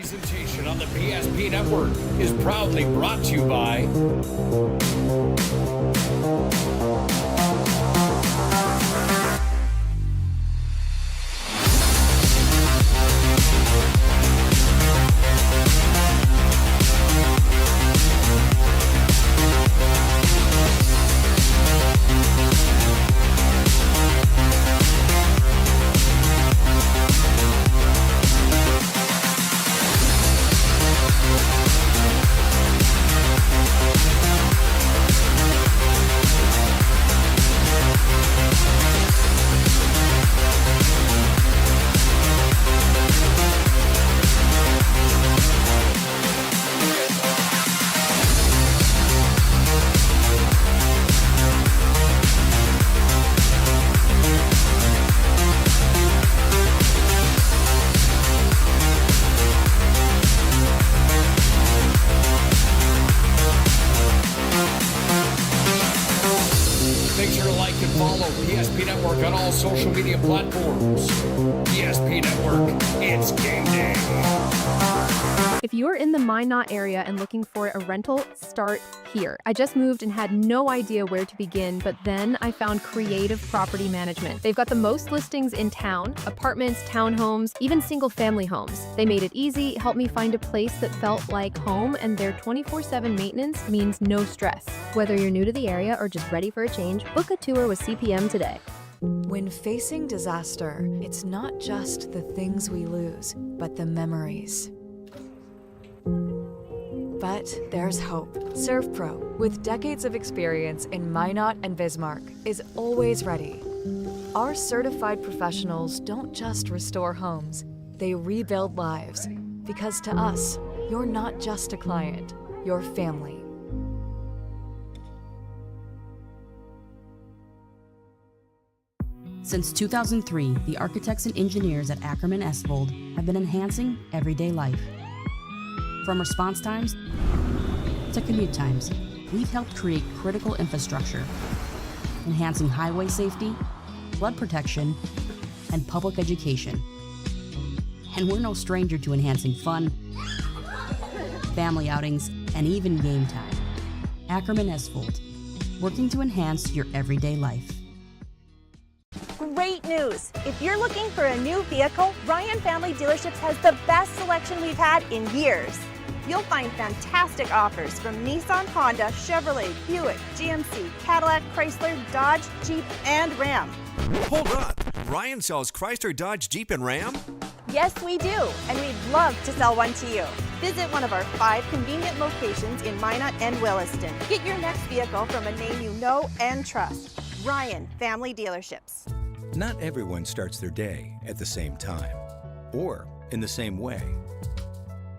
Presentation on the PSP Network is proudly brought to you by PSP Network on all social media platforms. PSP Network, it's game day. If you're in the Minot area and looking for a rental, start here. I just moved and had no idea where to begin, but then I found Creative Property Management. They've got the most listings in town, apartments, townhomes, even single-family homes. They made it easy, helped me find a place that felt like home, and their 24/7 maintenance means no stress. Whether you're new to the area or just ready for a change, book a tour with CPM today. When facing disaster, it's not just the things we lose, but the memories. But there's hope. ServPro, with decades of experience in Minot and Bismarck, is always ready. Our certified professionals don't just restore homes, they rebuild lives. Because to us, you're not just a client, you're family. Since 2003, the architects and engineers at Ackerman Esvold have been enhancing everyday life. From response times to commute times, we've helped create critical infrastructure, enhancing highway safety, flood protection, and public education. And we're no stranger to enhancing fun, family outings, and even game time. Ackerman Esvold, working to enhance your everyday life. Great news! If you're looking for a new vehicle, Ryan Family Dealerships has the best selection we've had in years. You'll find fantastic offers from Nissan, Honda, Chevrolet, Buick, GMC, Cadillac, Chrysler, Dodge, Jeep, and Ram. Hold up! Ryan sells Chrysler, Dodge, Jeep, and Ram? Yes, we do, and we'd love to sell one to you. Visit one of our 5 convenient locations in Minot and Williston. Get your next vehicle from a name you know and trust. Ryan Family Dealerships. Not everyone starts their day at the same time or in the same way.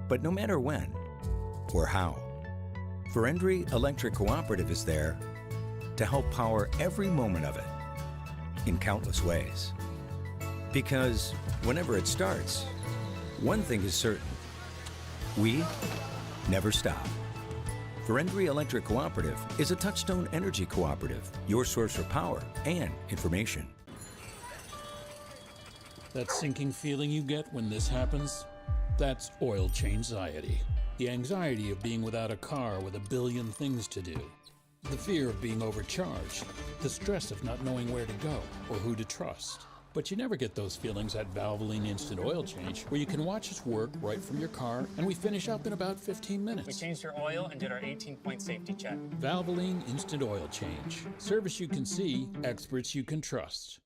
But no matter when or how, Verendry Electric Cooperative is there to help power every moment of it in countless ways. Because whenever it starts, one thing is certain: we never stop. Verendry Electric Cooperative is a Touchstone Energy Cooperative, your source for power and information. That sinking feeling you get when this happens? That's oil change anxiety. The anxiety of being without a car with a billion things to do. The fear of being overcharged. The stress of not knowing where to go or who to trust. But you never get those feelings at Valvoline Instant Oil Change, where you can watch us work right from your car, and we finish up in about 15 minutes. We changed your oil and did our 18-point safety check. Valvoline Instant Oil Change. Service you can see, experts you can trust.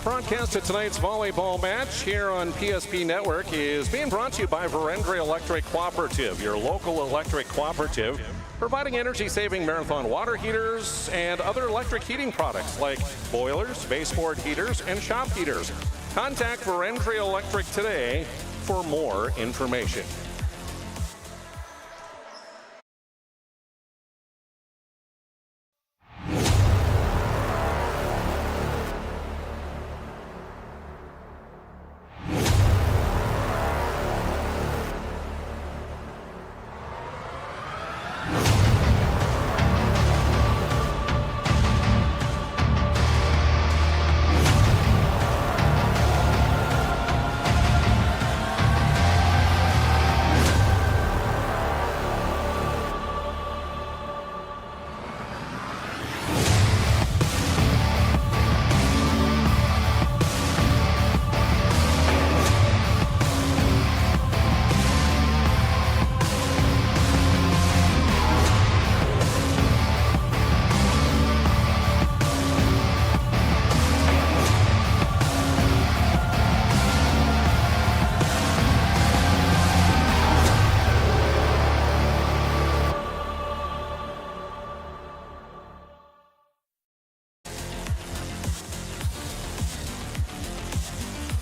Broadcast of tonight's volleyball match here on PSP Network is being brought to you by Verendry Electric Cooperative, your local electric cooperative, providing energy-saving marathon water heaters and other electric heating products like boilers, baseboard heaters, and shop heaters. Contact Verendry Electric today for more information.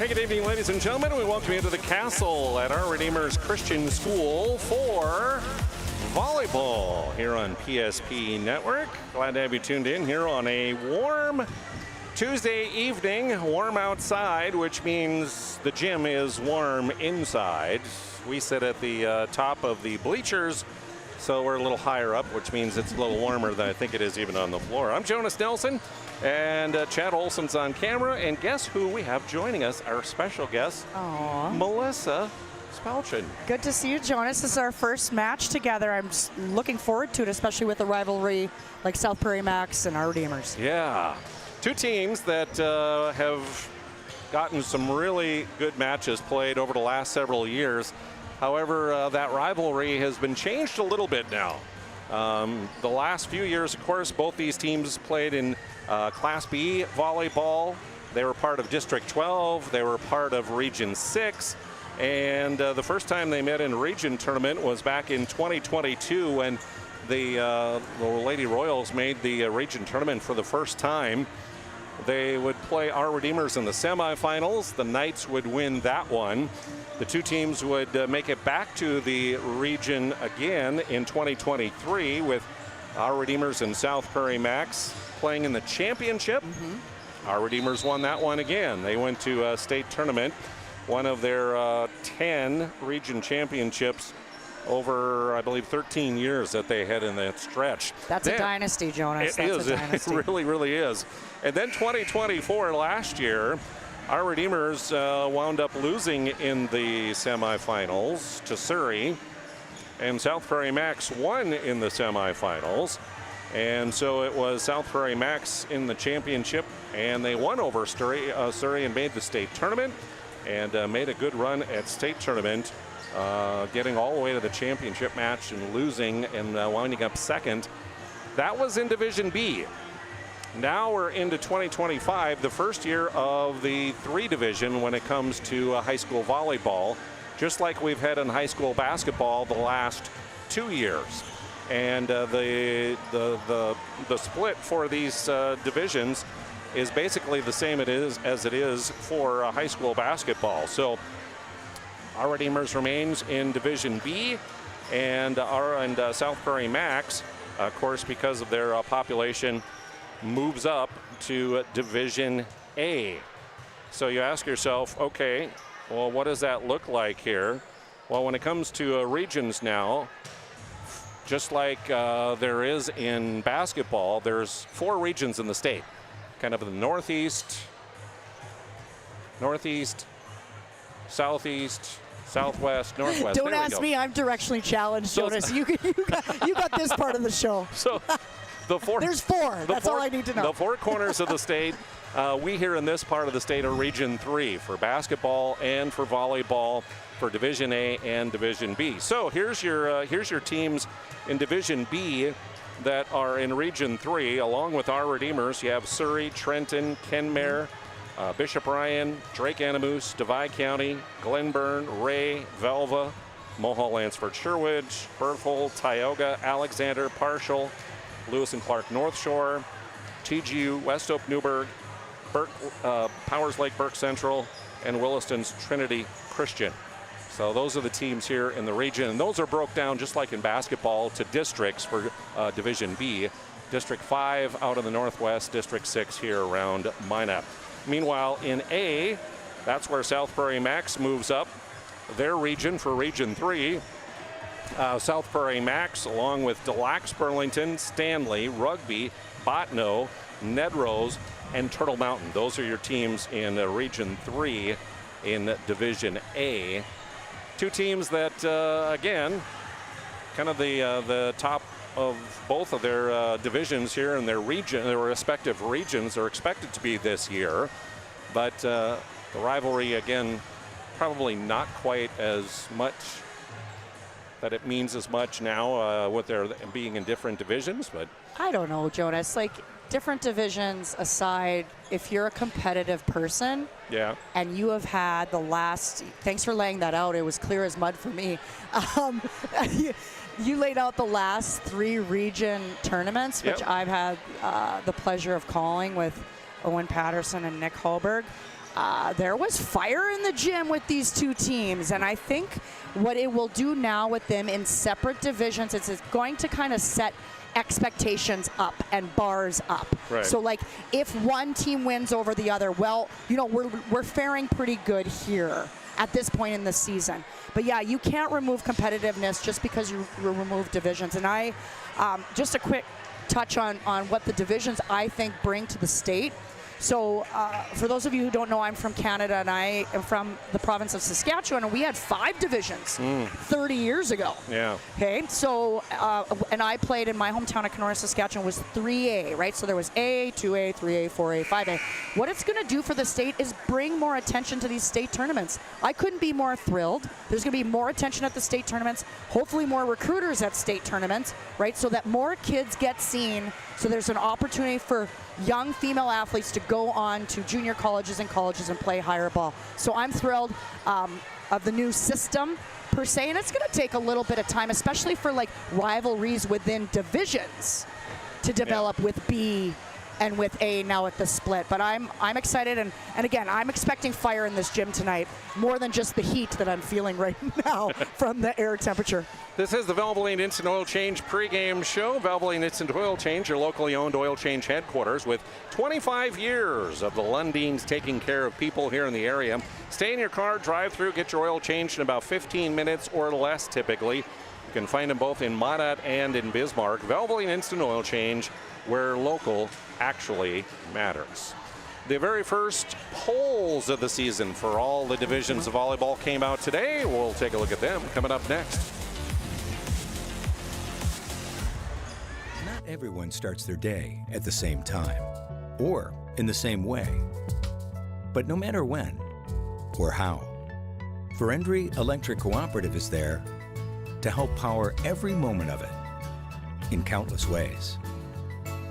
Hey, good evening, ladies and gentlemen. We welcome you to the castle at Our Redeemers Christian School for volleyball here on PSP Network. Glad to have you tuned in here on a warm Tuesday evening. Warm outside, which means the gym is warm inside. We sit at the top of the bleachers, so we're a little higher up, which means it's a little warmer than I think it is even on the floor. I'm Jonas Nelson, and Chad Olson's on camera. And guess who we have joining us? Our special guest, Melissa Spelchen. Good to see you, Jonas. This is our first match together. I'm looking forward to it, especially with a rivalry like South Prairie Max and our Redeemers. Yeah, two teams that have gotten some really good matches played over the last several years. However, that rivalry has been changed a little bit now. The last few years, of course, both these teams played in Class B volleyball. They were part of District 12. They were part of Region 6. And the first time they met in a region tournament was back in 2022 when the Lady Royals made the region tournament for the first time. They would play our Redeemers in the semifinals. The Knights would win that one. The two teams would make it back to the region again in 2023 with our Redeemers and South Prairie Max playing in the championship. Our Redeemers won that one again. They went to a state tournament, one of their 10 region championships over, I believe, 13 years that they had in that stretch. That's a dynasty, Jonas. It is. It really, really is. And then 2024, last year, our Redeemers wound up losing in the semifinals to Surrey, and South Prairie Max won in the semifinals. And so it was South Prairie Max in the championship, and they won over Surrey and made the state tournament, and made a good run at state tournament, getting all the way to the championship match and losing and winding up second. That was in Division B. Now we're into 2025, the first year of the 3 division when it comes to high school volleyball, just like we've had in high school basketball the last 2 years. And the split for these divisions is basically the same as it is for high school basketball. So our Redeemers remains in Division B, and South Prairie Max, of course, because of their population, moves up to Division A. So you ask yourself, okay, well, what does that look like here? Well, when it comes to regions now, just like there is in basketball, there's 4 regions in the state, kind of the northeast, southeast, southwest, northwest. Don't ask me. I'm directionally challenged, Jonas. You got this part of the show. So there's 4. That's all I need to know. The 4 corners of the state. We here in this part of the state are Region 3 for basketball and for volleyball for Division A and Division B. So here's your teams in Division B that are in Region 3. Along with our Redeemers, you have Surrey, Trenton, Kenmare, Bishop Ryan, Drake Animus, Divide County, Glenburn, Ray, Velva, Mohall, Lansford, Sherwood, Berthold, Tioga, Alexander, Partial, Lewis and Clark North Shore, TGU, West Oak Newburgh, Powers Lake Burke Central, and Williston's Trinity Christian. So those are the teams here in the region, and those are broke down just like in basketball to districts for Division B. District 5 out in the northwest, District 6 here around Minot. Meanwhile, in A, that's where South Prairie Max moves up their region for Region 3. South Prairie Max, along with Des Lacs, Burlington, Stanley, Rugby, Bottineau, Nedrose, and Turtle Mountain. Those are your teams in Region 3 in Division A. Two teams that, again, kind of the top of both of their divisions here in their region, their respective regions, are expected to be this year. But the rivalry, again, probably not quite as much that it means as much now with their being in different divisions. But I don't know, Jonas. Like, different divisions aside, if you're a competitive person, and you have had the last, thanks for laying that out, it was clear as mud for me. You laid out the last 3 region tournaments, which I've had the pleasure of calling with Owen Patterson and Nick Holberg. there was fire in the gym with these two teams, and I think what it will do now with them in separate divisions is it's going to kind of set expectations up and bars up. Right. So like if one team wins over the other, well, you know, we're faring pretty good here at this point in the season. But yeah, you can't remove competitiveness just because you remove divisions. And I, just a quick touch on what the divisions I think bring to the state. So for those of you who don't know, I'm from Canada and I am from the province of Saskatchewan, and we had 5 divisions 30 years ago. Yeah. Okay, so, and I played in my hometown of Kenora, Saskatchewan was 3A, right? So there was A, 2A, 3A, 4A, 5A. What it's gonna do for the state is bring more attention to these state tournaments. I couldn't be more thrilled. There's gonna be more attention at the state tournaments, hopefully more recruiters at state tournaments, right? So that more kids get seen, so there's an opportunity for young female athletes to go on to junior colleges and play higher ball. So I'm thrilled of the new system per se, and it's going to take a little bit of time, especially for like rivalries within divisions to develop with B and with A now at the split. But I'm excited, and again, I'm expecting fire in this gym tonight, more than just the heat that I'm feeling right now from the air temperature. This is the Valvoline Instant Oil Change pregame show. Valvoline Instant Oil Change, your locally owned oil change headquarters with 25 years of the Lundins taking care of people here in the area. Stay in your car, drive through, get your oil changed in about 15 minutes or less typically. You can find them both in Minot and in Bismarck. Valvoline Instant Oil Change, where local actually matters. The very first polls of the season for all the divisions of volleyball came out today. We'll take a look at them coming up next. Not everyone starts their day at the same time or in the same way. But no matter when or how, Prairie Electric Cooperative is there to help power every moment of it in countless ways.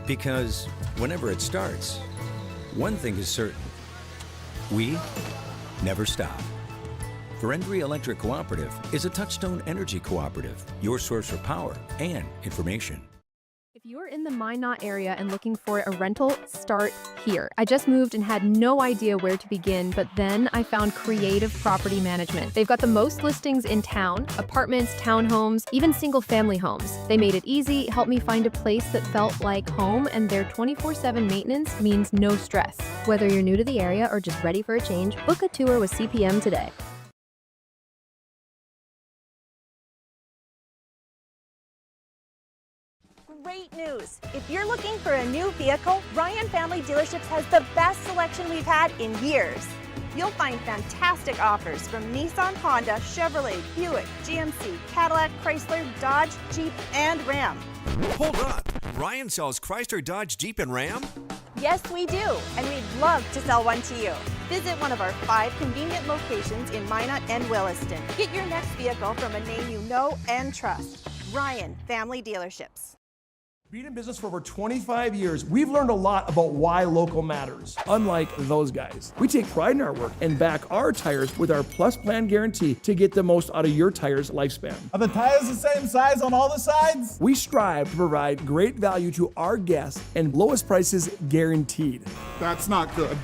Because whenever it starts, one thing is certain: we never stop. Prairie Electric Cooperative is a Touchstone Energy Cooperative, your source for power and information. If you're in the Minot area and looking for a rental, start here. I just moved and had no idea where to begin, but then I found Creative Property Management. They've got the most listings in town: apartments, townhomes, even single-family homes. They made it easy, helped me find a place that felt like home, and their 24/7 maintenance means no stress. Whether you're new to the area or just ready for a change, book a tour with CPM today. Great news! If you're looking for a new vehicle, Ryan Family Dealerships has the best selection we've had in years. You'll find fantastic offers from Nissan, Honda, Chevrolet, Buick, GMC, Cadillac, Chrysler, Dodge, Jeep, and Ram. Hold up. Ryan sells Chrysler, Dodge, Jeep, and Ram? Yes, we do, and we'd love to sell one to you. Visit one of our 5 convenient locations in Minot and Williston. Get your next vehicle from a name you know and trust. Ryan Family Dealerships. Being in business for over 25 years, we've learned a lot about why local matters. Unlike those guys, we take pride in our work and back our tires with our Plus Plan guarantee to get the most out of your tire's lifespan. Are the tires the same size on all the sides? We strive to provide great value to our guests and lowest prices guaranteed. That's not good.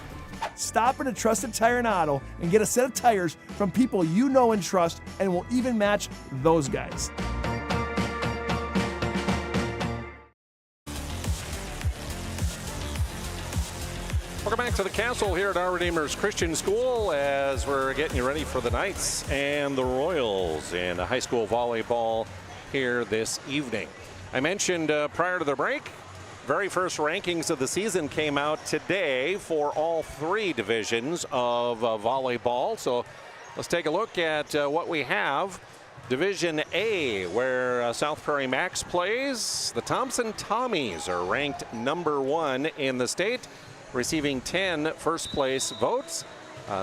Stop at a trusted tire and auto and get a set of tires from people you know and trust, and will even match those guys. Welcome back to the castle here at Our Redeemer's Christian School as we're getting you ready for the Knights and the Royals in high school volleyball here this evening. I mentioned prior to the break, very first rankings of the season came out today for all 3 divisions of volleyball. So let's take a look at what we have. Division A, where South Prairie Max plays. The Thompson Tommies are ranked number 1 in the state, receiving 10 first place votes.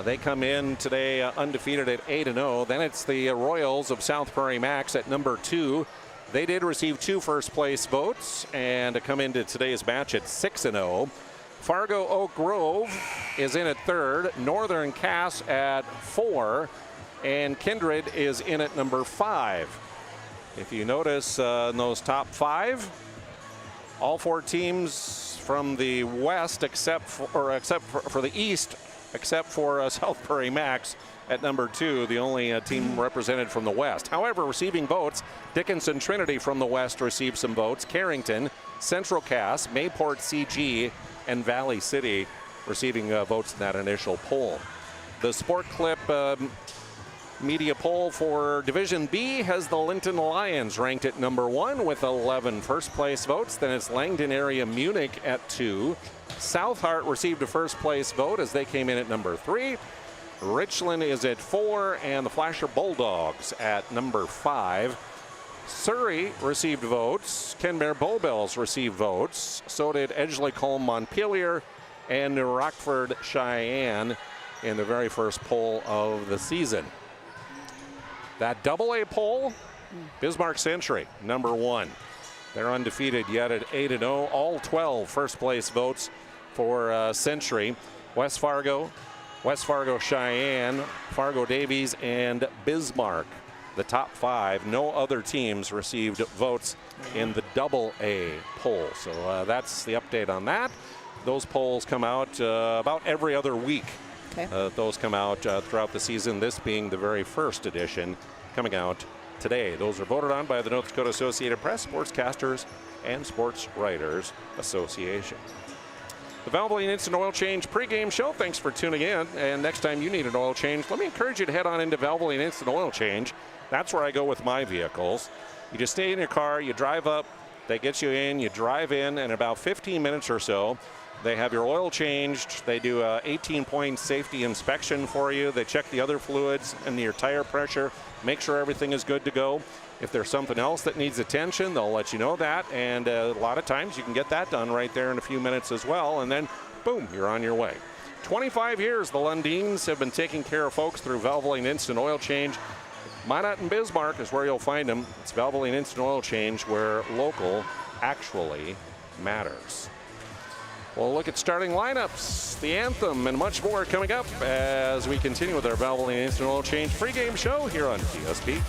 They come in today undefeated at 8-0. Then it's the Royals of South Prairie Max at number 2. They did receive 2 first place votes and come into today's match at 6-0. Fargo Oak Grove is in at 3rd. Northern Cass at 4. And Kindred is in at number 5. If you notice in those top 5, all 4 teams from the west except for the east except for South Prairie Max at number 2, the only team represented from the West. However, receiving votes, Dickinson Trinity from the West received some votes. Carrington, Central Cass, Mayport CG, and Valley City receiving votes in that initial poll. The Sport Clip media poll for Division B has the Linton Lions ranked at number 1 with 11 first place votes. Then it's Langdon area Munich at 2. South Hart received a first place vote as they came in at number 3. Richland is at 4, and the Flasher Bulldogs at number 5. Surrey received votes. Kenmare Bowbells received votes. So did Edgeley-Colm Montpelier and New Rockford Cheyenne in the very first poll of the season. That AA poll, Bismarck Century, number 1. They're undefeated yet at 8-0. All 12 first place votes for Century. West Fargo Cheyenne, Fargo Davies, and Bismarck. The top 5. No other teams received votes in the AA poll. So that's the update on that. Those polls come out about every other week. Okay. Those come out throughout the season, this being the very first edition coming out today. Those are voted on by the North Dakota Associated Press, Sportscasters, and Sports Writers Association. The Valvoline Instant Oil Change pregame show. Thanks for tuning in. And next time you need an oil change, let me encourage you to head on into Valvoline Instant Oil Change. That's where I go with my vehicles. You just stay in your car, you drive up, they get you in, you drive in about 15 minutes or so. They have your oil changed. They do a 18-point safety inspection for you. They check the other fluids and your tire pressure, make sure everything is good to go. If there's something else that needs attention, they'll let you know that. And a lot of times you can get that done right there in a few minutes as well. And then, boom, you're on your way. 25 years the Lundins have been taking care of folks through Valvoline Instant Oil Change. Minot and Bismarck is where you'll find them. It's Valvoline Instant Oil Change, where local actually matters. We'll look at starting lineups, the anthem, and much more coming up as we continue with our Valvoline Instant Oil Change pregame show here on PSP.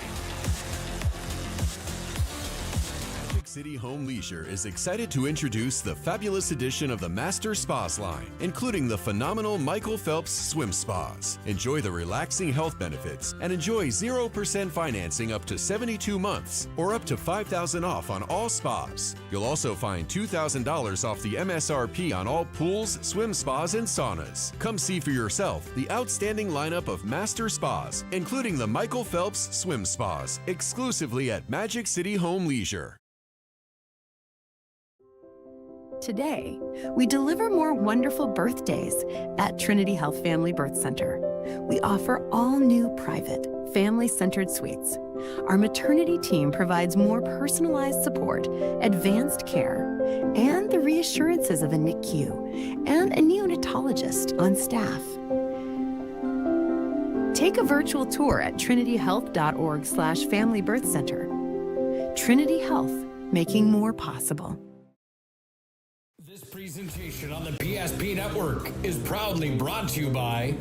City Home Leisure is excited to introduce the fabulous edition of the Master Spas line, including the phenomenal Michael Phelps Swim Spas. Enjoy the relaxing health benefits and enjoy 0% financing up to 72 months or up to $5,000 off on all spas. You'll also find $2,000 off the MSRP on all pools, swim spas, and saunas. Come see for yourself the outstanding lineup of Master Spas, including the Michael Phelps Swim Spas, exclusively at Magic City Home Leisure. Today, we deliver more wonderful birthdays at Trinity Health Family Birth Center. We offer all new private, family-centered suites. Our maternity team provides more personalized support, advanced care, and the reassurances of a NICU and a neonatologist on staff. Take a virtual tour at trinityhealth.org/Family Birth Center. Trinity Health, making more possible. This presentation on the PSP Network is proudly brought to you by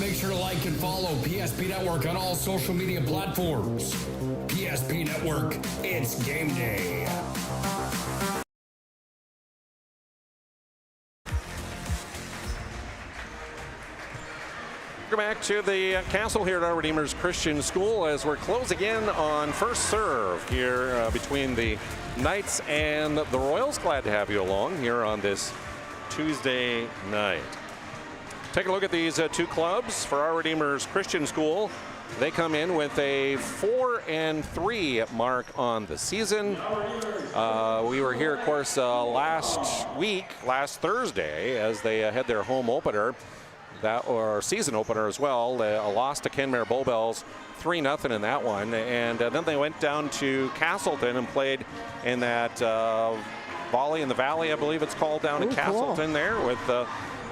Make sure to like and follow PSP Network on all social media platforms. PSP Network, it's game day. Welcome back to the castle here at Our Redeemer's Christian School as we're closing in on first serve here between the Knights and the Royals. Glad to have you along here on this Tuesday night. Take a look at these two clubs. For Our Redeemer's Christian School, they come in with a 4-3 mark on the season. We were here, of course, last Thursday, as they had their home opener, or season opener as well. A loss to Kenmare Bowbells, 3-0 in that one, and then they went down to Castleton and played in that Volley in the Valley, I believe it's called, down in Castleton there, with a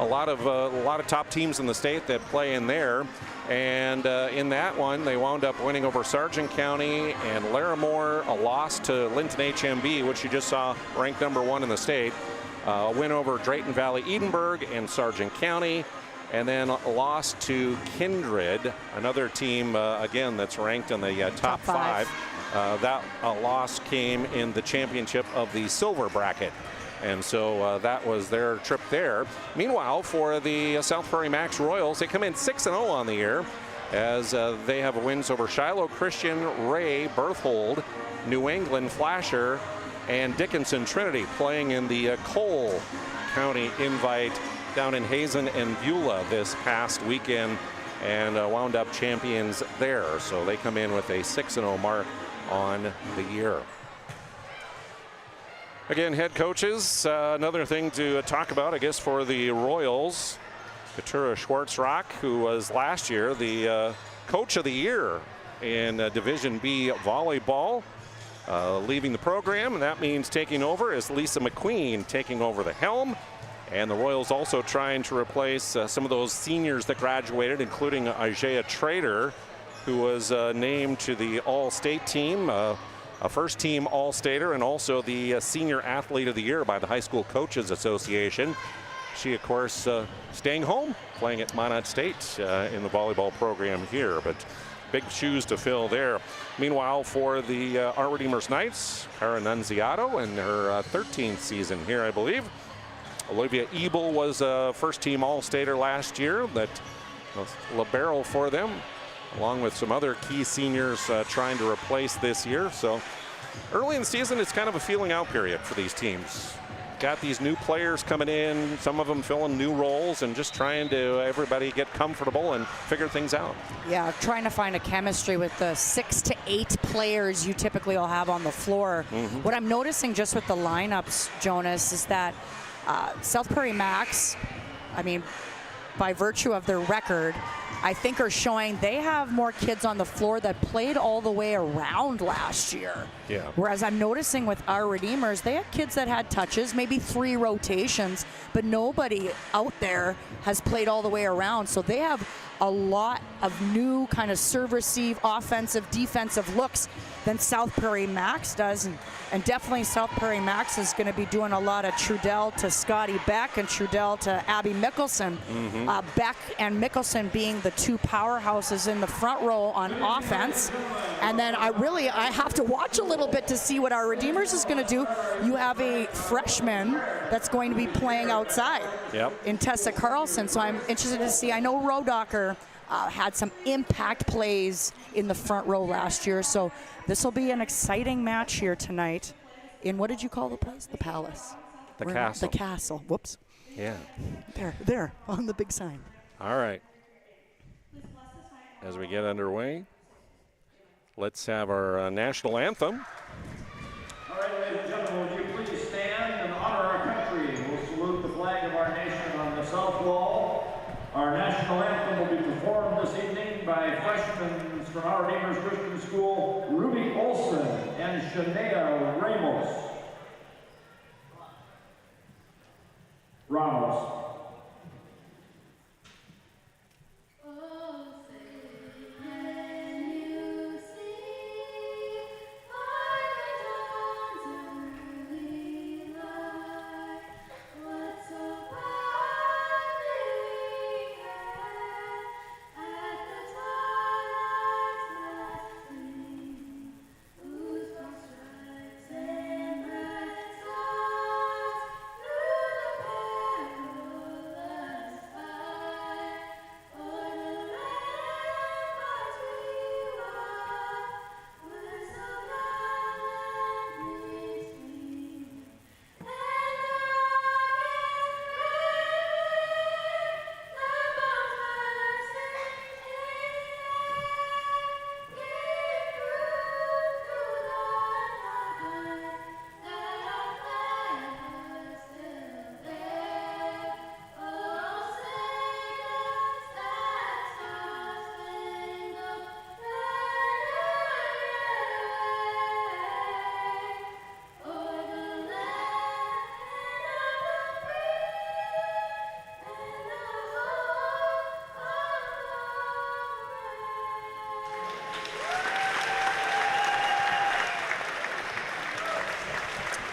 lot of top teams in the state that play in there. And in that one, they wound up winning over Sargent County and Larimore, a loss to Linton HMB, which you just saw ranked #1 in the state. A win over Drayton Valley Edinburgh and Sargent County, and then a loss to Kindred, another team, again, that's ranked in the top five. That loss came in the championship of the silver bracket. And so that was their trip there. Meanwhile, for the South Prairie Max Royals, they come in 6-0 on the year, as they have wins over Shiloh Christian, Ray, Berthold, New England Flasher, and Dickinson Trinity, playing in the Cole County Invite down in Hazen and Beulah this past weekend, and wound up champions there. So they come in with a 6-0 mark on the year. Again, head coaches, another thing to talk about, I guess, for the Royals. Katura Schwartzrock, who was last year the coach of the year in Division B volleyball, leaving the program, and that means taking over is Lisa McQueen taking over the helm. And the Royals also trying to replace some of those seniors that graduated, including Isaiah Trader, who was named to the All-State team, a first-team All-Stater, and also the Senior Athlete of the Year by the High School Coaches Association. She, of course, staying home, playing at Minot State in the volleyball program here, but big shoes to fill there. Meanwhile, for the Our Redeemers Knights, Cara Nunziato in her 13th season here, I believe. Olivia Ebel was a first-team All-Stater last year, that was libero for them, along with some other key seniors trying to replace this year. So early in the season, it's kind of a feeling out period for these teams. Got these new players coming in, some of them filling new roles, and just trying to everybody get comfortable and figure things out. Yeah, trying to find a chemistry with the 6 to 8 players you typically will have on the floor. What I'm noticing just with the lineups, Jonas, is that South Prairie Max, I mean, by virtue of their record, I think are showing they have more kids on the floor that played all the way around last year. Yeah. Whereas I'm noticing with Our Redeemers, they have kids that had touches, maybe 3 rotations, but nobody out there has played all the way around. So they have a lot of new kind of serve receive, offensive, defensive looks than South Prairie Max does. And definitely South Prairie Max is going to be doing a lot of Trudell to Scotty Beck and Trudell to Abby Mickelson. Beck and Mickelson being the 2 powerhouses in the front row on offense. And then I have to watch a little bit to see what Our Redeemers is going to do. You have a freshman that's going to be playing outside in Tessa Carlson. So I'm interested to see. I know Rodocker had some impact plays in the front row last year. So this will be an exciting match here tonight in, what did you call the place? The Palace. The Castle. The Castle. Whoops. Yeah. There, on the big sign. All right. As we get underway, let's have our national anthem. All right, ladies and gentlemen, would you please stand and honor our country? We'll salute the flag of our nation on the south wall. Our national anthem will be performed this evening by freshmen from Our Redeemers Christian School, Ruby Olson and Shania Ramos. Whose stripes and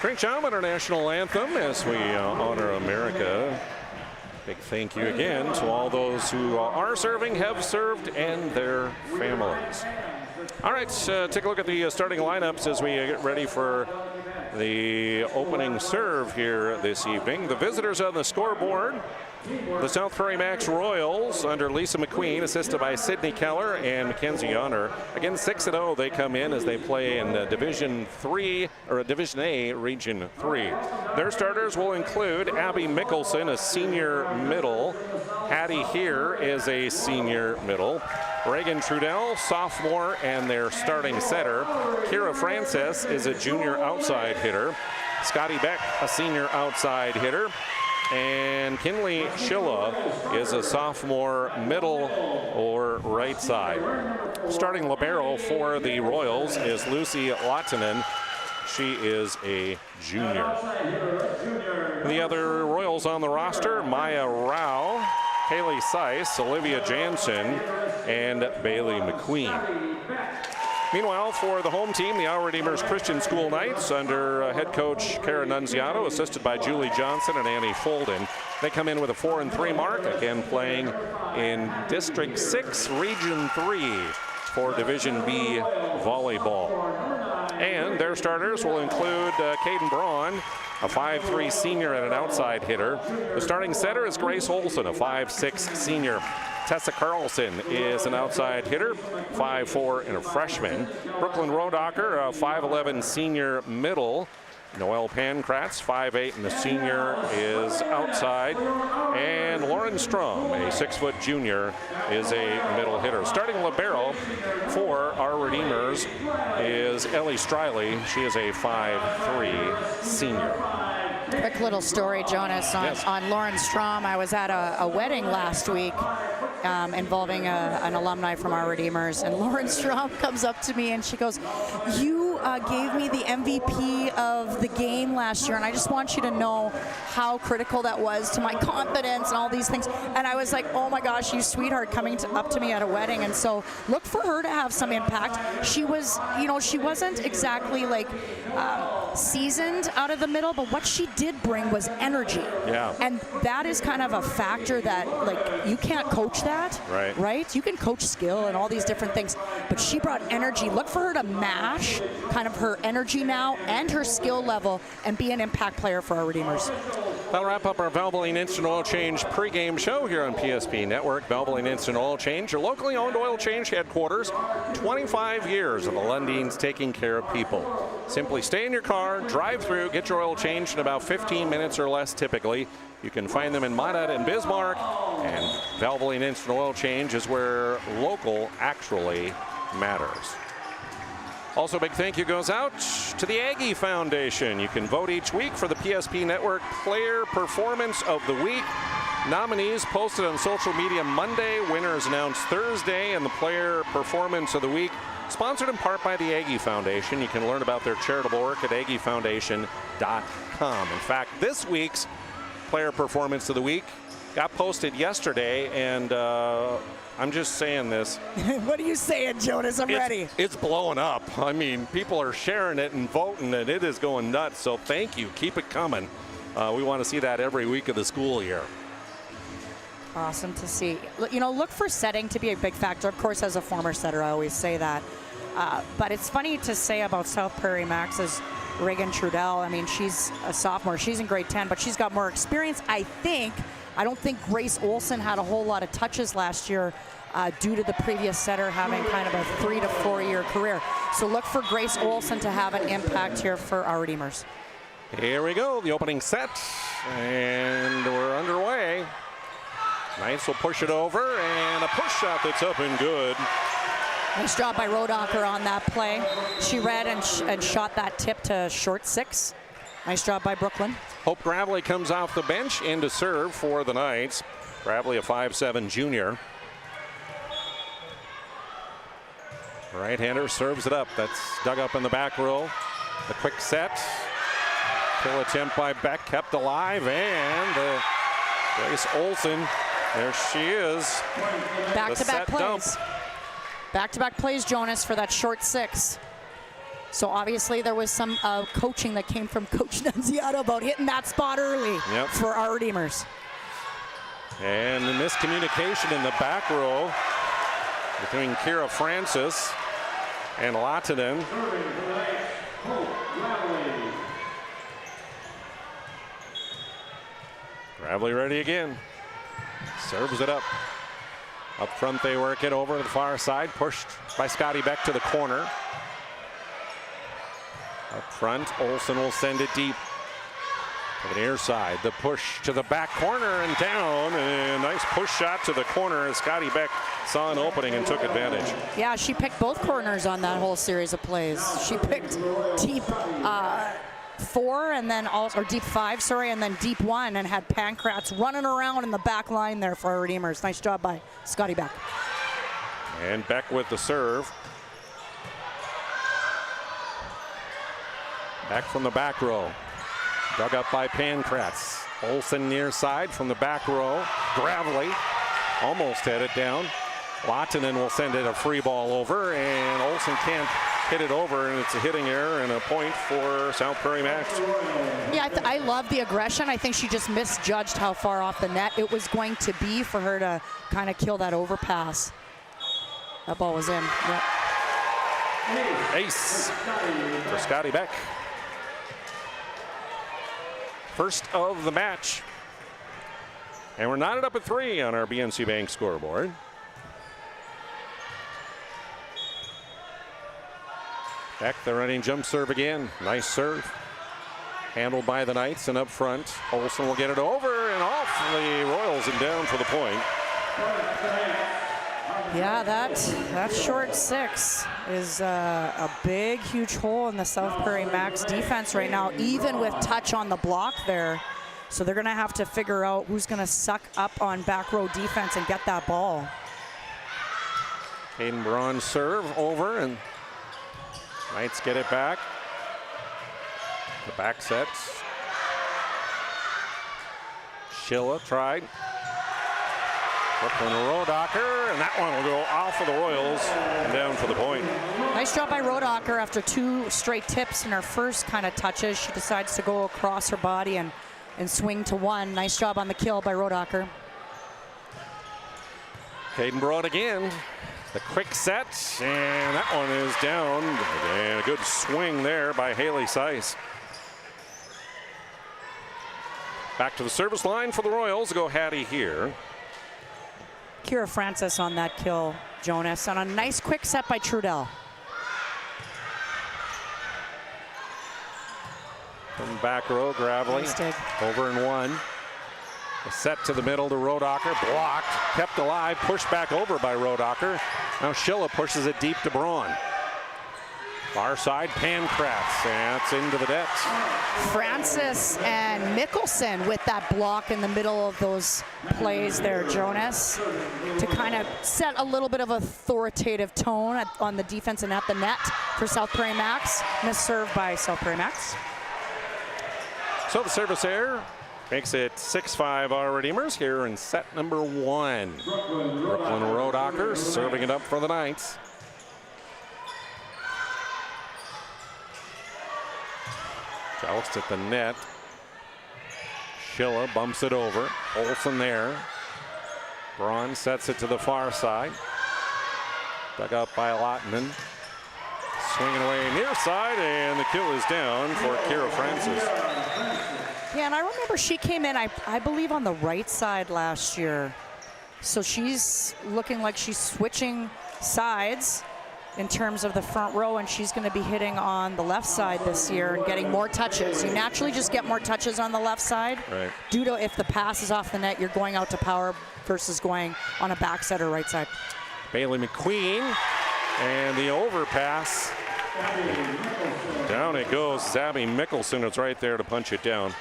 Great job on our national anthem as we honor America. Big thank you again to all those who are serving, have served, and their families. All right, take a look at the starting lineups as we get ready for the opening serve here this evening. The visitors on the scoreboard, the South Prairie Max Royals under Lisa McQueen, assisted by Sydney Keller and Mackenzie Honor. Again, 6-0 they come in as they play in Division 3, or Division A, Region 3. Their starters will include Abby Mickelson, a senior middle. Hattie here is a senior middle. Reagan Trudell, sophomore, and their starting setter. Kira Francis is a junior outside hitter. Scotty Beck, a senior outside hitter. And Kinley Schilla is a sophomore middle or right side. Starting libero for the Royals is Lucy Lahtinen. She is a junior. The other Royals on the roster, Maya Rao, Haley Seiss, Olivia Jansen, and Bailey McQueen. Meanwhile, for the home team, the Our Redeemers Christian School Knights under head coach Kara Nunziato, assisted by Julie Johnson and Annie Folden. They come in with a 4-3 mark, again playing in District 6, Region 3 for Division B volleyball. And their starters will include Caden Braun, a 5'3 senior and an outside hitter. The starting setter is Grace Olson, a 5'6 senior. Tessa Carlson is an outside hitter, 5'4 and a freshman. Brooklyn Rodacher, a 5'11 senior middle. Noelle Pankratz, 5'8 and a senior, is outside. And Lauren Strom, a 6-foot junior, is a middle hitter. Starting libero for our Redeemers is Ellie Striley. She is a 5'3 senior. Quick little story, Jonas, on Lauren Strom. I was at a wedding last week involving an alumni from our Redeemers, and Lauren Strom comes up to me and she goes, "You gave me the MVP of the game last year, and I just want you to know how critical that was to my confidence and all these things." And I was like, "Oh my gosh, you sweetheart," coming up to me at a wedding. And so look for her to have some impact. She was, she wasn't exactly like seasoned out of the middle, but what she did bring was energy. Yeah. And that is kind of a factor that, like, you can't coach that. Right? You can coach skill and all these different things, but she brought energy. Look for her to mash kind of her energy now and her skill level and be an impact player for our Redeemers. That'll wrap up our Valvoline Instant Oil Change pregame show here on PSP Network. Valvoline Instant Oil Change, your locally owned oil change headquarters. 25 years of the Lundins taking care of people. Simply stay in your car, drive through, get your oil changed in about 15 minutes or less typically. You can find them in Minot and Bismarck, and Valvoline Instant Oil Change is where local actually matters. Also, a big thank you goes out to the Aggie Foundation. You can vote each week for the PSP Network Player Performance of the Week. Nominees posted on social media Monday, winners announced Thursday, and the Player Performance of the Week sponsored in part by the Aggie Foundation. You can learn about their charitable work at aggiefoundation.com. In fact, this week's Player Performance of the Week got posted yesterday, and I'm just saying this. What are you saying, Jonas? I'm ready. It's blowing up. I mean, people are sharing it and voting, and it is going nuts. So thank you. Keep it coming. We want to see that every week of the school year. Awesome to see. Look for setting to be a big factor. Of course, as a former setter, I always say that. But it's funny to say about South Prairie Max's Reagan Trudell. I mean, she's a sophomore. She's in grade 10, but she's got more experience, I think. I don't think Grace Olson had a whole lot of touches last year due to the previous setter having kind of a 3 to 4 year career. So look for Grace Olson to have an impact here for our Redeemers. Here we go, the opening set, and we're underway. Knights will push it over, and a push shot that's up and good. Nice job by Rodacher on that play. She read and shot that tip to short 6. Nice job by Brooklyn. Hope Gravely comes off the bench into serve for the Knights. Gravely, a 5'7 junior. Right-hander serves it up. That's dug up in the back row. The quick set. Kill attempt by Beck kept alive, and Grace Olson, there she is. Back-to-back plays. Back-to-back plays, Jonas, for that short 6. So obviously there was some coaching that came from Coach Nunziata about hitting that spot early for our Redeemers. And the miscommunication in the back row between Kira Francis and Lahtinen. Gravely ready again. Serves it up. Up front they work it over to the far side. Pushed by Scotty Beck to the corner. Up front, Olsen will send it deep. To the near side, the push to the back corner and down. And a nice push shot to the corner as Scotty Beck saw an opening and took advantage. Yeah, she picked both corners on that whole series of plays. She picked deep 4 and then also, or deep 5, sorry, and then deep 1, and had Pankratz running around in the back line there for our Redeemers. Nice job by Scotty Beck. And Beck with the serve. Beck from the back row. Dug up by Pankratz. Olsen near side from the back row. Gravely almost had it down. Lahtinen will send it a free ball over, and Olsen can't hit it over, and it's a hitting error and a point for South Prairie Max. Yeah, I love the aggression. I think she just misjudged how far off the net it was going to be for her to kind of kill that overpass. That ball was in. Yep. Ace for Scotty Beck. First of the match. And we're knotted up at 3 on our BNC Bank scoreboard. Beck, the running jump serve again. Nice serve. Handled by the Knights, and up front, Olsen will get it over and off the Royals and down for the point. Yeah, that short 6 is a big, huge hole in the South Prairie Max defense right now, even with touch on the block there. So they're going to have to figure out who's going to suck up on back row defense and get that ball. Hayden Braun serve over, and Knights get it back. The back sets. Schilla tried. Brooklyn Rodacher, and that one will go off of the Royals and down for the point. Nice job by Rodacher after 2 straight tips in her first kind of touches. She decides to go across her body and swing to 1. Nice job on the kill by Rodacher. Hayden Broad again. The quick set, and that one is down. And a good swing there by Haley Seiss. Back to the service line for the Royals. Go Hattie here. Kira Francis on that kill, Jonas, on a nice quick set by Trudell. From back row, Gravely. Nice over and 1. A set to the middle to Rodacher, blocked, kept alive, pushed back over by Rodacher. Now Schilla pushes it deep to Braun. Far side, Pankratz, and it's into the net. Francis and Mickelson with that block in the middle of those plays there, Jonas, to kind of set a little bit of authoritative tone on the defense and at the net for South Prairie Max. Missed serve by South Prairie Max. So the service error makes it 6-5 our Redeemers here in set number 1. Brooklyn Rodacher serving it up for the Knights. Joust at the net. Schilla bumps it over. Olsen there. Braun sets it to the far side. Dug up by Lahtinen. Swinging away near side, and the kill is down for Kira Francis. Yeah, and I remember she came in, I believe, on the right side last year. So she's looking like she's switching sides in terms of the front row, and she's going to be hitting on the left side this year and getting more touches. You naturally just get more touches on the left side. Right. Due to if the pass is off the net, you're going out to power versus going on a back set or right side. Bailey McQueen, and the overpass. Down it goes. Zabby Mickelson is right there to punch it down.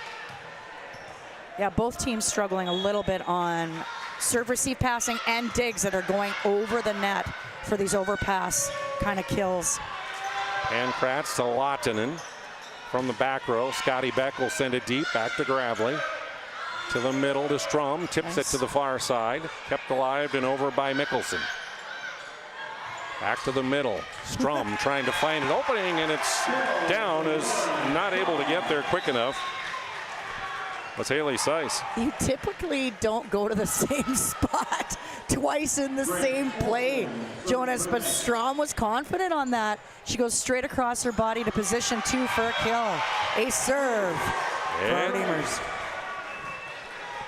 Yeah, both teams struggling a little bit on serve, receive, passing, and digs that are going over the net for these overpass kind of kills. Pankratz to Lahtinen from the back row. Scotty Beck will send it deep back to Gravely. To the middle to Strom. Tips it to the far side. Kept alive and over by Mickelson. Back to the middle. Strum trying to find an opening, and it's down, is not able to get there quick enough. That's Haley Seiss. You typically don't go to the same spot twice in the same play, Jonas, but Strom was confident on that. She goes straight across her body to position 2 for a kill. Ace serve for our Redeemers.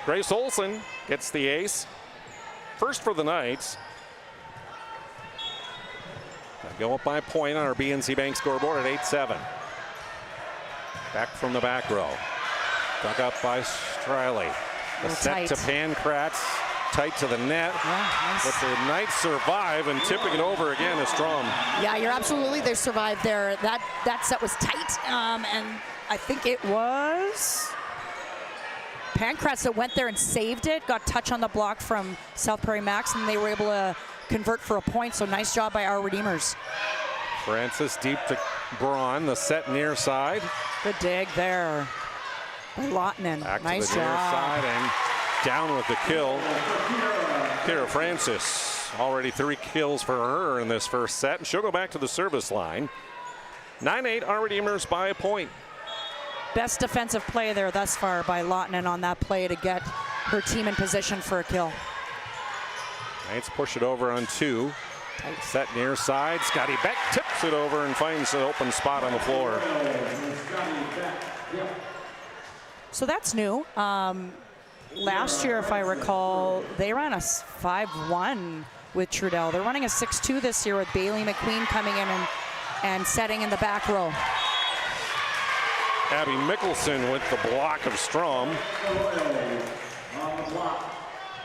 Grace Olsen gets the ace. First for the Knights. They go up by a point on our BNC Bank scoreboard at 8-7. Back from the back row. Dug up by Striley. The set to Pankratz. Tight to the net. Yeah, nice. But the Knights survive, and tipping it over again is Strom. Yeah, you're absolutely, they survived there. That set was tight, and I think it was Pankratz that went there and saved it. Got touch on the block from South Prairie Max, and they were able to convert for a point, so nice job by our Redeemers. Francis deep to Braun, the set near side. Good dig there by Lottinen. Back nice to the job. near side and down with the kill. Kira Francis, already 3 kills for her in this first set, and she'll go back to the service line. 9-8, our Redeemers by a point. Best defensive play there thus far by Lottinen on that play to get her team in position for a kill. Knights push it over on 2. Tight set near side. Scotty Beck tips it over and finds an open spot on the floor. So that's new. Last year, if I recall, they ran a 5-1 with Trudell. They're running a 6-2 this year with Bailey McQueen coming in and setting in the back row. Abby Mickelson with the block of Strom.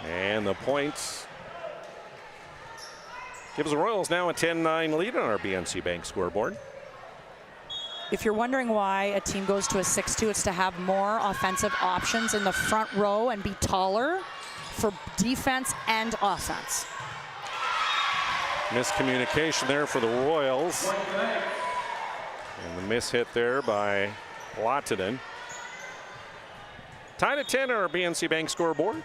And the points gives the Royals now a 10-9 lead on our BNC Bank scoreboard. If you're wondering why a team goes to a 6-2, it's to have more offensive options in the front row and be taller for defense and offense. Miscommunication there for the Royals. And the miss hit there by Lottinen. Tied at 10 on our BNC Bank scoreboard.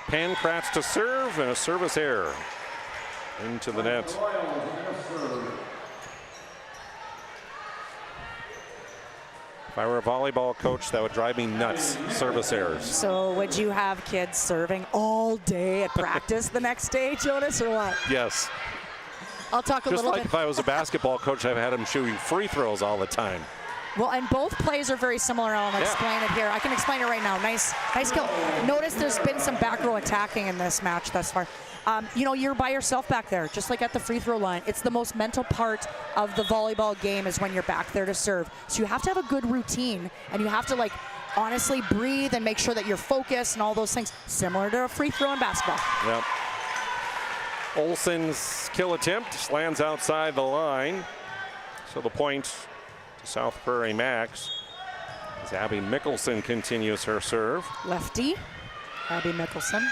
Pankratz to serve and a service error into the net. If I were a volleyball coach, that would drive me nuts, service errors. So would you have kids serving all day at practice the next day, Jonas, or what? Yes. I'll talk a Just little like bit. if I was a basketball coach, I've had them shooting free throws all the time. Well, and both plays are very similar. I'll explain it here. I can explain it right now. Nice kill. Notice there's been some back row attacking in this match thus far. You know, you're by yourself back there, just like at the free throw line. It's the most mental part of the volleyball game is when you're back there to serve. So you have to have a good routine, and you have to, like, honestly breathe and make sure that you're focused and all those things, similar to a free throw in basketball. Yep. Olsen's kill attempt lands outside the line. So the point to South Prairie Max as Abby Mickelson continues her serve. Lefty, Abby Mickelson.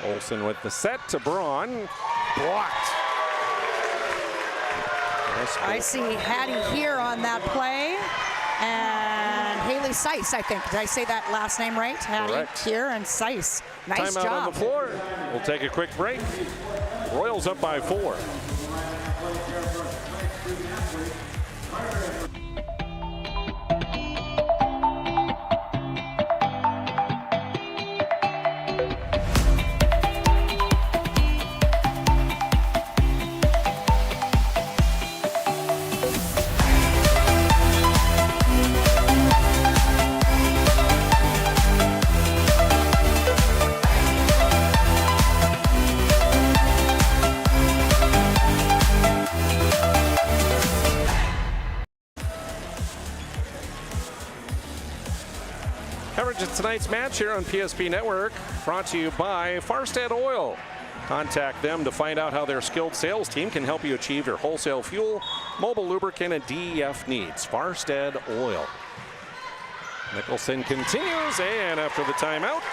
Olsen with the set to Braun. Blocked. I see Hattie here on that play. And Haley Seiss, I think. Did I say that last name right? Hattie Correct. here and Seiss. Nice Timeout job. on the floor. We'll take a quick break. Royals up by 4. Coverage of tonight's match here on PSP Network, brought to you by Farstead Oil. Contact them to find out how their skilled sales team can help you achieve your wholesale fuel, mobile lubricant, and DEF needs. Farstead Oil. Mickelson continues, and after the timeout,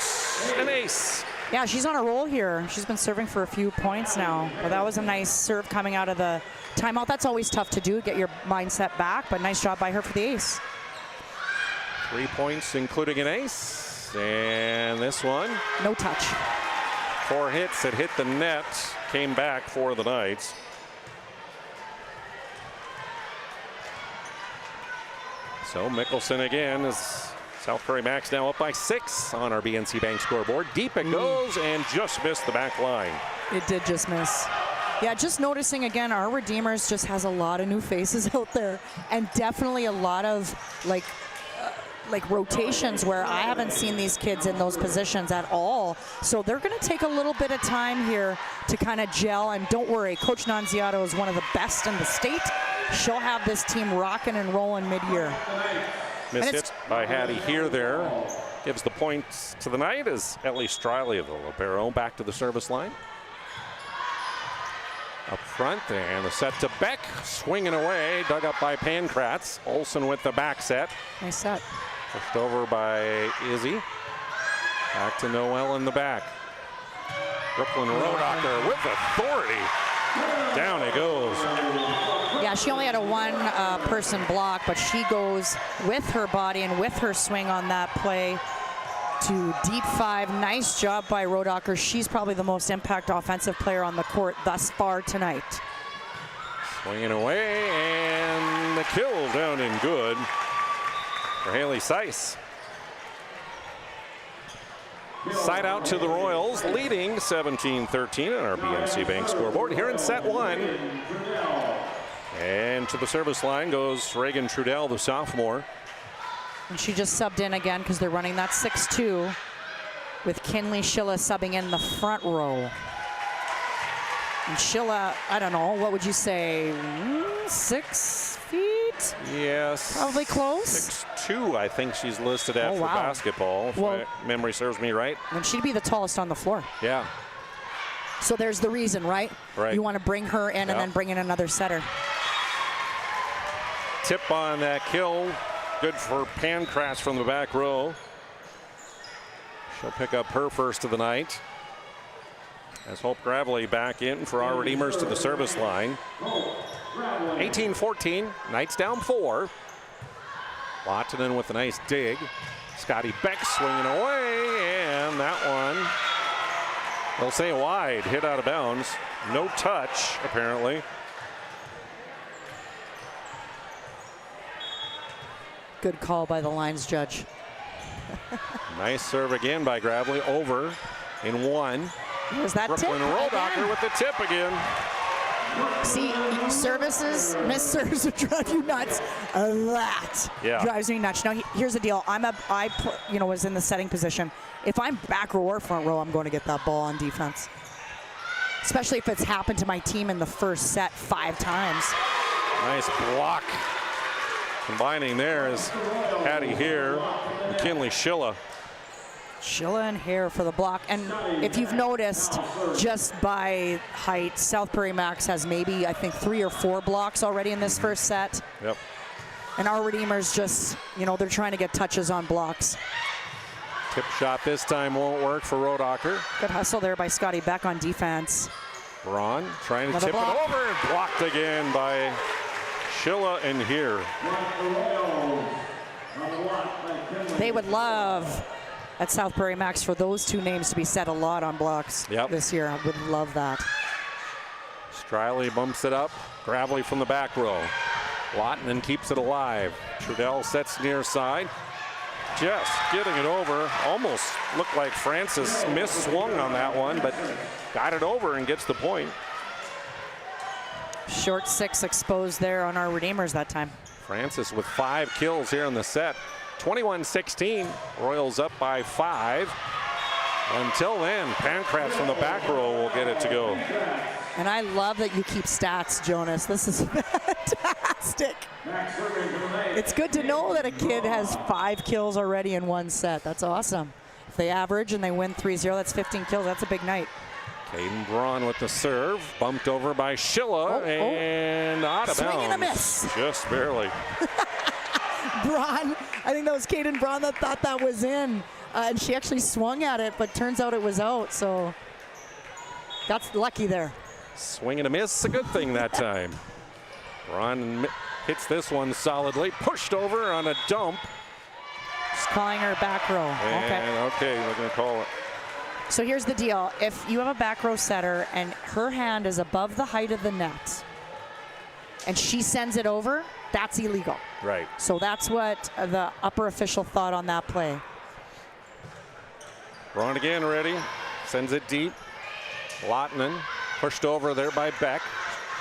an ace. Yeah, she's on a roll here. She's been serving for a few points now. But that was a nice serve coming out of the timeout. That's always tough to do, get your mindset back, but nice job by her for the ace. 3 points, including an ace. And this one. No touch. 4 hits that hit the net. came back for the Knights. So Mickelson again as South Prairie Max now up by 6 on our BNC Bank scoreboard. Deep it goes and just missed the back line. It did just miss. Yeah, just noticing again, our Redeemers just has a lot of new faces out there, and definitely a lot of like rotations where I haven't seen these kids in those positions at all. So they're going to take a little bit of time here to kind of gel. And don't worry, Coach Nunziato is one of the best in the state. She'll have this team rocking and rolling mid-year. Missed hit by Hattie here there. Gives the points to the Knight as Ellie Striley of the libero back to the service line. Up front and the set to Beck, swinging away, dug up by Pankratz. Olsen with the back set. Nice set. Pushed over by Izzy. Back to Noel in the back. Brooklyn Rodacher with authority. Down it goes. Yeah, she only had a one-person block, but she goes with her body and with her swing on that play to deep 5. Nice job by Rodacher. She's probably the most impact offensive player on the court thus far tonight. Swinging away, and the kill down and good for Haley Seiss. Side out to the Royals, leading 17-13 on our BNC Bank scoreboard here in set 1. And to the service line goes Reagan Trudell, the sophomore. And she just subbed in again because they're running that 6-2 with Kinley Schilla subbing in the front row. And Schilla, I don't know, what would you say, 6 feet? Yes. Probably close. 6'2", I think she's listed at for basketball, if my memory serves me right. And she'd be the tallest on the floor. Yeah. So there's the reason, right? Right. You want to bring her in and then bring in another setter. Tip on that kill. Good for Pankratz from the back row. She'll pick up her first of the night. As Hope Gravely back in for our Redeemers to the service line. 18-14, Knights down 4. Lottinen with a nice dig. Scotty Beck swinging away, and that one, they'll say wide, hit out of bounds. No touch, apparently. Good call by the lines judge. Nice serve again by Gravely, over in 1. Was that Brooklyn tip Rodacher again? with the tip again. See, services, missed serves would drive you nuts. That drives me nuts. Now, here's the deal. I was in the setting position. If I'm back row or front row, I'm going to get that ball on defense. Especially if it's happened to my team in the first set 5 times. Nice block. Combining there is Hattie here, McKinley Schilla. Schilla and Hare for the block. And if you've noticed, just by height, South Prairie Max has maybe, I think, 3 or 4 blocks already in this first set. Yep. And our Redeemers just, they're trying to get touches on blocks. Tip shot this time won't work for Rodacher. Good hustle there by Scotty Beck on defense. Braun trying to Another tip block. it over and blocked again by Schilla and here. They would love at South Prairie Max for those 2 names to be set a lot on blocks this year. I would love that. Striley bumps it up. Gravely from the back row. Lottinen keeps it alive. Trudell sets near side. Just getting it over. Almost looked like Francis misswung on that one, but got it over and gets the point. Short 6 exposed there on our Redeemers that time. Francis with 5 kills here in the set. 21-16, Royals up by 5. Until then, Pankratz from the back row will get it to go. And I love that you keep stats, Jonas. This is fantastic. It's good to know that a kid has 5 kills already in 1 set. That's awesome. If they average and they win 3-0, that's 15 kills. That's a big night. Caden Braun with the serve, bumped over by Schilla and out of bounds. Swing and a miss. Just barely. Braun, I think that was Caden Braun that thought that was in. And she actually swung at it, but turns out it was out. So got lucky there. Swing and a miss, a good thing that time. Braun hits this one solidly, pushed over on a dump. Just calling her back row. And okay, we're going to call it. So here's the deal. If you have a back row setter and her hand is above the height of the net and she sends it over, that's illegal. Right. So that's what the upper official thought on that play. Ron again ready. Sends it deep. Lottinen pushed over there by Beck.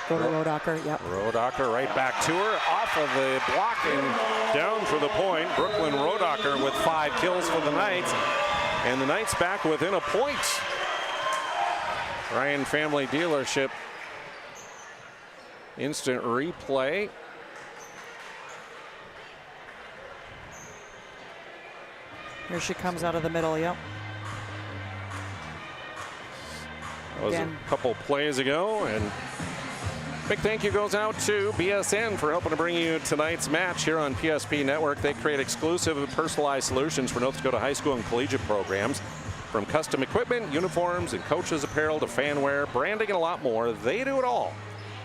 Go to Rodacker, yep. Rodacker right back to her. Off of the block and down for the point. Brooklyn Rodacker with 5 kills for the Knights. And the Knights back within a point. Ryan Family Dealership. Instant replay. Here she comes out of the middle, yep. That was a couple plays ago, and big thank you goes out to BSN for helping to bring you tonight's match here on PSP Network. They create exclusive and personalized solutions for North Dakota high school and collegiate programs. From custom equipment, uniforms, and coaches apparel to fanwear, branding, and a lot more, they do it all.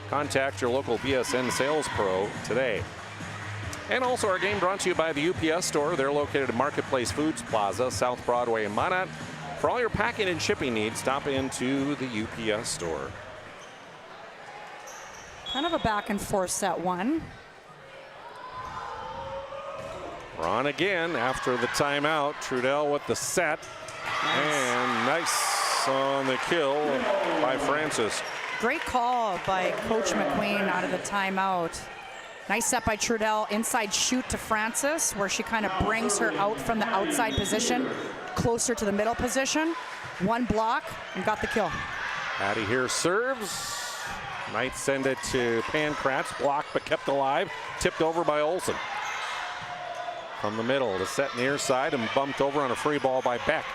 Contact your local BSN sales pro today. And also our game brought to you by the UPS store. They're located at Marketplace Foods Plaza, South Broadway in Minot. For all your packing and shipping needs, stop into the UPS store. Kind of a back and forth set one. Ron again after the timeout. Trudell with the set. Nice. And nice on the kill by Francis. Great call by Coach McQueen out of the timeout. Nice set by Trudell. Inside shoot to Francis, where she kind of brings her out from the outside position, closer to the middle position. One block and got the kill. Patty here serves. Knights send it to Pankratz. Blocked but kept alive. Tipped over by Olsen. From the middle, the set near side and bumped over on a free ball by Beck.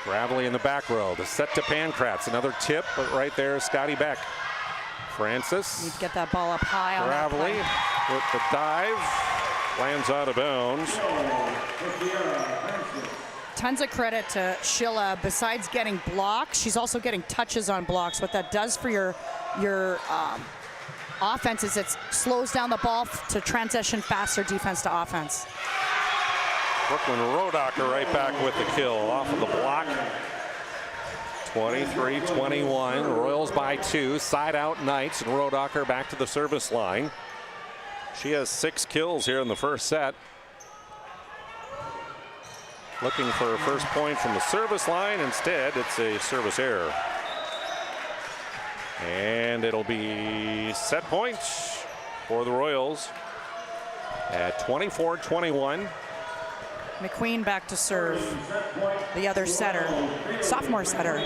Gravely in the back row. The set to Pankratz. Another tip, but right there is Scotty Beck. Francis. Need to get that ball up high on Gravely with the dive. Lands out of bounds. Tons of credit to Sheila. Besides getting blocks, she's also getting touches on blocks. What that does for your offense is it slows down the ball to transition faster defense to offense. Brooklyn Rodacker right back with the kill off of the block. 23-21. Royals by 2. Side out Knights, and Rodacker back to the service line. She has 6 kills here in the first set. Looking for her first point from the service line. Instead, it's a service error. And it'll be set point for the Royals at 24-21. McQueen back to serve. The other setter, sophomore setter.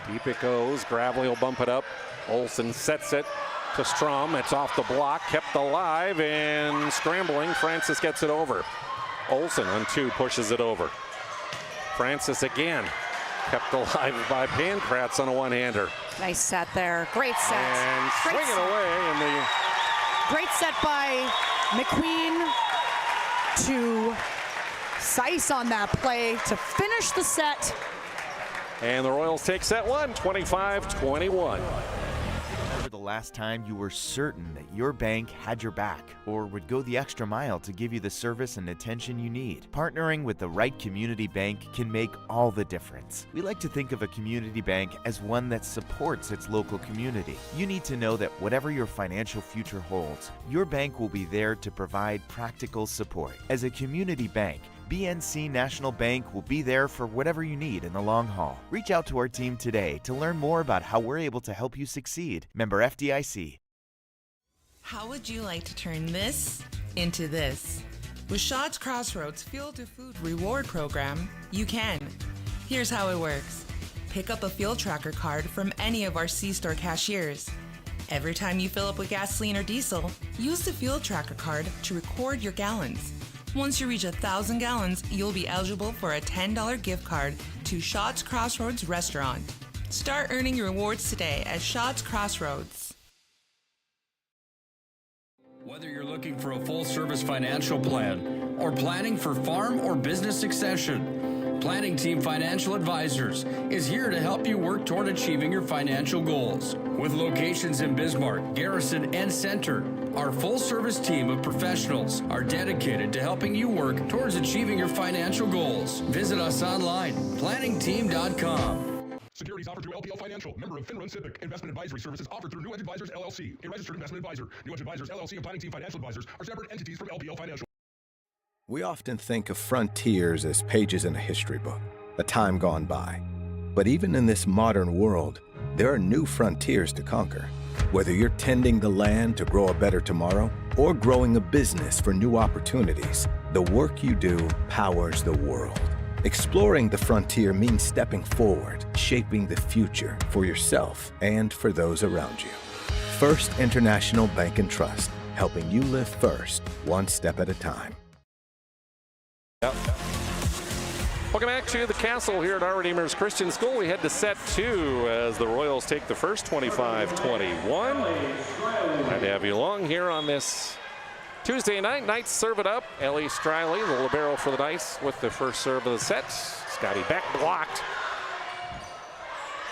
Deep it goes. Gravely will bump it up. Olsen sets it to Strom. It's off the block, kept alive, and scrambling. Francis gets it over. Olsen on 2 pushes it over. Francis again, kept alive by Pankratz on a one-hander. Nice set there. Great set. And swing it away. And the great set by McQueen to Seiss on that play to finish the set. And the Royals take set 1, 25-21. The last time you were certain that your bank had your back or would go the extra mile to give you the service and attention you need. Partnering with the right community bank can make all the difference. We like to think of a community bank as one that supports its local community. You need to know that whatever your financial future holds, your bank will be there to provide practical support. As a community bank, BNC National Bank will be there for whatever you need in the long haul. Reach out to our team today to learn more about how we're able to help you succeed. Member FDIC. How would you like to turn this into this? With Shaw's Crossroads Fuel to Food Reward Program, you can. Here's how it works. Pick up a fuel tracker card from any of our C-Store cashiers. Every time you fill up with gasoline or diesel, use the fuel tracker card to record your gallons. Once you reach 1,000 gallons, you'll be eligible for a $10 gift card to Shaw's Crossroads Restaurant. Start earning your rewards today at Shaw's Crossroads. Whether you're looking for a full-service financial plan or planning for farm or business succession, Planning Team Financial Advisors is here to help you work toward achieving your financial goals. With locations in Bismarck, Garrison, and Center, our full-service team of professionals are dedicated to helping you work towards achieving your financial goals. Visit us online, planningteam.com. Securities offered through LPL Financial, member of FINRA Civic. Investment advisory services offered through New Edge Advisors, LLC, a registered investment advisor. New Edge Advisors, LLC, and Planning Team Financial Advisors are separate entities from LPL Financial. We often think of frontiers as pages in a history book, a time gone by. But even in this modern world, there are new frontiers to conquer. Whether you're tending the land to grow a better tomorrow or growing a business for new opportunities, the work you do powers the world. Exploring the frontier means stepping forward, shaping the future for yourself and for those around you. First International Bank and Trust, helping you live first, one step at a time. Yep. Welcome back to the Castle here at Our Redeemer's Christian School. We head to set 2 as the Royals take the first 25-21. Glad to have you along here on this Tuesday night. Knights serve it up. Ellie Striley, the libero for the Knights, with the first serve of the set. Scotty Beck blocked.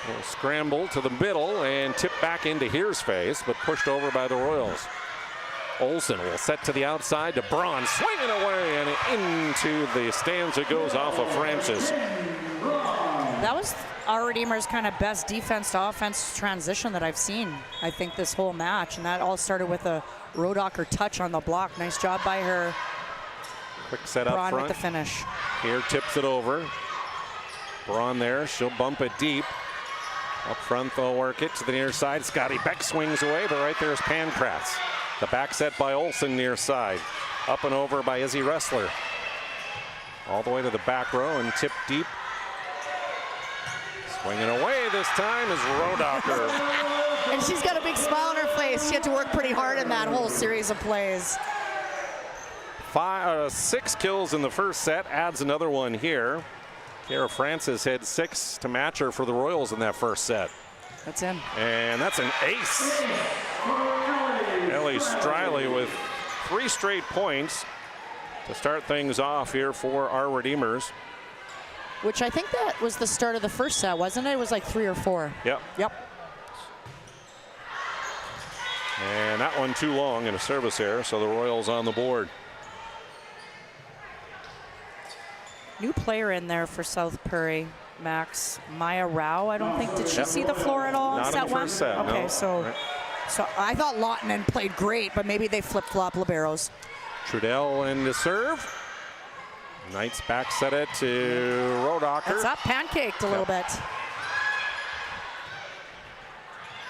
A scramble to the middle and tipped back into Here's face, but pushed over by the Royals. Olsen will set to the outside to Braun, swinging away and into the stands it goes off of Francis. That was Our Redeemer's kind of best defense to offense transition that I've seen, I think, this whole match. And that all started with a Rodacher touch on the block. Nice job by her. Quick set up Braun front. with the finish. Here tips it over. Braun there, she'll bump it deep. Up front, they'll work it to the near side. Scotty Beck swings away, but right there is Pankratz. The back set by Olsen near side. Up and over by Izzy Ressler. All the way to the back row and tipped deep. Swinging away this time is Rodacher. And she's got a big smile on her face. She had to work pretty hard in that whole series of plays. 6 kills in the first set, adds another one here. Kara Francis had 6 to match her for the Royals in that first set. That's in. And that's an ace. Ellie Striley with 3 straight points to start things off here for Our Redeemers. Which I think that was the start of the first set, wasn't it? It was like 3 or 4. Yep. Yep. And that one too long and a service error, so the Royals on the board. New player in there for South Prairie, Max. Maya Rao, I don't think, did she see the floor at all? Not set in the first set, okay, no. so, Right. so I thought Lottinen played great, but maybe they flip-flop liberos. Trudell in the serve. Knights back set it to Rodacher. It's up, pancaked a little bit.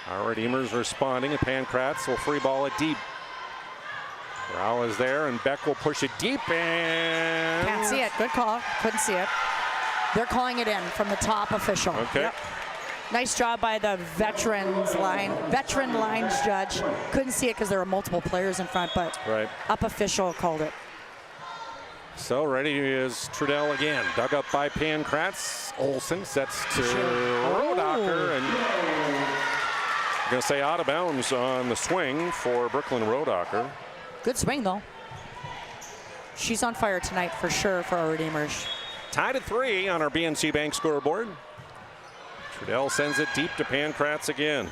Our Redeemers responding, and Pankratz will free ball it deep. Rao is there, and Beck will push it deep, and... Can't see it. Good call. Couldn't see it. They're calling it in from the top official. Okay. Yep. Nice job by the veteran lines judge. Couldn't see it because there were multiple players in front, but right. Up official called it. So ready is Trudell again. Dug up by Pankratz. Olsen sets to Rodacher, and I'm going to say out of bounds on the swing for Brooklyn Rodacher. Good swing, though. She's on fire tonight for sure for Our Redeemers. Tied at 3 on our BNC Bank scoreboard. Trudell sends it deep to Pankratz again.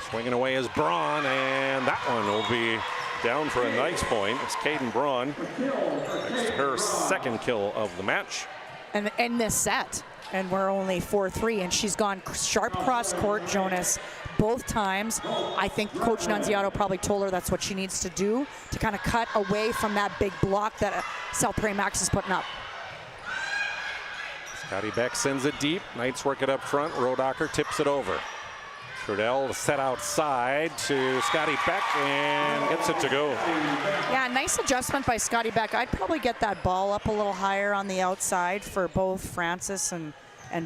Swinging away is Braun, and that one will be down for a nice point. It's Caden Braun. That's her second kill of the match. And in this set, and we're only 4-3, and she's gone sharp cross court, Jonas, both times. I think Coach Nunziato probably told her that's what she needs to do to kind of cut away from that big block that South Prairie Max is putting up. Scotty Beck sends it deep. Knights work it up front. Rodacher tips it over. Trudell set outside to Scotty Beck and gets it to go. Yeah, nice adjustment by Scotty Beck. I'd probably get that ball up a little higher on the outside for both Francis and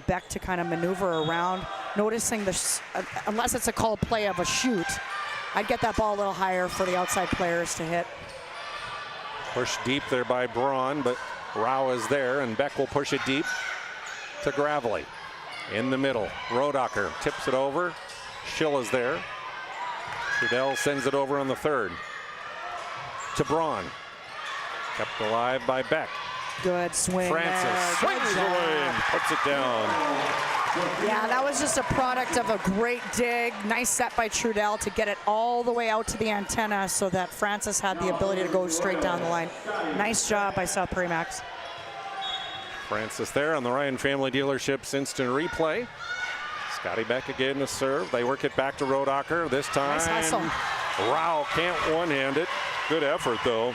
Beck to kind of maneuver around. Noticing this, unless it's a called play of a shoot, I'd get that ball a little higher for the outside players to hit. Push deep there by Braun, but Rao is there, and Beck will push it deep to Gravely. In the middle, Rodacher tips it over. Schill is there. Trudell sends it over on the third to Braun. Kept alive by Beck. Good swing. Francis swings away and puts it down. Yeah, that was just a product of a great dig. Nice set by Trudell to get it all the way out to the antenna so that Francis had the ability to go straight down the line. Nice job by South Prairie Max. Francis there on the Ryan Family Dealerships instant replay. Scotty Beck again to serve. They work it back to Rodacher. This time, nice hustle. Rao can't one-hand it. Good effort, though.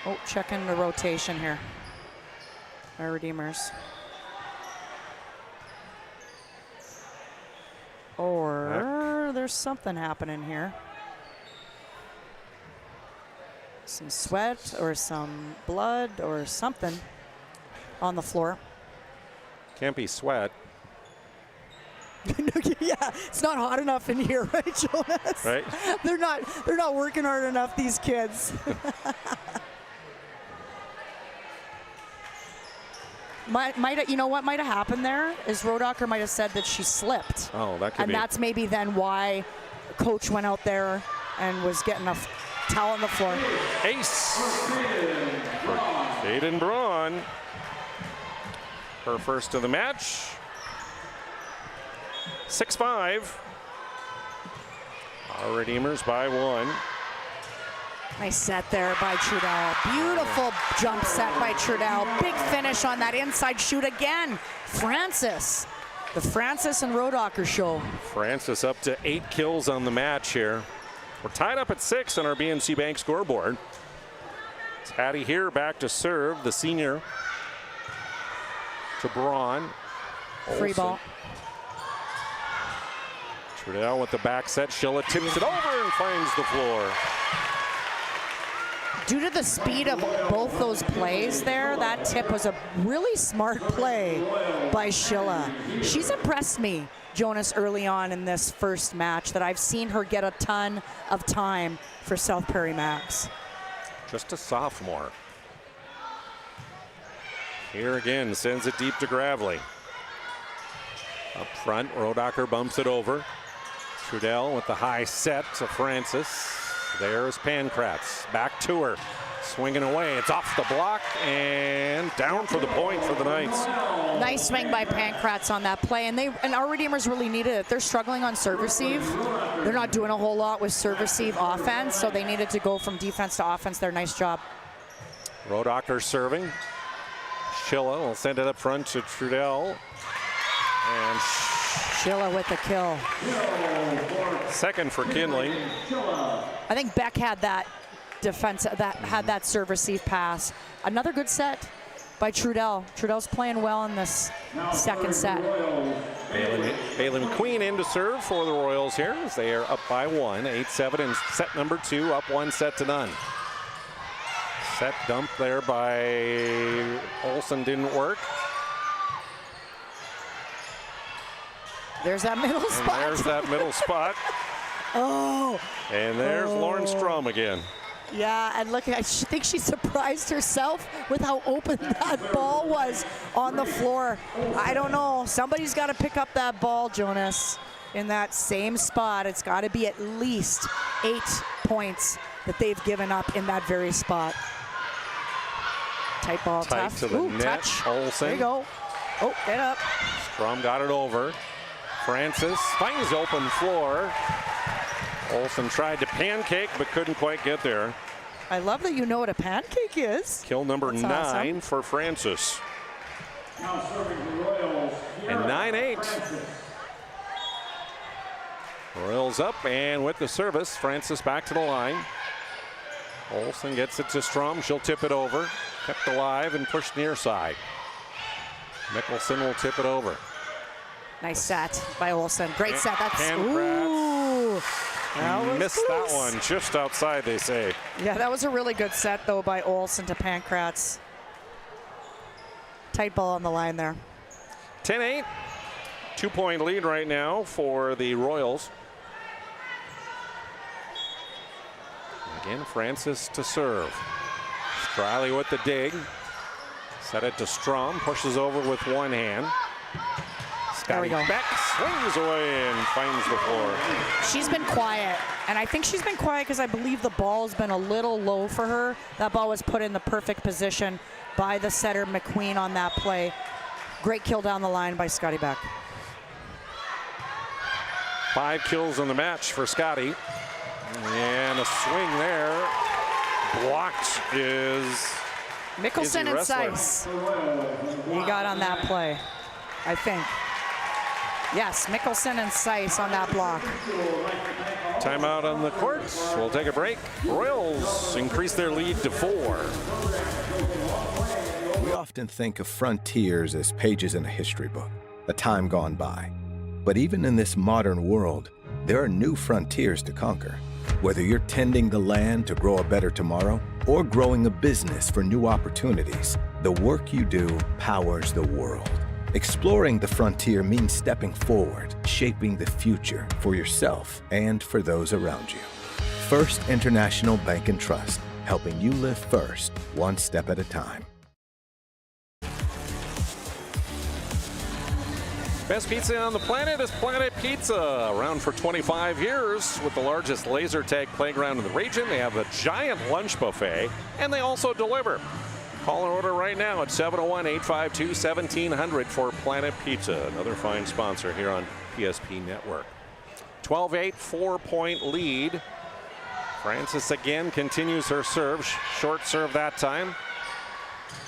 Oh, checking the rotation here. Our Redeemers. Or there's something happening here. Some sweat or some blood or something on the floor. Can't be sweat. Yeah, it's not hot enough in here, right, Jonas? Right. They're not working hard enough, these kids. You know what might have happened there is Rodacher might have said that she slipped. Oh, that could be. And that's maybe then why coach went out there and was getting a towel on the floor. Ace for Kaden Braun. Her first of the match. 6-5. Our Redeemers by 1. Nice set there by Trudell. Beautiful jump set by Trudell. Big finish on that inside shoot again. Francis. The Francis and Rodacher show. Francis up to 8 kills on the match here. We're tied up at 6 on our BNC Bank scoreboard. It's Hattie here back to serve, the senior to Braun. Free ball. Trudell with the back set. Schilla tips it over and finds the floor. Due to the speed of both those plays there, that tip was a really smart play by Schilla. She's impressed me, Jonas, early on in this first match, that I've seen her get a ton of time for South Prairie Max. Just a sophomore. Here again, sends it deep to Gravely. Up front, Rodacher bumps it over. Trudell with the high set to Francis. There's Pankratz, back to her, swinging away. It's off the block and down for the point for the Knights. Nice swing by Pankratz on that play, and our Redeemers really needed it. They're struggling on serve receive. They're not doing a whole lot with serve receive offense, so they needed to go from defense to offense there. Nice job. Rodacher serving. Schilla will send it up front to Trudell. And Schilla with the kill. Second for Kinley. I think Beck had that that serve receive pass. Another good set by Trudell. Trudell's playing well in this second set. Bailey McQueen in to serve for the Royals here as they are up by 1, 8-7 in set number 2, up 1-0. Set dump there by Olsen didn't work. There's that middle spot. There's that middle spot. Oh. And there's Lauren Strom again. Yeah, and look, I think she surprised herself with how open that ball was on the floor. I don't know. Somebody's got to pick up that ball, Jonas, in that same spot. It's got to be at least 8 points that they've given up in that very spot. Tight ball, Tight tough. to the Ooh, net. Touch. Olsen. There you go. Oh, get up. Strom got it over. Francis finds open floor. Olsen tried to pancake but couldn't quite get there. I love that you know what a pancake is. Kill number That's 9 awesome. for Francis. Now serving the Royals. And 9-8. Royals up and with the service, Francis back to the line. Olsen gets it to Strom. She'll tip it over. Kept alive and pushed near side. Mickelson will tip it over. Nice set by Olsen. Great set. That's Pankratz. ooh. That was Missed close. that one just outside, they say. Yeah, that was a really good set though by Olsen to Pankratz. Tight ball on the line there. 10-8. 2-point lead right now for the Royals. Again, Francis to serve. Striley with the dig. Set it to Strom. Pushes over with one hand. There we go. Beck swings away and finds the floor. She's been quiet, and I think she's been quiet because I believe the ball's been a little low for her. That ball was put in the perfect position by the setter, McQueen, on that play. Great kill down the line by Scotty Beck. 5 kills in the match for Scotty. And a swing there. Blocked is Mickelson and Seiss. He got on that play, I think. Yes, Mickelson and Seiss on that block. Timeout on the court. We'll take a break. Royals increase their lead to 4. We often think of frontiers as pages in a history book, a time gone by. But even in this modern world, there are new frontiers to conquer. Whether you're tending the land to grow a better tomorrow or growing a business for new opportunities, the work you do powers the world. Exploring the frontier means stepping forward, shaping the future for yourself and for those around you. First International Bank and Trust, helping you live first, one step at a time. Best pizza on the planet is Planet Pizza. Around for 25 years with the largest laser tag playground in the region. They have a giant lunch buffet, and they also deliver. Call and order right now at 701-852-1700 for Planet Pizza, another fine sponsor here on PSP Network. 12-8, 4-point lead. Francis again continues her serve. Short serve that time.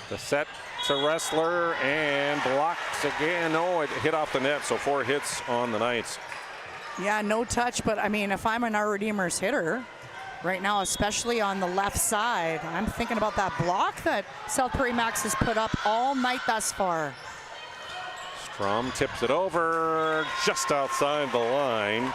The set to Wrestler and blocks again. No, it hit off the net, so 4 hits on the Knights. Yeah, no touch, but I mean, if I'm an Our Redeemers hitter right now, especially on the left side, I'm thinking about that block that South Prairie Max has put up all night thus far. Strom tips it over just outside the line.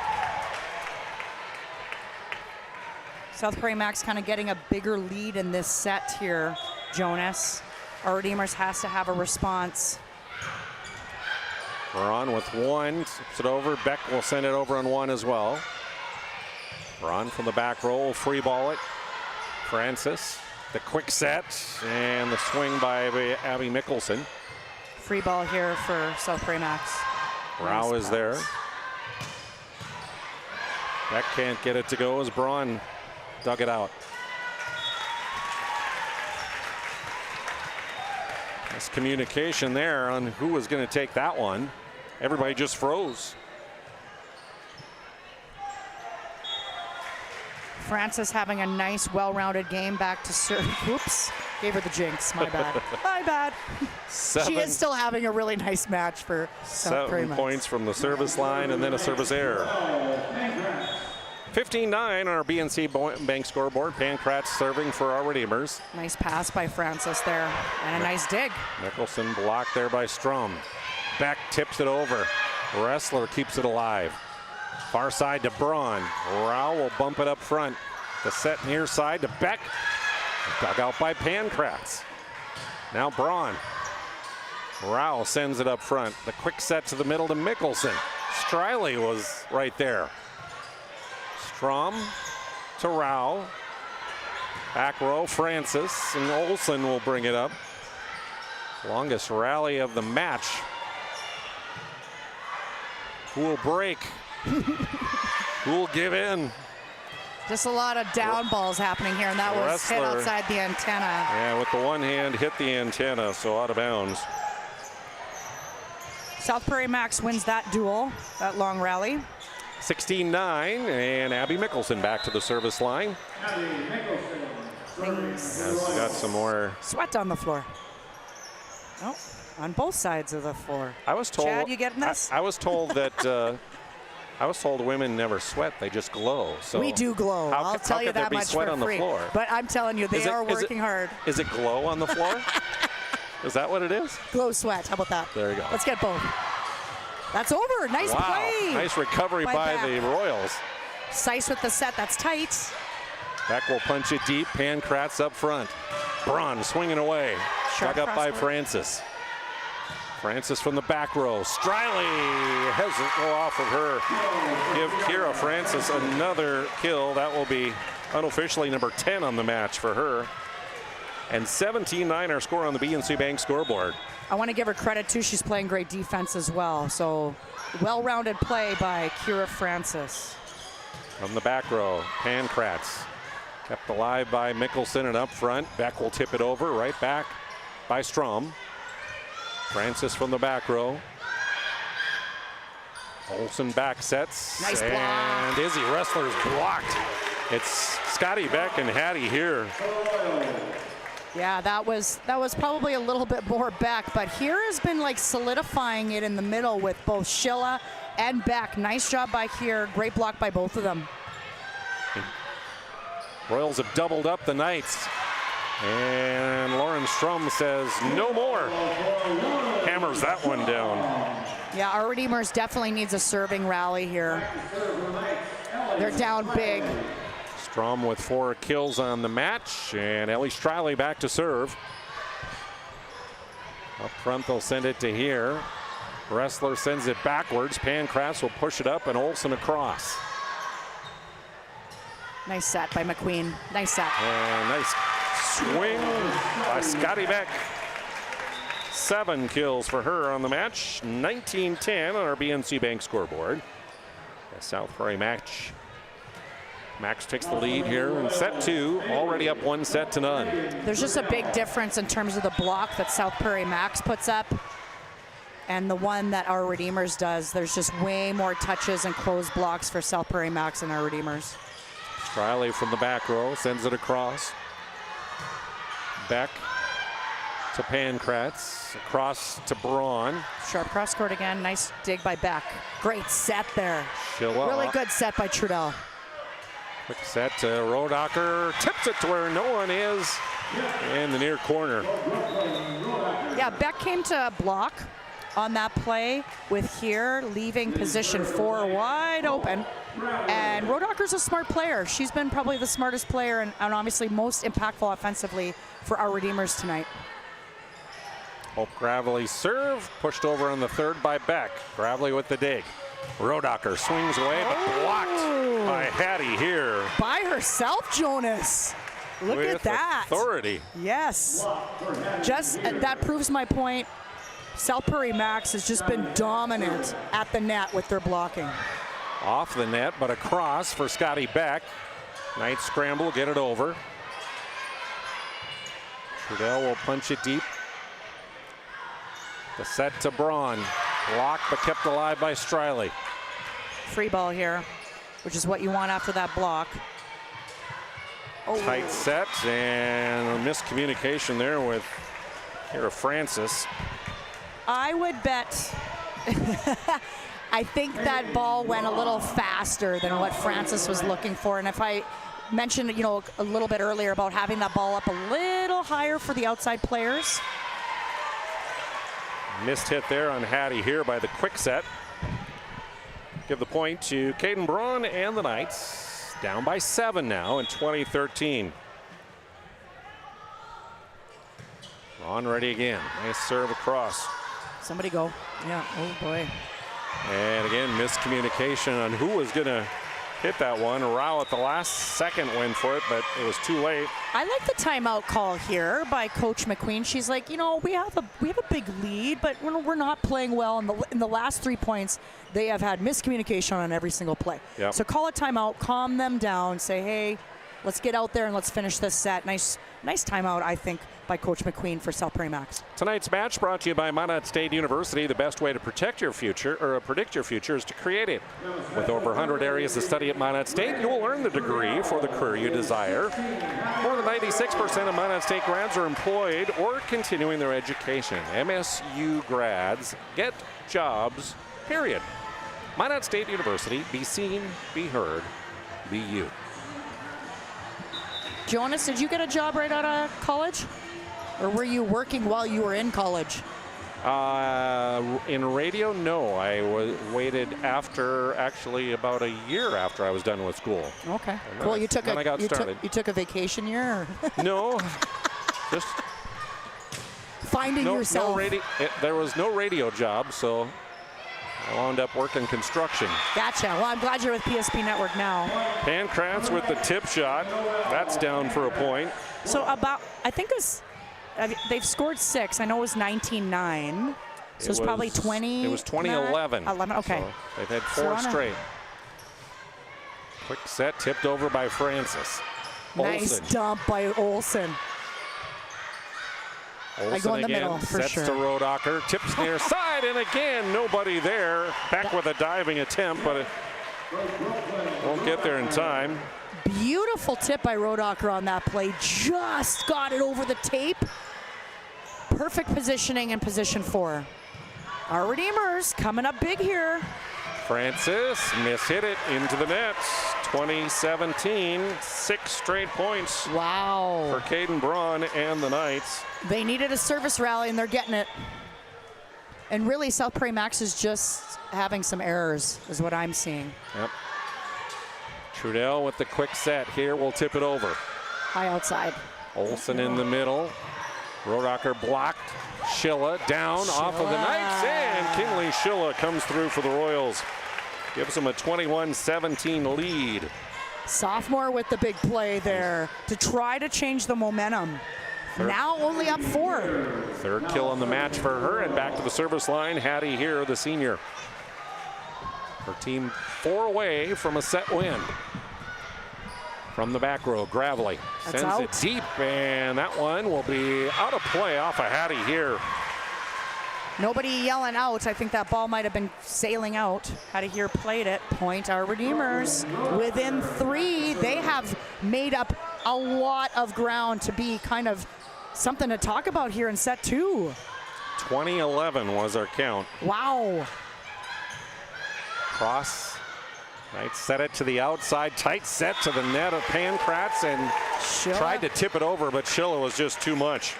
South Prairie Max kind of getting a bigger lead in this set here, Jonas. Our Redeemers has to have a response. We're on with 1, tips it over. Beck will send it over on 1 as well. We're on from the back roll, free ball it. Francis, the quick set, and the swing by Abby Mickelson. Free ball here for South Prairie Max. Rao Nice is there. Beck can't get it to go as Braun dug it out. Nice communication there on who was going to take that one. Everybody just froze. Francis having a nice, well-rounded game back to serve. Oops, gave her the jinx. My bad. My bad. She is still having a really nice match for South Prairie 7 Max. points from the service line and then a service error. 15-9 on our BNC Bank scoreboard. Pankratz serving for our Redeemers. Nice pass by Francis there, and a nice dig. Mickelson blocked there by Strom. Beck tips it over. Wrestler keeps it alive. Far side to Braun. Rao will bump it up front. The set near side to Beck. Dug out by Pankratz. Now Braun. Rao sends it up front. The quick set to the middle to Mickelson. Striley was right there. Strom to Rao. Back row, Francis, and Olsen will bring it up. Longest rally of the match. Who will break? Who will give in? Just a lot of down balls happening here, and that was hit outside the antenna. Yeah, with the one hand, hit the antenna, so out of bounds. South Prairie Max wins that duel, that long rally. 16-9, and Abby Mickelson back to the service line. Has got some more sweat on the floor. Oh, on both sides of the floor. I was told. Chad, you getting this? I was told that. I was told women never sweat; they just glow. So we do glow. I'll tell you that much for free. But I'm telling you, they are working hard. Is it glow on the floor? Is that what it is? Glow sweat. How about that? There you go. Let's get both. That's over. Nice play. Nice recovery by the Royals. Seiss with the set. That's tight. Beck will punch it deep. Pankratz up front. Braun swinging away. Dug up by Francis. Francis from the back row. Striley has it go off of her. Give Kira Francis another kill. That will be unofficially number 10 on the match for her. And 17-9 our score on the BNC Bank scoreboard. I want to give her credit too. She's playing great defense as well. So well-rounded play by Kira Francis. From the back row, Pankratz kept alive by Mickelson, and up front, Beck will tip it over, right back by Strom. Francis from the back row. Olsen back sets. Nice block. And Izzy Wrestler's blocked. It's Scotty Beck and Hattie here. Yeah, that was probably a little bit more Beck, but here has been like solidifying it in the middle with both Schilla and Beck. Nice job by here. Great block by both of them. Royals have doubled up the Knights. And Lauren Strom says no more. Hammers that one down. Yeah, our Redeemers definitely needs a serving rally here. They're down big. Strom with 4 kills on the match, and Ellie Striley back to serve. Up front, they'll send it to here. Wrestler sends it backwards. Pankratz will push it up, and Olsen across. Nice set by McQueen. Nice set. And nice swing by Scotty Beck. 7 kills for her on the match. 19-10 on our BNC Bank scoreboard. The South Prairie match. Max takes the lead here in set 2, already up 1-0. There's just a big difference in terms of the block that South Prairie Max puts up and the one that our Redeemers does. There's just way more touches and closed blocks for South Prairie Max and our Redeemers. Striley from the back row sends it across. Beck to Pankratz, across to Braun. Sharp cross court again. Nice dig by Beck. Great set there. Schilla. Really good set by Trudell. Quick set to Rodacher. Tips it to where no one is in the near corner. Yeah, Beck came to block on that play with here, leaving position 4 wide open. And Rodacher's a smart player. She's been probably the smartest player and obviously most impactful offensively for our Redeemers tonight. Hope Gravely serve, pushed over on the third by Beck. Gravely with the dig. Rodacher swings away, but blocked by Hattie here. By herself, Jonas. Look with at that. Authority. Yes. Just that proves my point. South Prairie Max has just been dominant at the net with their blocking. Off the net, but across for Scotty Beck. Knight scramble, get it over. Trudell will punch it deep. The set to Braun. Blocked but kept alive by Striley. Free ball here, which is what you want after that block. Oh. Tight set and a miscommunication there with Kira Francis. I would bet I think that ball went a little faster than what Francis was looking for. And if I mentioned, a little bit earlier about having that ball up a little higher for the outside players. Missed hit there on Hattie here by the quick set. Give the point to Caden Braun and the Knights. Down by 7 now in 2013. Braun ready again. Nice serve across. Somebody go. Yeah, oh boy. And again, miscommunication on who was going to hit that one. Rao at the last second went for it, but it was too late. I like the timeout call here by Coach McQueen. She's like, we have a big lead, but we're not playing well. In the last 3 points, they have had miscommunication on every single play. Yep. So call a timeout, calm them down, say, hey, let's get out there and let's finish this set. Nice timeout, I think, by Coach McQueen for South Prairie Max. Tonight's match brought to you by Minot State University. The best way to protect your future or predict your future is to create it. With over 100 areas to study at Minot State, you will earn the degree for the career you desire. More than 96% of Minot State grads are employed or continuing their education. MSU grads get jobs, period. Minot State University, be seen, be heard, be you. Jonas, did you get a job right out of college? Or were you working while you were in college? In radio, no. I waited actually about a year after I was done with school. Okay, cool. You took a vacation year? Or? No, just finding yourself. There was no radio job, so I'll wound up working construction. Gotcha. Well, I'm glad you're with PSP Network now. Pankratz with the tip shot. That's down for a point. So I think they've scored 6. I know it was 19-9. So it's probably 20. It was 2011. 11, okay. So they've had 4 straight. Quick set tipped over by Francis. Nice dump by Olsen. I go in the middle for sets sure. to Rodacher, tips near side, and again, nobody there. Back with a diving attempt, but it won't get there in time. Beautiful tip by Rodacher on that play. Just got it over the tape. Perfect positioning in position 4. Our Redeemers coming up big here. Francis mishit it into the net. 2017, 6 straight points. Wow. For Caden Braun and the Knights. They needed a service rally, and they're getting it. And really, South Prairie Max is just having some errors, is what I'm seeing. Yep. Trudell with the quick set here will tip it over. High outside. Olsen in the middle. Rodacher blocked. Schilla down off of the Knights, and Kinley Schilla comes through for the Royals. Gives them a 21-17 lead. Sophomore with the big play there to try to change the momentum. Now only up 4. Third kill on the match for her, and back to the service line. Hattie here, the senior. Her team 4 away from a set win. From the back row, Gravely sends it deep, and that one will be out of play off of Hattie here. Nobody yelling out. I think that ball might have been sailing out. Hattie here played it. Point our Redeemers. Within 3, they have made up a lot of ground to be kind of something to talk about here in set 2. 20-11 was our count. Wow. Cross. Knights set it to the outside, tight set to the net of Pankratz, and tried to tip it over, but Schilla was just too much.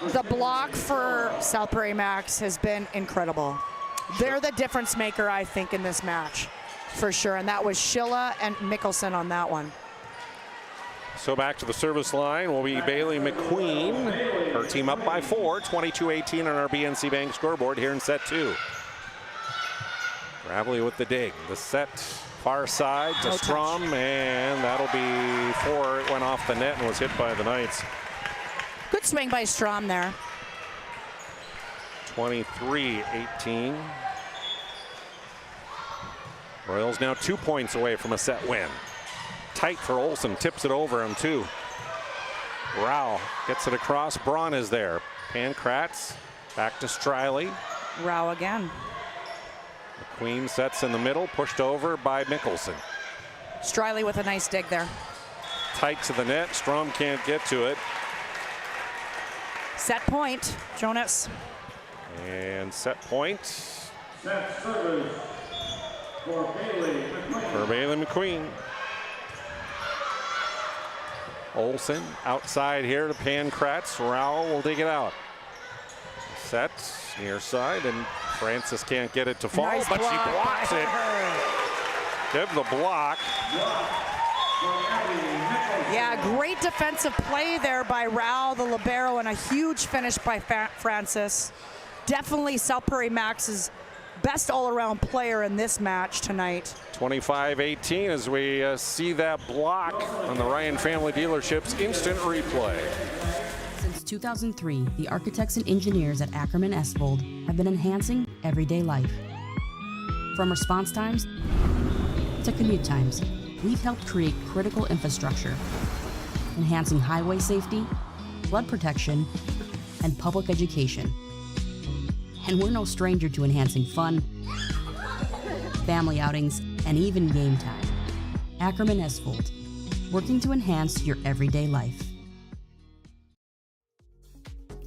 The block for South Prairie Max has been incredible. They're the difference maker, I think, in this match, for sure, and that was Schilla and Mickelson on that one. So back to the service line will be Bailey McQueen. Her team up by 4, 22-18 on our BNC Bank scoreboard here in set 2. Gravely with the dig. The set far side to Strom, and that'll be 4. It went off the net and was hit by the Knights. Good swing by Strom there. 23-18. Royals now 2 points away from a set win. Tight for Olsen, tips it over him too. Rao gets it across, Braun is there. Pankratz back to Striley. Rao again. McQueen sets in the middle, pushed over by Mickelson. Striley with a nice dig there. Tight to the net, Strom can't get to it. Set point, Jonas. And set point. Set service for Bailey McQueen. Olsen outside here to Pankratz. Rao will dig it out. Set near side, and Francis can't get it to fall, nice but she blocks it. Give the block. Yeah, great defensive play there by Rao, the libero, and a huge finish by Francis. Definitely South Prairie Max's best all-around player in this match tonight. 25-18 as we see that block on the Ryan Family Dealerships instant replay. Since 2003, the architects and engineers at Ackerman Esvold have been enhancing everyday life. From response times to commute times, we've helped create critical infrastructure, enhancing highway safety, flood protection, and public education. And we're no stranger to enhancing fun, family outings, and even game time. Ackerman Esvold, working to enhance your everyday life.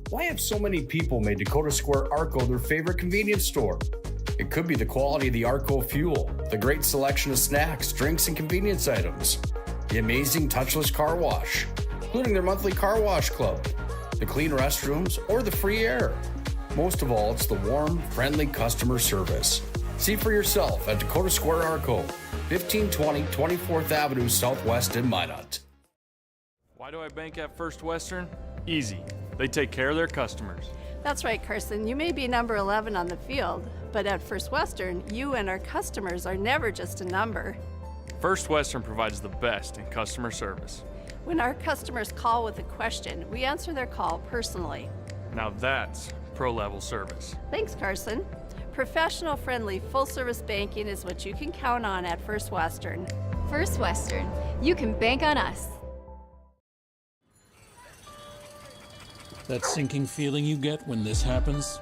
Why have so many people made Dakota Square Arco their favorite convenience store? It could be the quality of the Arco fuel, the great selection of snacks, drinks, and convenience items, the amazing touchless car wash, including their monthly car wash club, the clean restrooms, or the free air. Most of all, it's the warm, friendly customer service. See for yourself at Dakota Square Arco, 1520 24th Avenue Southwest in Minot. Why do I bank at First Western? Easy. They take care of their customers. That's right, Carson. You may be number 11 on the field, but at First Western, you and our customers are never just a number. First Western provides the best in customer service. When our customers call with a question, we answer their call personally. Now that's pro-level service. Thanks, Carson. Professional, friendly, full-service banking is what you can count on at First Western. First Western, you can bank on us. That sinking feeling you get when this happens?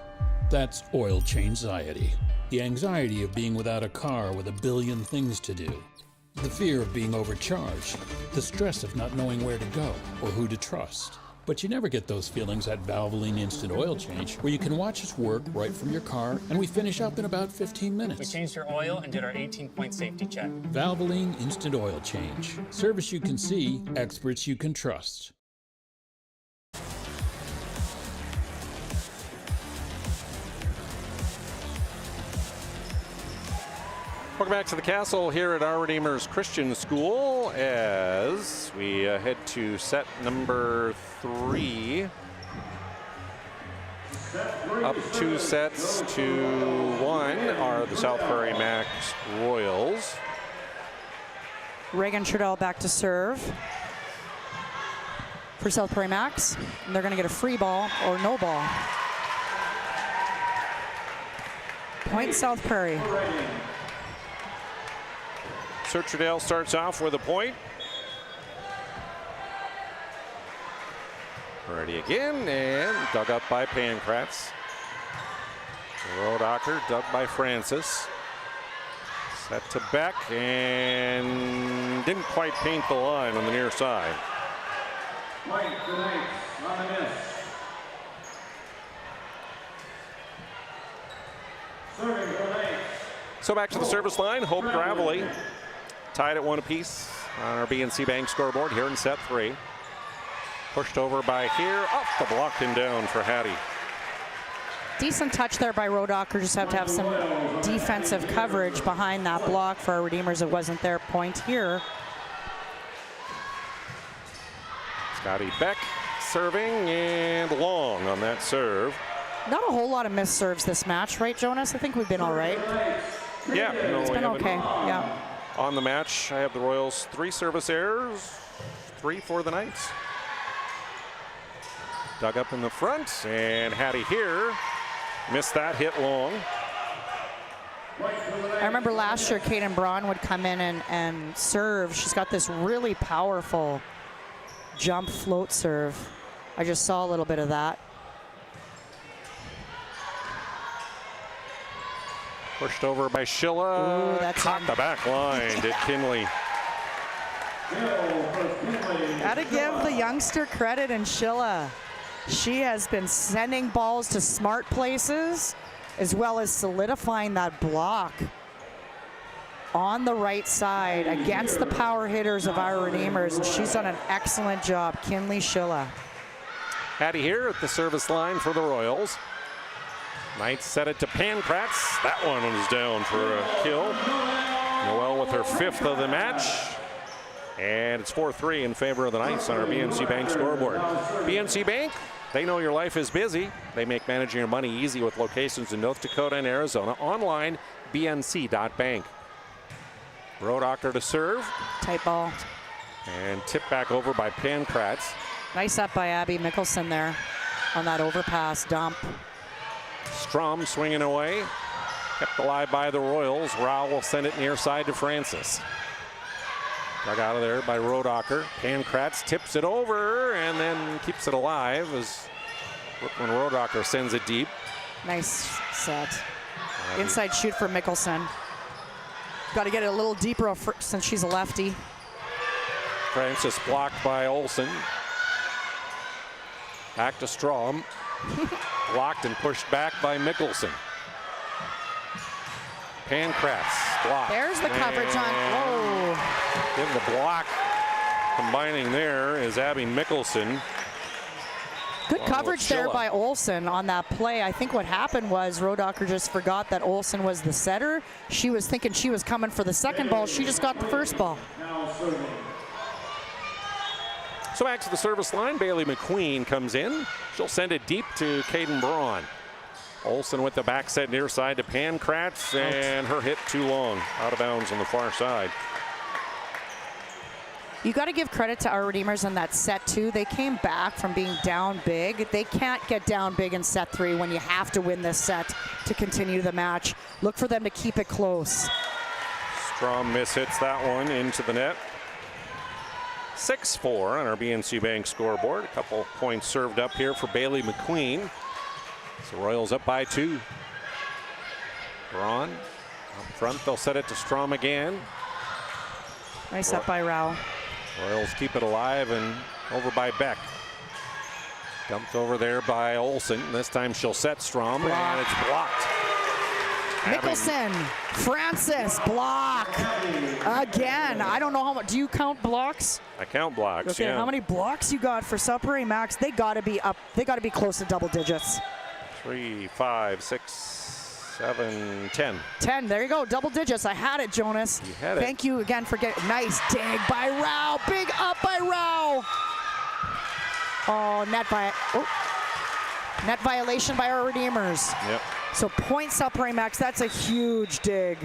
That's oil change anxiety. The anxiety of being without a car with a billion things to do. The fear of being overcharged. The stress of not knowing where to go or who to trust. But you never get those feelings at Valvoline Instant Oil Change, where you can watch us work right from your car, and we finish up in about 15 minutes. We changed your oil and did our 18-point safety check. Valvoline Instant Oil Change. Service you can see, experts you can trust. Welcome back to the Castle here at Our Redeemer's Christian School as we head to set number 3. Up 2 sets to 1 are the South Prairie Max Royals. Reagan Trudell back to serve for South Prairie Max. And they're going to get a free ball or no ball. Point South Prairie. Sir Trudell starts off with a point. Ready again, and dug up by Pankratz. Rodacher dug by Francis. Set to Beck, and didn't quite paint the line on the near side. Point to Knights on the miss. Serving for Knights. So back to the service line, Hope Gravely. Tied at 1 apiece on our BNC Bank scoreboard here in set 3. Pushed over by here, up the block and down for Hattie. Decent touch there by Rodacher. Just have to have some defensive coverage behind that block for our Redeemers. It wasn't their point here. Scotty Beck serving and long on that serve. Not a whole lot of missed serves this match, right, Jonas? I think we've been all right. Yeah, no, it's been okay. Yeah. On the match, I have the Royals 3 service errors, 3 for the Knights. Dug up in the front, and Hattie here missed that hit long. I remember last year Kaden Braun would come in and serve. She's got this really powerful jump float serve. I just saw a little bit of that. Pushed over by Schilla. Ooh, that's caught the back line, did Kinley. Gotta give the youngster credit in Schilla. She has been sending balls to smart places as well as solidifying that block on the right side against the power hitters of our Redeemers, and she's done an excellent job. Kinley Schilla. Hattie here at the service line for the Royals. Knights set it to Pankratz. That one was down for a kill. Noel with her 5th of the match. And it's 4-3 in favor of the Knights on our BNC Bank scoreboard. BNC Bank, they know your life is busy. They make managing your money easy with locations in North Dakota and Arizona. Online, bnc.bank. Rodacher to serve. Tight ball. And tipped back over by Pankratz. Nice up by Abby Mickelson there on that overpass dump. Strom swinging away. Kept alive by the Royals. Rao will send it near side to Francis. Dug out of there by Rodacher. Pankratz tips it over and then keeps it alive as when Rodacher sends it deep. Nice set. Inside shoot for Mickelson. Got to get it a little deeper since she's a lefty. Francis blocked by Olsen. Back to Strom. Blocked and pushed back by Mickelson. Pankratz blocked. There's the coverage on. Whoa. Give the block. Combining there is Abby Mickelson. Good coverage there by Olsen on that play. I think what happened was Rodacher just forgot that Olsen was the setter. She was thinking she was coming for the second ball. She just got the first ball. So back to the service line. Bailey McQueen comes in. She'll send it deep to Caden Braun. Olsen with the back set near side to Pankratz, and her hit too long. Out of bounds on the far side. You got to give credit to our Redeemers in that set too. They came back from being down big. They can't get down big in set 3 when you have to win this set to continue the match. Look for them to keep it close. Strom mishits that one into the net. 6-4 on our BNC Bank scoreboard. A couple points served up here for Bailey McQueen. So Royals up by 2. Braun up front. They'll set it to Strom again. Nice up by Rao. Royals keep it alive and over by Beck. Dumped over there by Olsen. This time she'll set Strom, and it's blocked. Mickelson, Francis, block. Again, I don't know how much. Do you count blocks? I count blocks, okay, yeah. How many blocks you got for South Prairie Max? They got to be up. They got to be close to double digits. 3, 5, 6, 7, 10. 10, there you go, double digits. I had it, Jonas. You had it. Thank you again for getting, nice dig by Rao. Big up by Rao. Oh, net violation by our Redeemers. Yep. So point South Prairie Max, that's a huge dig.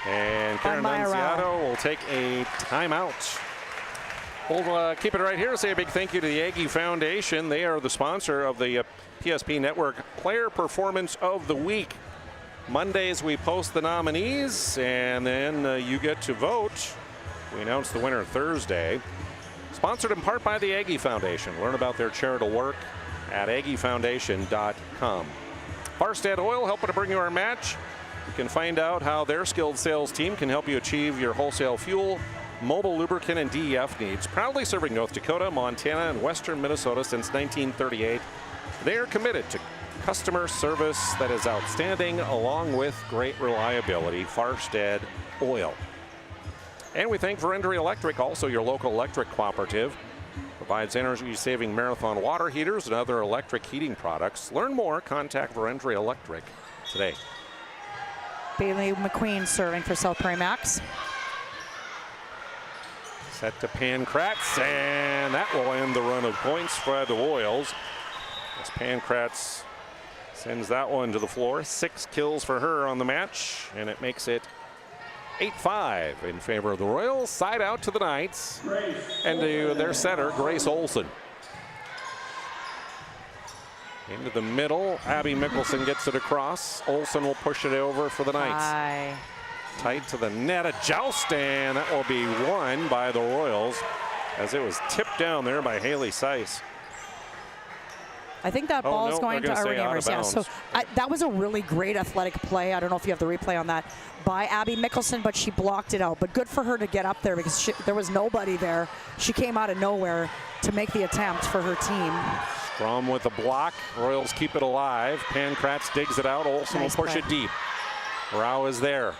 And Karen Nunziato will take a timeout. We'll keep it right here. Say a big thank you to the Aggie Foundation. They are the sponsor of the PSP Network Player Performance of the Week. Mondays we post the nominees, and then you get to vote. We announce the winner Thursday. Sponsored in part by the Aggie Foundation. Learn about their charitable work at aggiefoundation.com. Farstead Oil helping to bring you our match. You can find out how their skilled sales team can help you achieve your wholesale fuel, mobile lubricant, and DEF needs. Proudly serving North Dakota, Montana, and western Minnesota since 1938. They are committed to customer service that is outstanding, along with great reliability. Farstead Oil. And we thank Verendrye Electric, also your local electric cooperative. Provides energy-saving Marathon water heaters and other electric heating products. Learn more, contact Verendrye Electric today. Bailey McQueen serving for South Prairie Max. Set to Pankratz, and that will end the run of points for the Royals. As Pankratz sends that one to the floor. 6 kills for her on the match, and it makes it 8-5 in favor of the Royals. Side out to the Knights, and to their setter, Grace Olsen. Into the middle, Abby Mickelson gets it across. Olsen will push it over for the Knights. Tight to the net, a joust, and that will be won by the Royals as it was tipped down there by Haley Seiss. I think that ball is going to our Redeemers. Yeah, so that was a really great athletic play. I don't know if you have the replay on that by Abby Mickelson, but she blocked it out. But good for her to get up there because there was nobody there. She came out of nowhere to make the attempt for her team. Strom with the block. Royals keep it alive. Pankratz digs it out. Olsen will push it deep. Rao is there.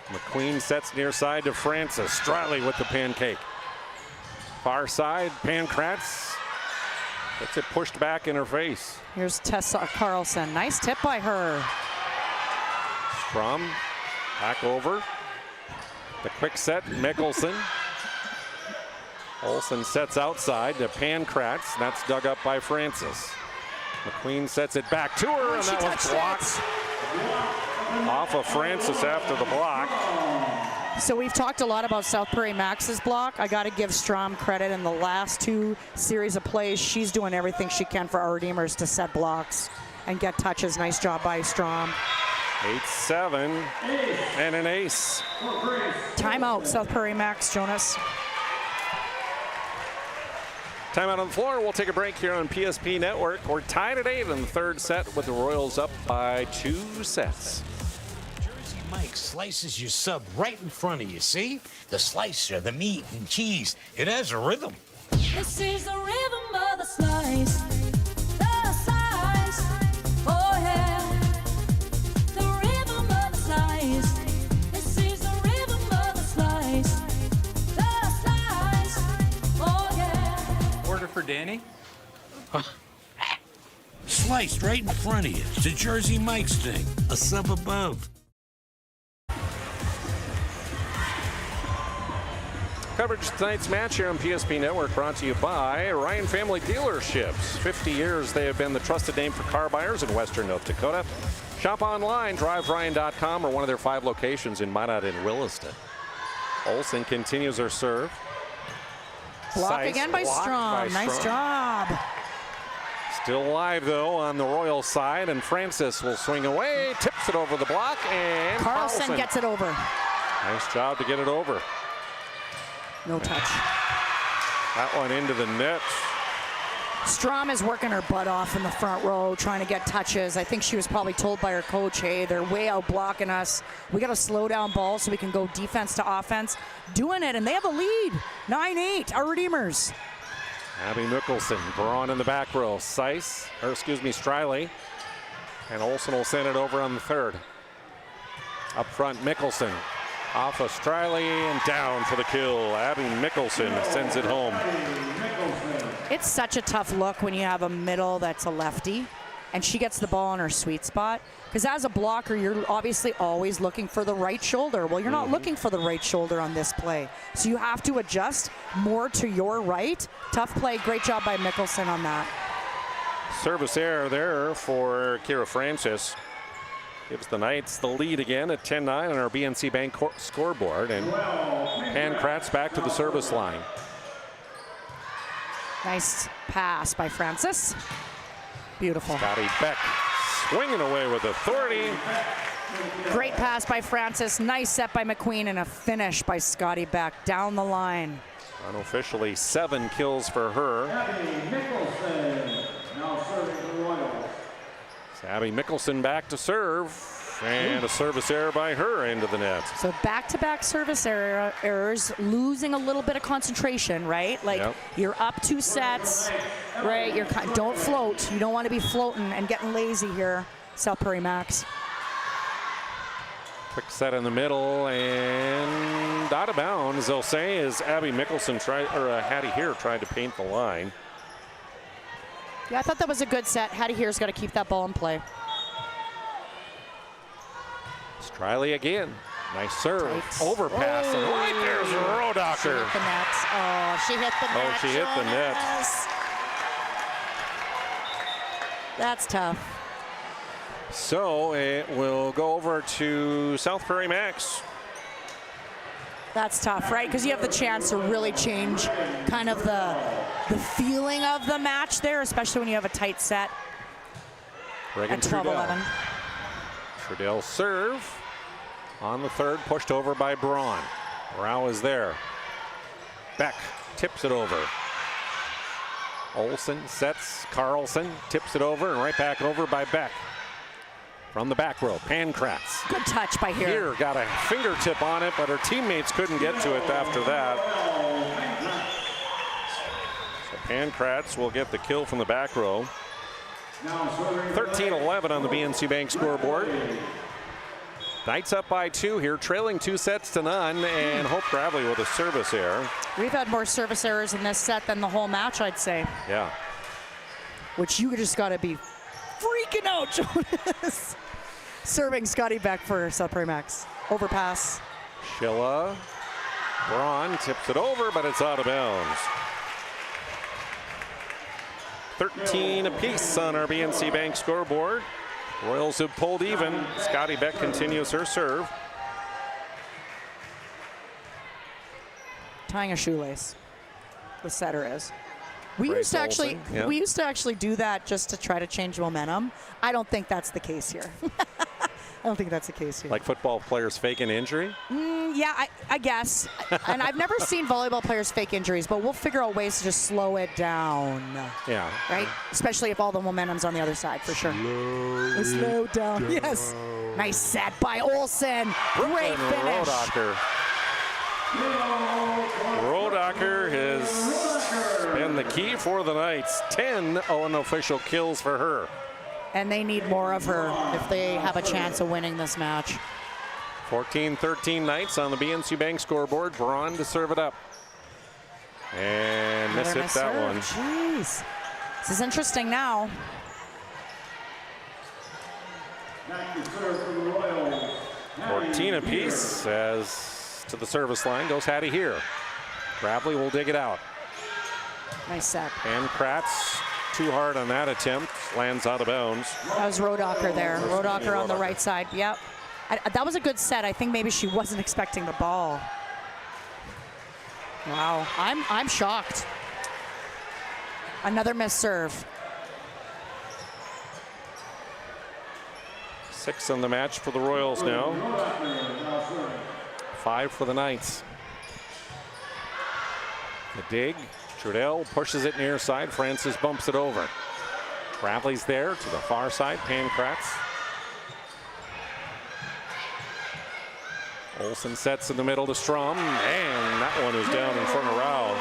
McQueen sets near side to Francis. Striley with the pancake. Far side, Pankratz gets it pushed back in her face. Here's Tessa Carlson. Nice tip by her. Strom back over. The quick set, Mickelson. Olsen sets outside to Pankratz. That's dug up by Francis. McQueen sets it back to her, and that was blocked off of Francis after the block. So we've talked a lot about South Prairie Max's block. I got to give Strom credit in the last 2 series of plays. She's doing everything she can for our Redeemers to set blocks and get touches. Nice job by Strom. 8-7 and an ace. Timeout, South Prairie Max, Jonas. Timeout on the floor. We'll take a break here on PSP Network. We're tied at 8 in the 3rd set with the Royals up by 2 sets. Mike slices your sub right in front of you, see? The slicer, the meat and cheese, it has a rhythm. This is the rhythm of the slice. The slice. Oh yeah. The rhythm of the slice. This is the rhythm of the slice. The slice. Oh yeah. Order for Danny? Sliced right in front of you. It's a Jersey Mike's thing. A sub above. coverage of tonight's match here on PSP Network, brought to you by Ryan Family Dealerships. 50 years they have been the trusted name for car buyers in Western North Dakota. Shop online, driveryan.com, or one of their 5 locations in Minot and Williston. Olsen continues her serve. Block again by Strom. Nice job. Still alive, though, on the Royal side, and Francis will swing away, tips it over the block, and Carlson gets it over. Nice job to get it over. No touch. That one into the net. Strom is working her butt off in the front row, trying to get touches. I think she was probably told by her coach, hey, they're way out blocking us. We got to slow down ball so we can go defense to offense. Doing it, and they have a lead. 9-8, our Redeemers. Abby Mickelson, Braun in the back row. Striley. And Olsen will send it over on the third. Up front, Mickelson. Off of Striley and down for the kill. Abby Mickelson sends it home. It's such a tough look when you have a middle that's a lefty and she gets the ball on her sweet spot. Because as a blocker, you're obviously always looking for the right shoulder. Well, you're not looking for the right shoulder on this play. So you have to adjust more to your right. Tough play. Great job by Mickelson on that. Service error there for Kira Francis. Gives the Knights the lead again at 10-9 on our BNC Bank scoreboard. And Pankratz back to the service line. Nice pass by Francis. Beautiful. Scotty Beck swinging away with authority. Great pass by Francis. Nice set by McQueen and a finish by Scotty Beck down the line. Unofficially 7 kills for her. Abby Mickelson now serving the Royals. Abby Mickelson back to serve. And a service error by her into the net. So back-to-back service errors, losing a little bit of concentration, right? Like you're up 2 sets, right? Don't float. You don't want to be floating and getting lazy here, South Prairie Max. Quick set in the middle and out of bounds, they'll say, as Abby Mickelson Hattie here tried to paint the line. Yeah, I thought that was a good set. Hattie here's got to keep that ball in play. Striley again. Nice serve. Overpass. And right there's Rodacher. She hit the net. Oh, she hit the net. Oh, she hit the net. That's tough. So it will go over to South Prairie Max. That's tough, right? Because you have the chance to really change kind of the feeling of the match there, especially when you have a tight set Reagan at 12-11. Trudell serve on the third, pushed over by Braun. Rao is there. Beck tips it over. Olsen sets, Carlson tips it over, and right back over by Beck. From the back row, Pankratz. Good touch by here. Here got a fingertip on it, but her teammates couldn't get to it after that. So Pankratz will get the kill from the back row. 13-11 on the BNC Bank scoreboard. Knights up by 2 here, trailing 2 sets to none, and Hope Gravely with a service error. We've had more service errors in this set than the whole match, I'd say. Yeah. Which you just got to be freaking out, Jonas. Serving Scotty Beck for South Prairie Max. Overpass. Schilla. Braun tips it over, but it's out of bounds. 13 apiece on our BNC Bank scoreboard. Royals have pulled even. Scotty Beck continues her serve. Tying a shoelace. The setter is. We used to actually do that just to try to change momentum. I don't think that's the case here. I don't think that's the case here. Like football players fake an injury? Yeah, I guess. And I've never seen volleyball players fake injuries, but we'll figure out ways to just slow it down. Yeah. Right? Especially if all the momentum's on the other side, for sure. Slow down. Yes. Nice set by Olsen. Great finish. Rodacher has been the key for the Knights. 10 unofficial kills for her. And they need more of her if they have a chance of winning this match. 14-13 Knights on the BNC Bank scoreboard. Braun to serve it up. And miss hit that one. Jeez. This is interesting now. 14 apiece as to the service line goes Hattie here. Bradley will dig it out. Nice set. And Kratz, too hard on that attempt, lands out of bounds. That was Rodacher there. Rodacher on the right side. Yep. That was a good set. I think maybe she wasn't expecting the ball. Wow. I'm shocked. Another missed serve. 6 on the match for the Royals now. 5 for the Knights. The dig. Trudell pushes it near side. Francis bumps it over. Bradley's there to the far side. Pankratz. Olsen sets in the middle to Strom, and that one is down in front of Rao.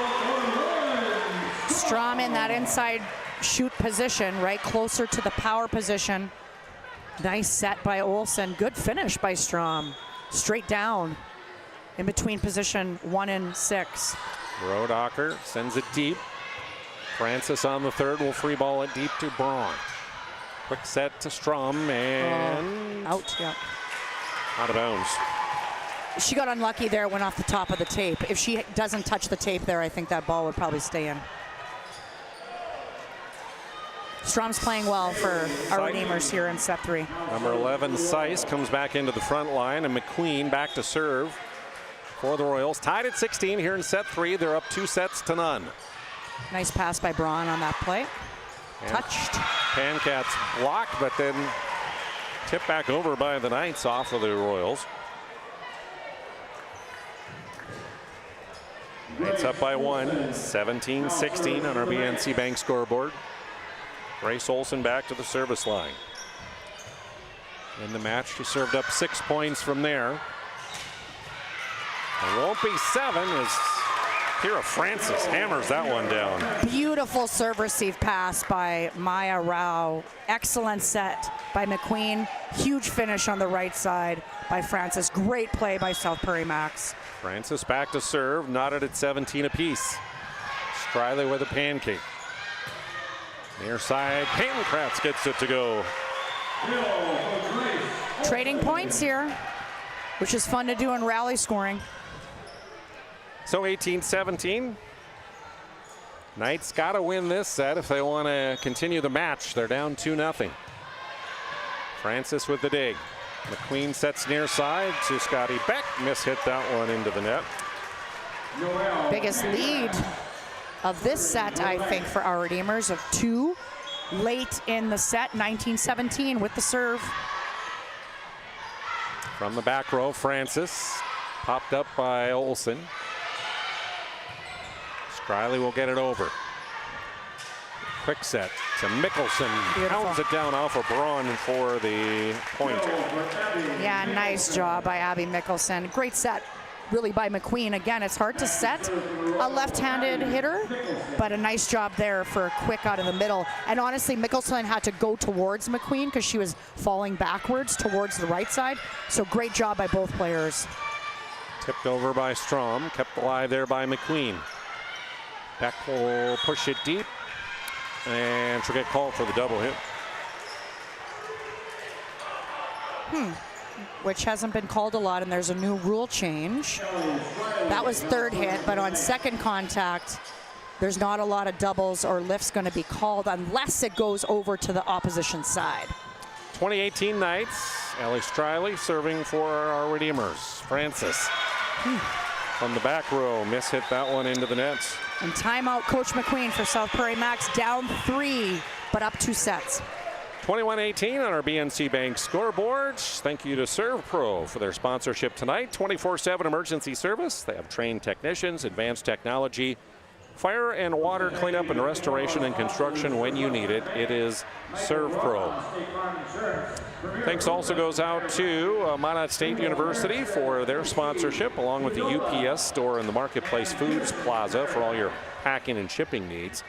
Strom in that inside shoot position, right closer to the power position. Nice set by Olsen. Good finish by Strom. Straight down in between position 1 and 6. Rodacher sends it deep. Francis on the third will free ball it deep to Braun. Quick set to Strom and out. Yeah. Out of bounds. She got unlucky there, went off the top of the tape. If she doesn't touch the tape there, I think that ball would probably stay in. Strom's playing well for our Redeemers here in set 3. Number 11, Seiss, comes back into the front line, and McQueen back to serve for the Royals. Tied at 16 here in set 3. They're up 2-0. Nice pass by Braun on that play. And touched. Pankratz blocked, but then tipped back over by the Knights off of the Royals. Knights up by 1, 17-16 on our BNC Bank scoreboard. Grace Olsen back to the service line. In the match, she served up 6 points from there. It won't be 7 as Kira Francis hammers that one down. Beautiful serve receive pass by Maya Rao. Excellent set by McQueen. Huge finish on the right side by Francis. Great play by South Prairie Max. Francis back to serve, knotted at 17 apiece. Striley with a pancake. Near side, Pankratz gets it to go. Trading points here, which is fun to do in rally scoring. So 18-17. Knights got to win this set if they want to continue the match. They're down 2-0. Francis with the dig. McQueen sets near side to Scotty Beck. Hit that one into the net. Biggest lead of this set, I think, for our Redeemers of 2 late in the set, 19-17 with the serve. From the back row, Francis popped up by Olsen. Striley will get it over. Quick set to Mickelson. Pounds it down off of Braun for the point. Yeah, nice job by Abby Mickelson. Great set, really, by McQueen. Again, it's hard to set a left-handed hitter, but a nice job there for a quick out of the middle. And honestly, Mickelson had to go towards McQueen because she was falling backwards towards the right side. So great job by both players. Tipped over by Strom, kept alive there by McQueen. Beck will push it deep, and she'll get called for the double hit. Which hasn't been called a lot, and there's a new rule change. That was third hit, but on second contact, there's not a lot of doubles or lifts going to be called unless it goes over to the opposition side. 2018 Knights, Ellie Striley serving for our Redeemers. Francis from the back row, hit that one into the nets. And timeout, Coach McQueen for South Prairie Max, down 3, but up 2 sets. 21-18 on our BNC Bank scoreboards. Thank you to ServPro for their sponsorship tonight. 24/7 emergency service. They have trained technicians, advanced technology, fire and water cleanup and restoration and construction when you need it. It is ServPro. Thanks also goes out to Minot State University for their sponsorship, along with the UPS store and the Marketplace Foods Plaza for all your packing and shipping needs.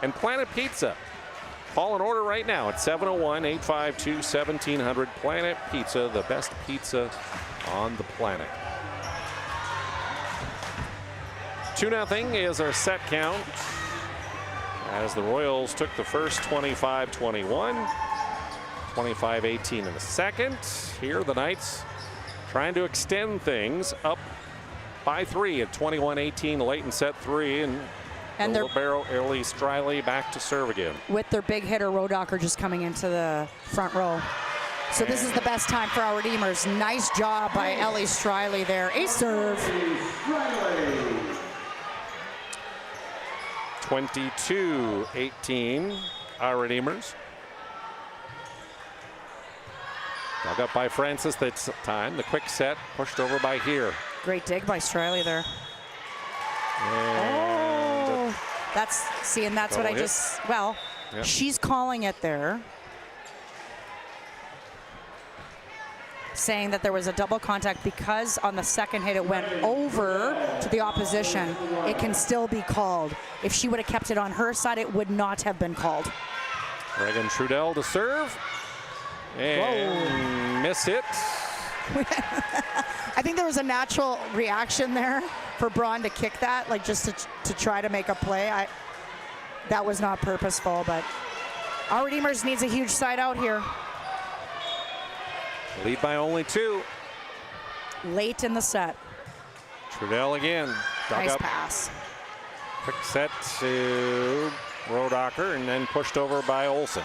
And Planet Pizza. Call an order right now at 701-852-1700. Planet Pizza, the best pizza on the planet. 2-0 is our set count as the Royals took the first 25-21, 25-18 in the second. Here the Knights trying to extend things up by 3 at 21-18 late in set 3. And the libero Ellie Striley back to serve again. With their big hitter, Rodacher, just coming into the front row. So this is the best time for our Redeemers. Nice job by Ellie Striley there. Ace serve. 22-18, our Redeemers. Dug up by Francis that time. The quick set pushed over by here. Great dig by Striley there. And that's what I just, well, yep. She's calling it there. Saying that there was a double contact because on the second hit it went over to the opposition. It can still be called. If she would have kept it on her side, it would not have been called. Reagan Trudell to serve. And miss it. I think there was a natural reaction there for Braun to kick that, like just to try to make a play. That was not purposeful, but our Redeemers needs a huge side out here. Lead by only 2. Late in the set. Trudell again. Nice pass. Quick set to Rodacher and then pushed over by Olsen.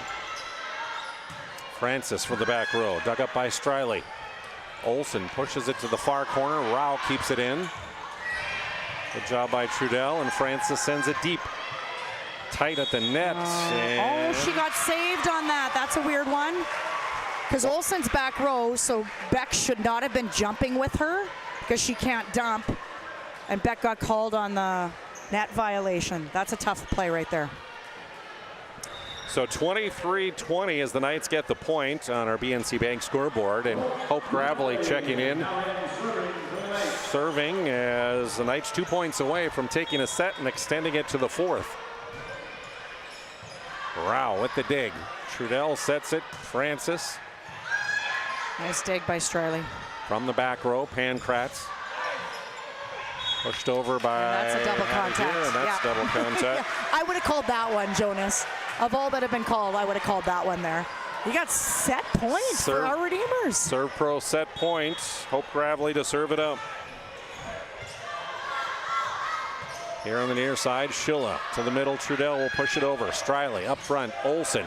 Francis from the back row. Dug up by Striley. Olsen pushes it to the far corner. Rao keeps it in. Good job by Trudell, and Francis sends it deep. Tight at the net. She got saved on that. That's a weird one. Because Olsen's back row, so Beck should not have been jumping with her because she can't dump. And Beck got called on the net violation. That's a tough play right there. So 23-20 as the Knights get the point on our BNC Bank scoreboard, and Hope Gravely checking in. Serving as the Knights 2 points away from taking a set and extending it to the 4th. Rao with the dig. Trudell sets it. Francis. Nice dig by Striley. From the back row, Pankratz. Pushed over by. And that's a double contact. And that's double contact. I would have called that one, Jonas. Of all that have been called, I would have called that one there. You got set points for our Redeemers. Serve pro set point. Hope Gravely to serve it up. Here on the near side, Schilla to the middle. Trudell will push it over. Striley up front. Olsen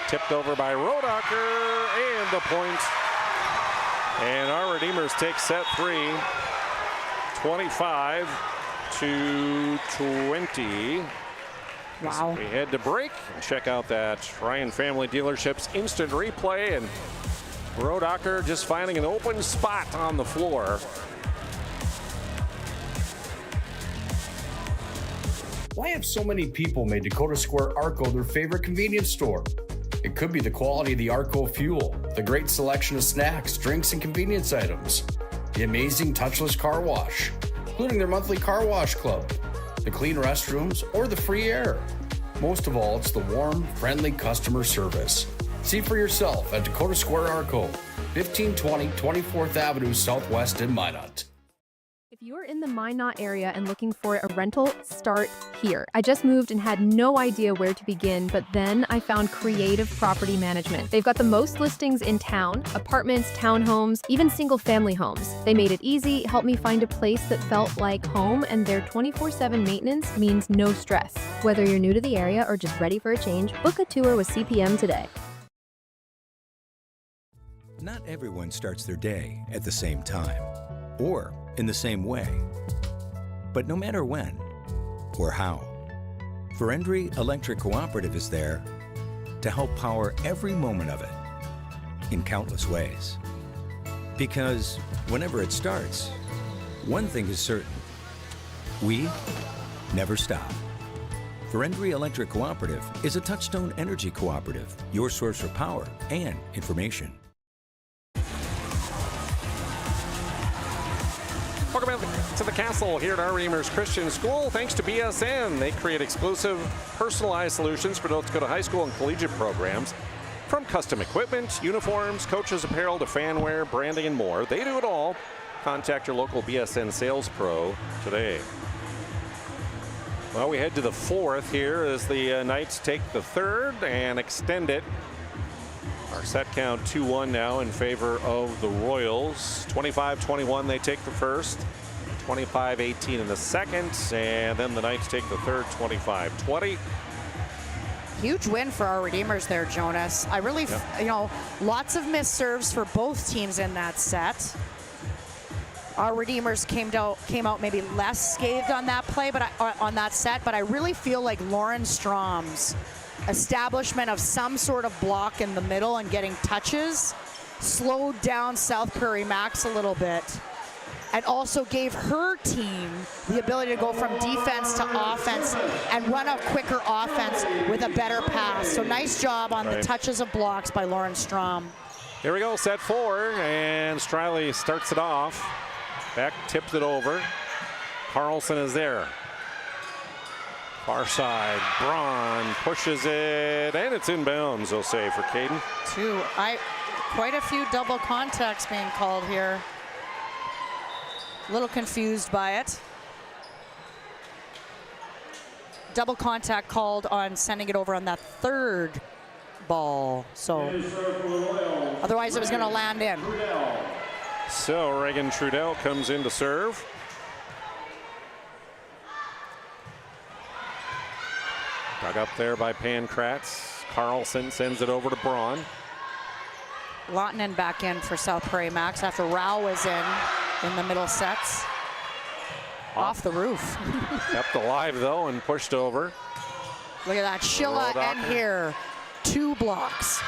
tipped over by Rodacher, and the point. And our Redeemers take set 3, 25-20. Wow. We head to break and check out that Ryan Family Dealerships instant replay, and Rodacher just finding an open spot on the floor. Why have so many people made Dakota Square Arco their favorite convenience store? It could be the quality of the Arco fuel, the great selection of snacks, drinks, and convenience items, the amazing touchless car wash, including their monthly car wash club, the clean restrooms, or the free air. Most of all, it's the warm, friendly customer service. See for yourself at Dakota Square Arco, 1520 24th Avenue Southwest in Minot. If you're in the Minot area and looking for a rental, start here. I just moved and had no idea where to begin, but then I found Creative Property Management. They've got the most listings in town, apartments, townhomes, even single-family homes. They made it easy, helped me find a place that felt like home, and their 24/7 maintenance means no stress. Whether you're new to the area or just ready for a change, book a tour with CPM today. Not everyone starts their day at the same time or in the same way. But no matter when or how, Verendry Electric Cooperative is there to help power every moment of it in countless ways. Because whenever it starts, one thing is certain: we never stop. Verendry Electric Cooperative is a Touchstone Energy Cooperative, your source for power and information. Welcome back to the Castle here at our Redeemers Christian School. Thanks to BSN, they create exclusive, personalized solutions for North Dakota high school and collegiate programs. From custom equipment, uniforms, coaches apparel to fanware, branding, and more, they do it all. Contact your local BSN sales pro today. Well, we head to the 4th here as the Knights take the 3rd and extend it. Our set count 2-1 now in favor of the Royals. 25-21, they take the 1st. 25-18 in the second, and then the Knights take the third, 25-20. Huge win for our Redeemers there, Jonas. I really, you know, lots of missed serves for both teams in that set. Our Redeemers came out maybe less scathed on that play, but on that set. But I really feel like Lauren Strom's establishment of some sort of block in the middle and getting touches slowed down South Prairie Max a little bit, and also gave her team the ability to go from defense to offense and run a quicker offense with a better pass. So nice job on the touches of blocks by Lauren Strom. Here we go, set 4, and Striley starts it off. Beck tips it over. Carlson is there. Far side, Braun pushes it, and it's inbounds, they'll say, for Caden. Quite a few double contacts being called here. A little confused by it. Double contact called on sending it over on that third ball. So otherwise it was going to land in. So Reagan Trudell comes in to serve. Dug up there by Pankratz. Carlson sends it over to Braun. Lottinen back in for South Prairie Max after Rao was in the middle sets. Off the roof. Kept alive though and pushed over. Look at that, Schilla and here, 2 blocks.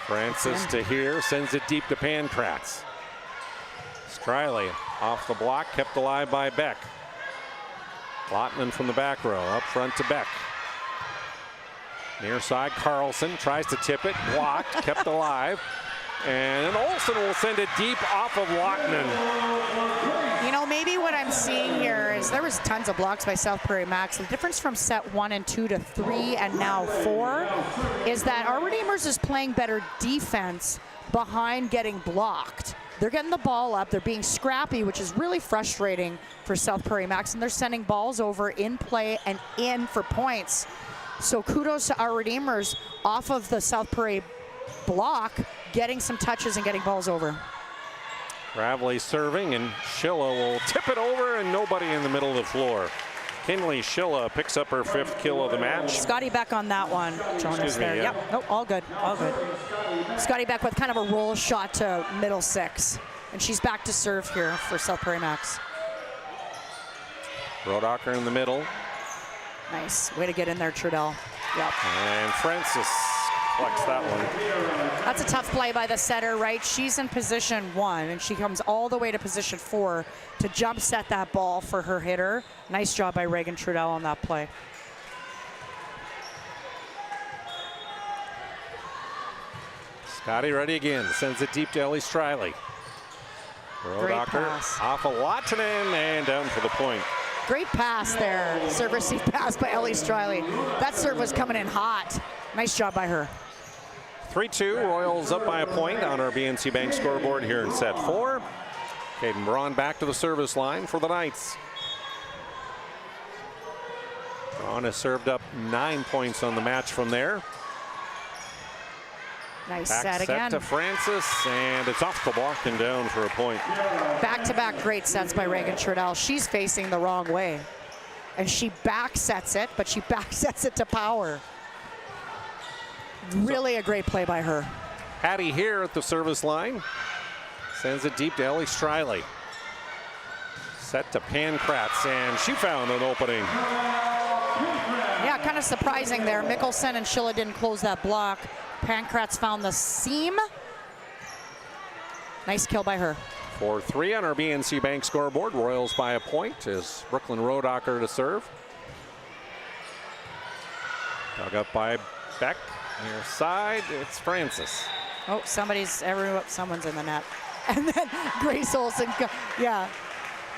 Francis to here, sends it deep to Pankratz. Striley off the block, kept alive by Beck. Lottinen from the back row, up front to Beck. Near side, Carlson tries to tip it, blocked, kept alive. And Olsen will send it deep off of Lottinen. You know, maybe what I'm seeing here is there was tons of blocks by South Prairie Max. The difference from set 1 and 2 to 3 and now 4 is that our Redeemers is playing better defense behind getting blocked. They're getting the ball up, they're being scrappy, which is really frustrating for South Prairie Max, and they're sending balls over in play and in for points. So kudos to our Redeemers off of the South Prairie block, getting some touches and getting balls over. Gravely serving, and Schilla will tip it over, and nobody in the middle of the floor. Kinley Schilla picks up her 5th kill of the match. Scotty Beck on that one, Jonas there. Yeah. Yep, nope, all good, all good. Scotty Beck with kind of a roll shot to middle 6. And she's back to serve here for South Prairie Max. Rodacher in the middle. Nice, way to get in there, Trudell. Yep. And Francis collects that one. That's a tough play by the setter, right? She's in position 1, and she comes all the way to position 4 to jump set that ball for her hitter. Nice job by Reagan Trudell on that play. Scotty ready again, sends it deep to Ellie Striley. Rodacher off of Lottinen and down for the point. Great pass there, serve receive pass by Ellie Striley. That serve was coming in hot. Nice job by her. 3-2, Royals up by a point on our BNC Bank scoreboard here in set 4. Caden Braun back to the service line for the Knights. Braun has served up 9 points on the match from there. Nice back set again. To Francis, and it's off the block and down for a point. Back-to-back great sets by Reagan Trudell. She's facing the wrong way, and she back sets it, but she back sets it to power. Really a great play by her. Hattie here at the service line. Sends it deep to Ellie Striley. Set to Pankratz, and she found an opening. Yeah, kind of surprising there. Mickelson and Schilla didn't close that block. Pankratz found the seam. Nice kill by her. 4-3 on our BNC Bank scoreboard. Royals by a point as Brooklyn Rodacher to serve. Dug up by Beck. Near side, it's Francis. Oh, someone's in the net. And then Grace Olsen, yeah,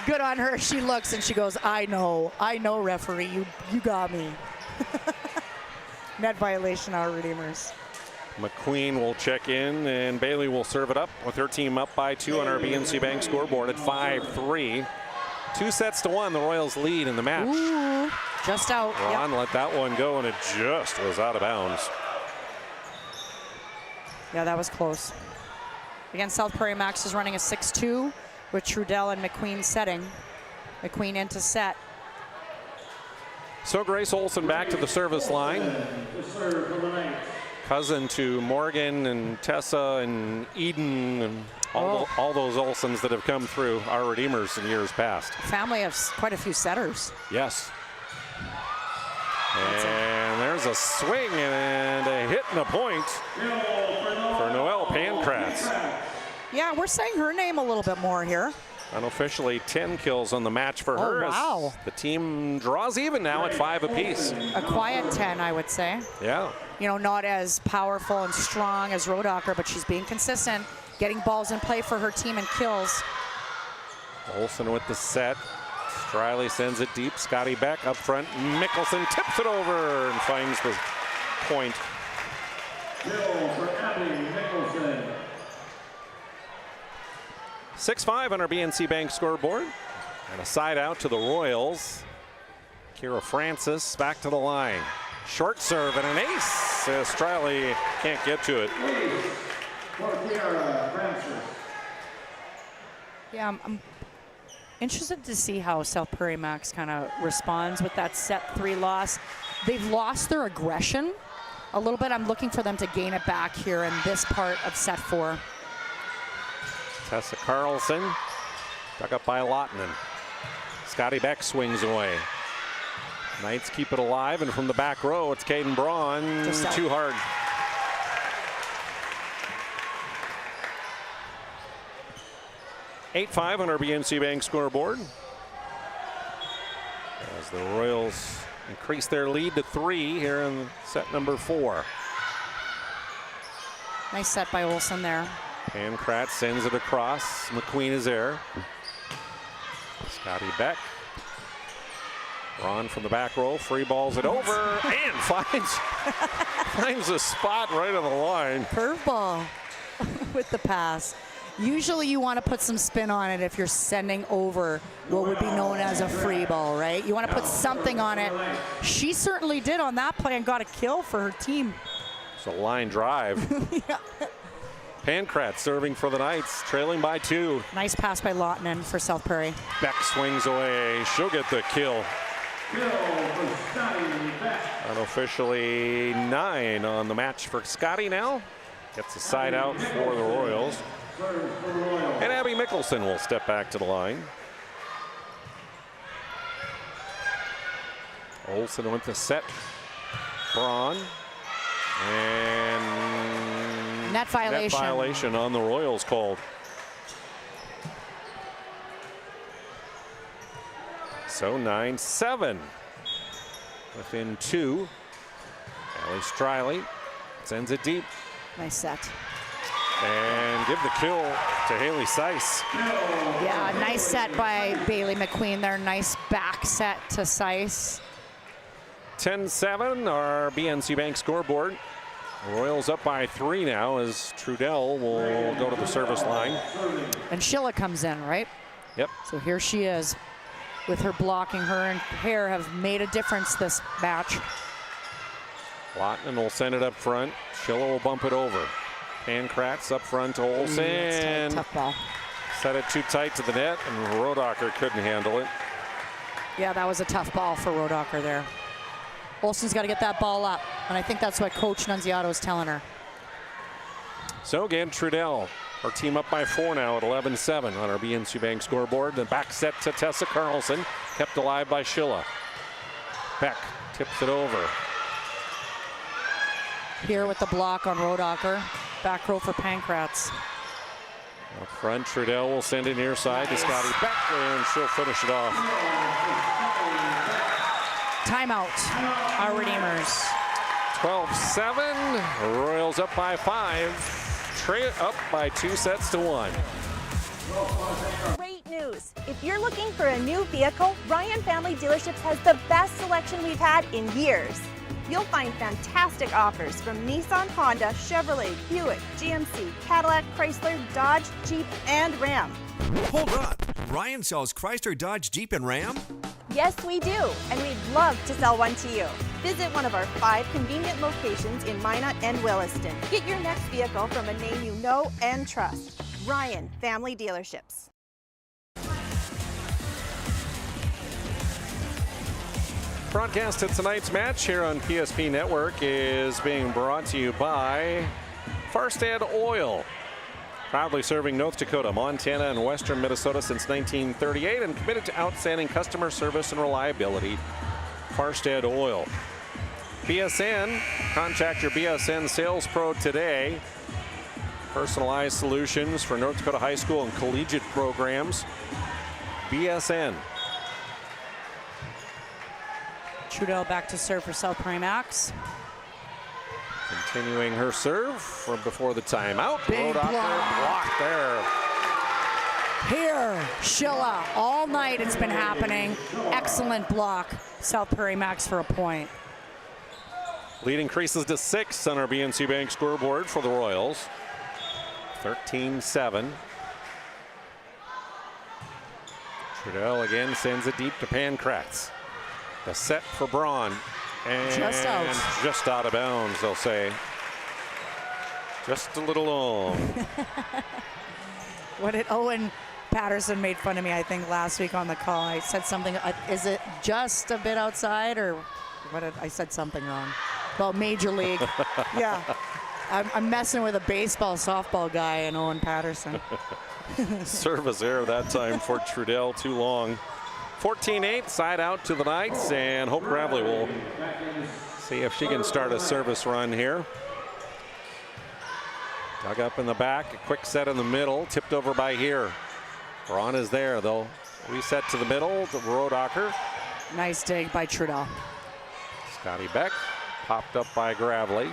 good on her. She looks and she goes, I know, referee, you got me. Net violation, our Redeemers. McQueen will check in, and Bailey will serve it up with her team up by 2 on our BNC Bank scoreboard at 5-3. 2-1, the Royals lead in the match. Ooh, just out. Ron let that one go, and it just was out of bounds. Yeah, that was close. Again, South Prairie Max is running a 6-2. with Trudell and McQueen setting. McQueen into set. So Grace Olson back to the service line. Cousin to Morgan and Tessa and Eden and all those Olsons that have come through our Redeemers in years past. Family of quite a few setters. Yes. And there's a swing and a hit and a point for Noelle Pankratz. Yeah, we're saying her name a little bit more here. Unofficially 10 kills on the match for her. Wow. The team draws even now at 5 apiece. A quiet 10, I would say. Yeah. You know, not as powerful and strong as Rodacher, but she's being consistent, getting balls in play for her team and kills. Olsen with the set. Striley sends it deep. Scotty Beck up front. Mickelson tips it over and finds the point. Kill for Abby Mickelson. 6-5 on our BNC Bank scoreboard. And a side out to the Royals. Kira Francis back to the line. Short serve and an ace. Striley can't get to it. For Kira Francis. Yeah, I'm interested to see how South Prairie Max kind of responds with that set 3 loss. They've lost their aggression a little bit. I'm looking for them to gain it back here in this part of set 4. Tessa Carlson dug up by Lottinen. Scotty Beck swings away. Knights keep it alive, and from the back row, it's Caden Braun. Too hard. (8-5) on our BNC Bank scoreboard. As the Royals increase their lead to 3 here in set number 4. Nice set by Olsen there. Pankratz sends it across. McQueen is there. Scotty Beck. Ron from the back row, free balls it over and finds a spot right on the line. Curveball with the pass. Usually you want to put some spin on it if you're sending over what would be known as a free ball, right? You want to put something on it. She certainly did on that play and got a kill for her team. It's a line drive. Yeah. Pankratz serving for the Knights, trailing by 2. Nice pass by Lottinen for South Prairie. Beck swings away. She'll get the kill. Unofficially 9 on the match for Scotty now. Gets a side out for the Royals. And Abby Mickelson will step back to the line. Olsen went to set. Braun. And net violation. Net violation on the Royals called. So 9-7. Within 2. Allie Striley sends it deep. Nice set. And give the kill to Haley Seiss. Yeah, nice set by Bailey McQueen there. Nice back set to Seiss. 10-7, our BNC Bank scoreboard. Royals up by 3 now as Trudell will go to the service line. And Sheila comes in, right? Yep. So here she is with her blocking. Her and Hare have made a difference this match. Lottinen will send it up front. Sheila will bump it over. Pankratz up front to Olsen. Tough ball. Set it too tight to the net, and Rodacher couldn't handle it. Yeah, that was a tough ball for Rodacher there. Olsen's got to get that ball up, and I think that's what Coach Nunziato is telling her. So again, Trudell, our team up by 4 now at 11-7 on our BNC Bank scoreboard. The back set to Tessa Carlson, kept alive by Sheila. Beck tips it over. Here with the block on Rodacher. Back row for Pankratz. Up front, Trudell will send it near side to Scotty Beck, and she'll finish it off. Timeout, our Redeemers. 12-7, Royals up by 5. Trey up by 2 sets to 1. Great news. If you're looking for a new vehicle, Ryan Family Dealerships has the best selection we've had in years. You'll find fantastic offers from Nissan, Honda, Chevrolet, Buick, GMC, Cadillac, Chrysler, Dodge, Jeep, and Ram. Hold up. Ryan sells Chrysler, Dodge, Jeep, and Ram? Yes, we do, and we'd love to sell one to you. Visit one of our 5 convenient locations in Minot and Williston. Get your next vehicle from a name you know and trust. Ryan Family Dealerships. Broadcast of tonight's match here on PSP Network is being brought to you by Farstad Oil. Proudly serving North Dakota, Montana, and western Minnesota since 1938 and committed to outstanding customer service and reliability. Farstad Oil. BSN, contact your BSN sales pro today. Personalized solutions for North Dakota high school and collegiate programs. BSN. Trudell back to serve for South Prairie Max. Continuing her serve from before the timeout. Big block there. Here, Schilla, all night it's been happening. Excellent block. South Prairie Max for a point. Lead increases to 6 on our BNC Bank scoreboard for the Royals. 13-7. Trudell again sends it deep to Pankratz. The set for Braun. And just out of bounds, they'll say. Just a little long. What did Owen Patterson made fun of me, I think, last week on the call. I said something, is it just a bit outside, or what did I said something wrong about Major League? Yeah, I'm messing with a baseball, softball guy and Owen Patterson. Service error that time for Trudell, too long. 14-8, side out to the Knights, and Hope Gravely will see if she can start a service run here. Dug up in the back, a quick set in the middle, tipped over by here. Braun is there, they'll reset to the middle, to Rodacher. Nice dig by Trudell. Scotty Beck, popped up by Gravely.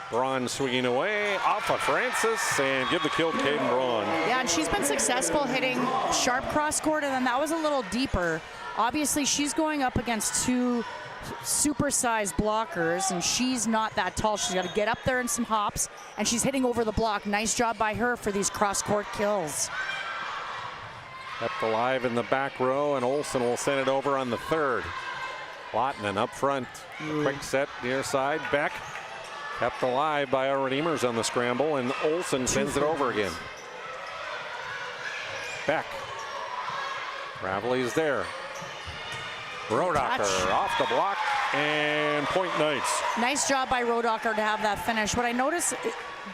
Braun swinging away off of Francis and give the kill to Caden Braun. Yeah, and she's been successful hitting sharp cross court, and then that was a little deeper. Obviously, she's going up against two supersized blockers, and she's not that tall. She's got to get up there in some hops, and she's hitting over the block. Nice job by her for these cross court kills. Kept alive in the back row, and Olsen will send it over on the third. Lottinen up front. Quick set near side. Beck. Kept alive by our Redeemers on the scramble, and Olsen sends it over again. Beck. Gravely's there. Rodacher off the block, and point Knights. Nice job by Rodacher to have that finish. What I noticed,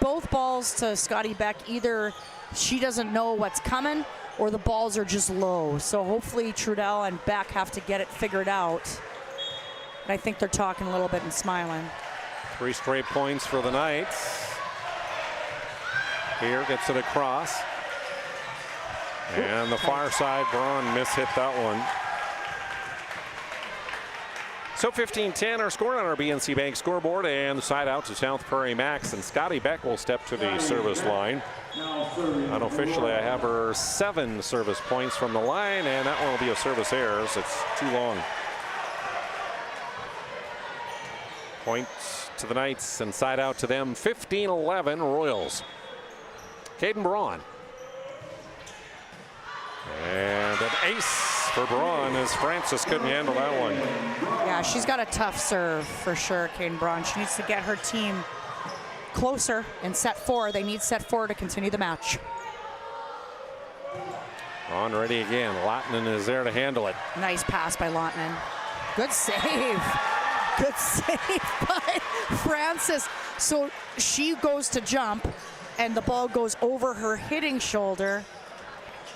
both balls to Scotty Beck, either she doesn't know what's coming or the balls are just low. So hopefully Trudell and Beck have to get it figured out. And I think they're talking a little bit and smiling. 3 straight points for the Knights. Here gets it across. And the far side, Braun mishit that one. So 15-10, our score on our BNC Bank scoreboard, and the side out to South Prairie Max, and Scotty Beck will step to the service line. Unofficially, I have her 7 service points from the line, and that one will be a service error, so it's too long. Points to the Knights and side out to them, 15-11 Royals. Caden Braun. And an ace for Braun as Francis couldn't handle that one. Yeah, she's got a tough serve for sure, Caden Braun. She needs to get her team closer in set 4. They need set 4 to continue the match. Braun ready again. Lottinen is there to handle it. Nice pass by Lottinen. Good save. Good save by Francis. So she goes to jump, and the ball goes over her hitting shoulder,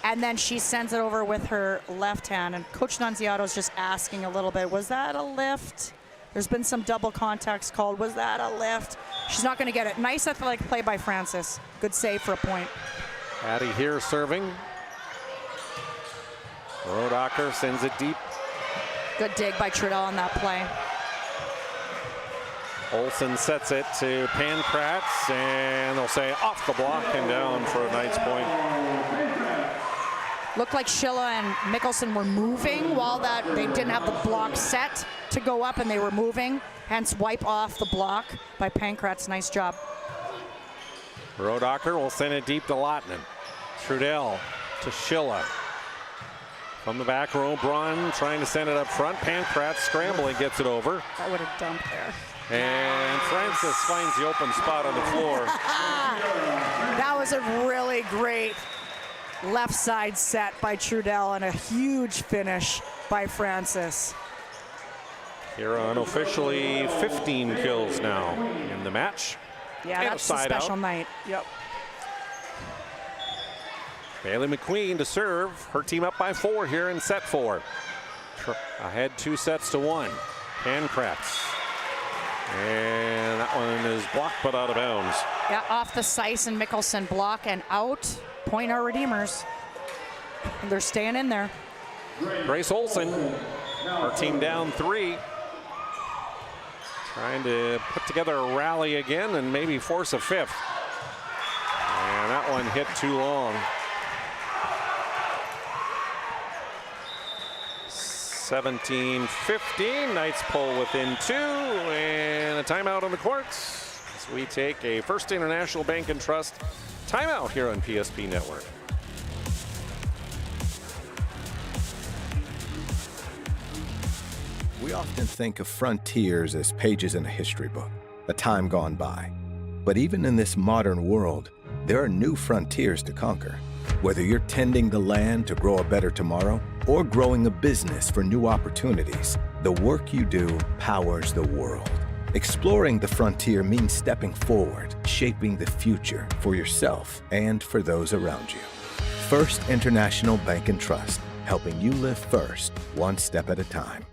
and then she sends it over with her left hand. And Coach Nunziato's just asking a little bit, was that a lift? There's been some double contacts called. Was that a lift? She's not going to get it. Nice athletic play by Francis. Good save for a point. Addie here serving. Rodacher sends it deep. Good dig by Trudell on that play. Olsen sets it to Pankratz, and they'll say off the block and down for a Knights point. Looked like Schilla and Mickelson were moving while that they didn't have the block set to go up, and they were moving, hence wipe off the block by Pankratz. Nice job. Rodacher will send it deep to Lottinen. Trudell to Schilla. From the back row, Braun trying to send it up front. Pankratz scrambling, gets it over. I would have dumped there. And Francis finds the open spot on the floor. That was a really great left side set by Trudell and a huge finish by Francis. Here on officially 15 kills now in the match. Yeah, And that's a special night. Yep. Bailey McQueen to serve. Her team up by 4 here in set 4. Ahead 2-1. Pankratz. And that one is blocked but out of bounds. Yeah, off the Seiss and Mickelson block and out. Point our Redeemers. They're staying in there. Grace Olson, her team down 3. Trying to put together a rally again and maybe force a 5th. And that one hit too long. 17-15, Knights pull within 2, and a timeout on the courts as we take a First International Bank and Trust timeout here on PSP Network. We often think of frontiers as pages in a history book, a time gone by. But even in this modern world, there are new frontiers to conquer. Whether you're tending the land to grow a better tomorrow or growing a business for new opportunities, the work you do powers the world. Exploring the frontier means stepping forward, shaping the future for yourself and for those around you. First International Bank and Trust, helping you live first, one step at a time.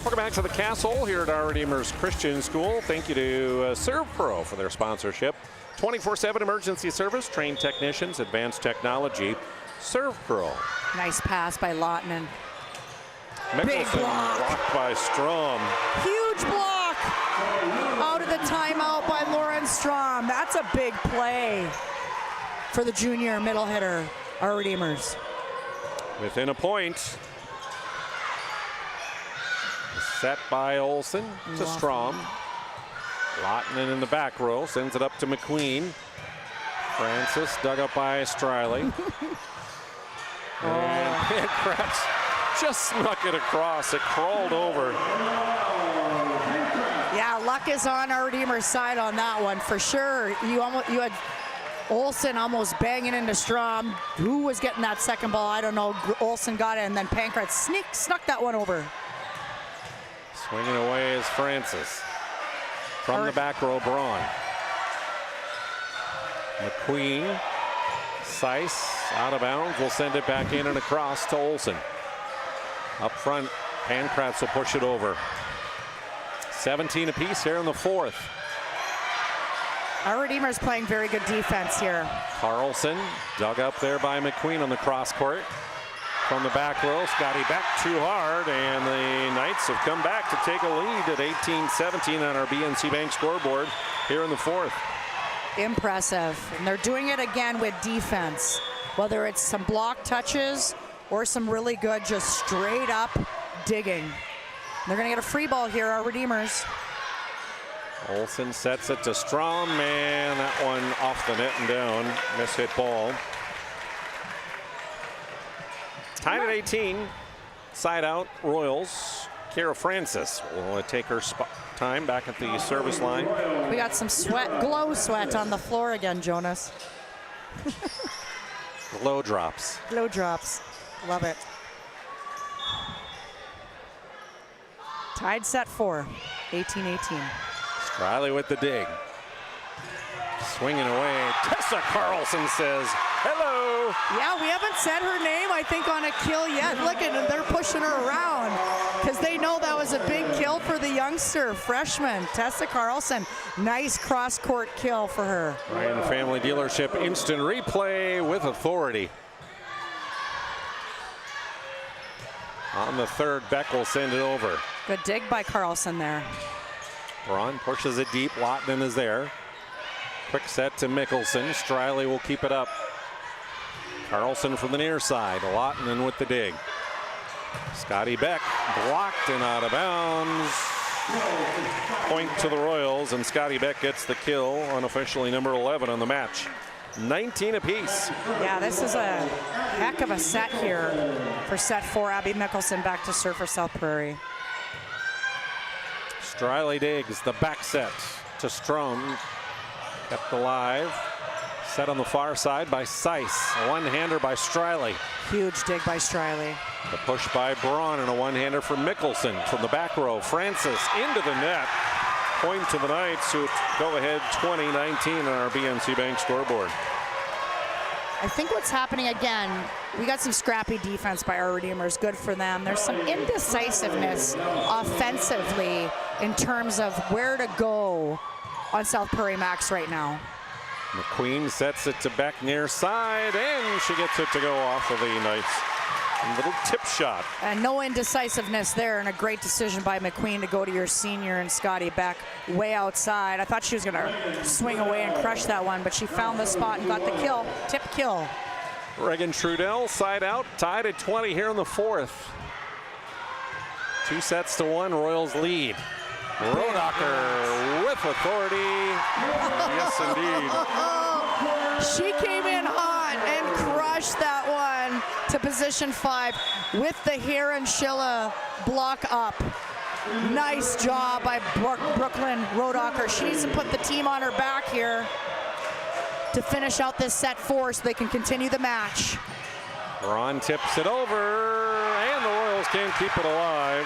Welcome back to the Castle here at Our Redeemers Christian School. Thank you to Serve Pro for their sponsorship. 24/7 emergency service, trained technicians, advanced technology. Serve Pro. Nice pass by Lottinen. Mickelson blocked by Strom. Huge block. Out of the timeout by Lauren Strom. That's a big play for the junior middle hitter, Our Redeemers. Within a point. Set by Olsen to Strom. Lottinen in the back row, sends it up to McQueen. Francis dug up by Striley. And Pankratz just snuck it across. It crawled over. Yeah, luck is on Our Redeemers' side on that one for sure. You had Olsen almost banging into Strom. Who was getting that second ball? I don't know. Olsen got it, and then Pankratz snuck that one over. Swinging away is Francis. From the back row, Braun. McQueen. Seiss out of bounds. Will send it back in and across to Olsen. Up front, Pankratz will push it over. 17 apiece here in the 4th. Our Redeemers playing very good defense here. Carlson dug up there by McQueen on the cross court. From the back row, Scotty Beck too hard, and the Knights have come back to take a lead at 18-17 on our BNC Bank scoreboard here in the 4th. Impressive, and they're doing it again with defense. Whether it's some block touches or some really good just straight up digging. They're gonna get a free ball here, Our Redeemers. Olsen sets it to Strom, and that one off the net and down. Miss-hit ball. Tied at 18, side out, Royals. Kara Francis will take her time back at the service line. We got some glow sweat on the floor again, Jonas. Glow drops. Glow drops, love it. Tied set 4, 18-18. Striley with the dig. Swinging away, Tessa Carlson says, hello. Yeah, we haven't said her name, I think, on a kill yet. Look at them, they're pushing her around because they know that was a big kill for the youngster freshman, Tessa Carlson. Nice cross-court kill for her. Ryan Family Dealership instant replay with authority. On the 3rd, Beck will send it over. Good dig by Carlson there. Braun pushes it deep, Lottinen is there. Quick set to Mickelson. Striley will keep it up. Carlson from the near side. Lottinen with the dig. Scotty Beck blocked and out of bounds. Point to the Royals, and Scotty Beck gets the kill, unofficially number 11 on the match. 19 apiece. Yeah, this is a heck of a set here for set 4. Abby Mickelson back to serve for South Prairie. Striley digs the back set to Strom. Kept alive. Set on the far side by Seiss. A one-hander by Striley. Huge dig by Striley. The push by Braun and a one-hander for Mickelson from the back row. Francis into the net. Point to the Knights, who go ahead 20-19 on our BNC Bank scoreboard. I think what's happening again, we got some scrappy defense by our Redeemers. Good for them. There's some indecisiveness offensively in terms of where to go on South Prairie Max right now. McQueen sets it to Beck near side, and she gets it to go off of the Knights. A little tip shot. And no indecisiveness there, and a great decision by McQueen to go to your senior and Scotty Beck way outside. I thought she was going to swing away and crush that one, but she found the spot and got the kill. Tip kill. Reagan Trudell side out, tied at 20 here in the fourth. 2-1, Royals lead. Rodacher with authority. Yes, indeed. She came in hot and crushed that one to position 5 with the Heron Schilla block up. Nice job by Brooklyn Rodacher. She needs to put the team on her back here to finish out this set 4 so they can continue the match. Ron tips it over, and the Royals can't keep it alive.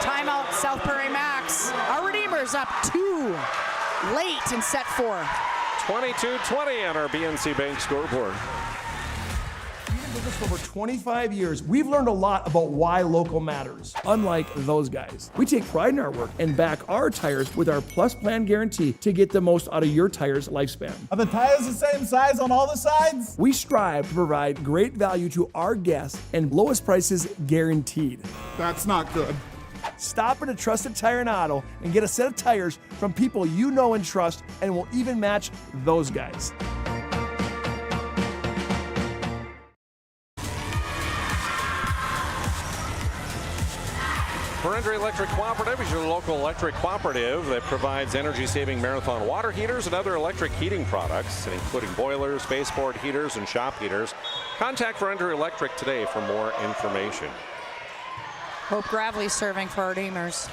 Timeout, South Prairie Max. Our Redeemers up 2 late in set 4. 22-20 on our BNC Bank scoreboard. For over 25 years, we've learned a lot about why local matters. Unlike those guys, we take pride in our work and back our tires with our Plus Plan guarantee to get the most out of your tire's lifespan. Are the tires the same size on all the sides? We strive to provide great value to our guests and lowest prices guaranteed. That's not good. Stop at a trusted tire and auto and get a set of tires from people you know and trust, and will even match those guys. Prairie Electric Cooperative is your local electric cooperative that provides energy-saving Marathon water heaters and other electric heating products, including boilers, baseboard heaters, and shop heaters. Contact Prairie Electric today for more information. Hope Gravely serving for our Redeemers.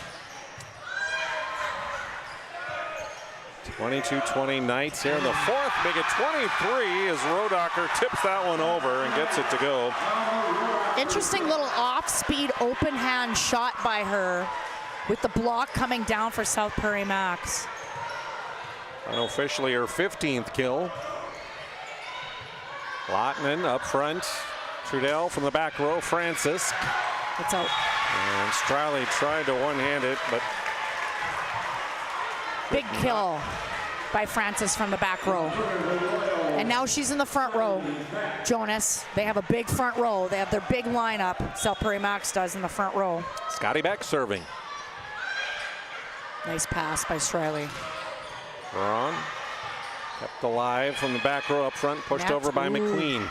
22-20 Knights here in the fourth. Make it 23 as Rodacher tips that one over and gets it to go. Interesting little off-speed open hand shot by her with the block coming down for South Prairie Max. Unofficially her 15th kill. Lotman up front. Trudell from the back row. Francis. It's out. And Striley tried to one-hand it, but big kill by Francis from the back row. And now she's in the front row. Jonas, they have a big front row. They have their big lineup. South Prairie Max does in the front row. Scotty Beck serving. Nice pass by Striley. Ron kept alive from the back row up front, pushed over by McQueen.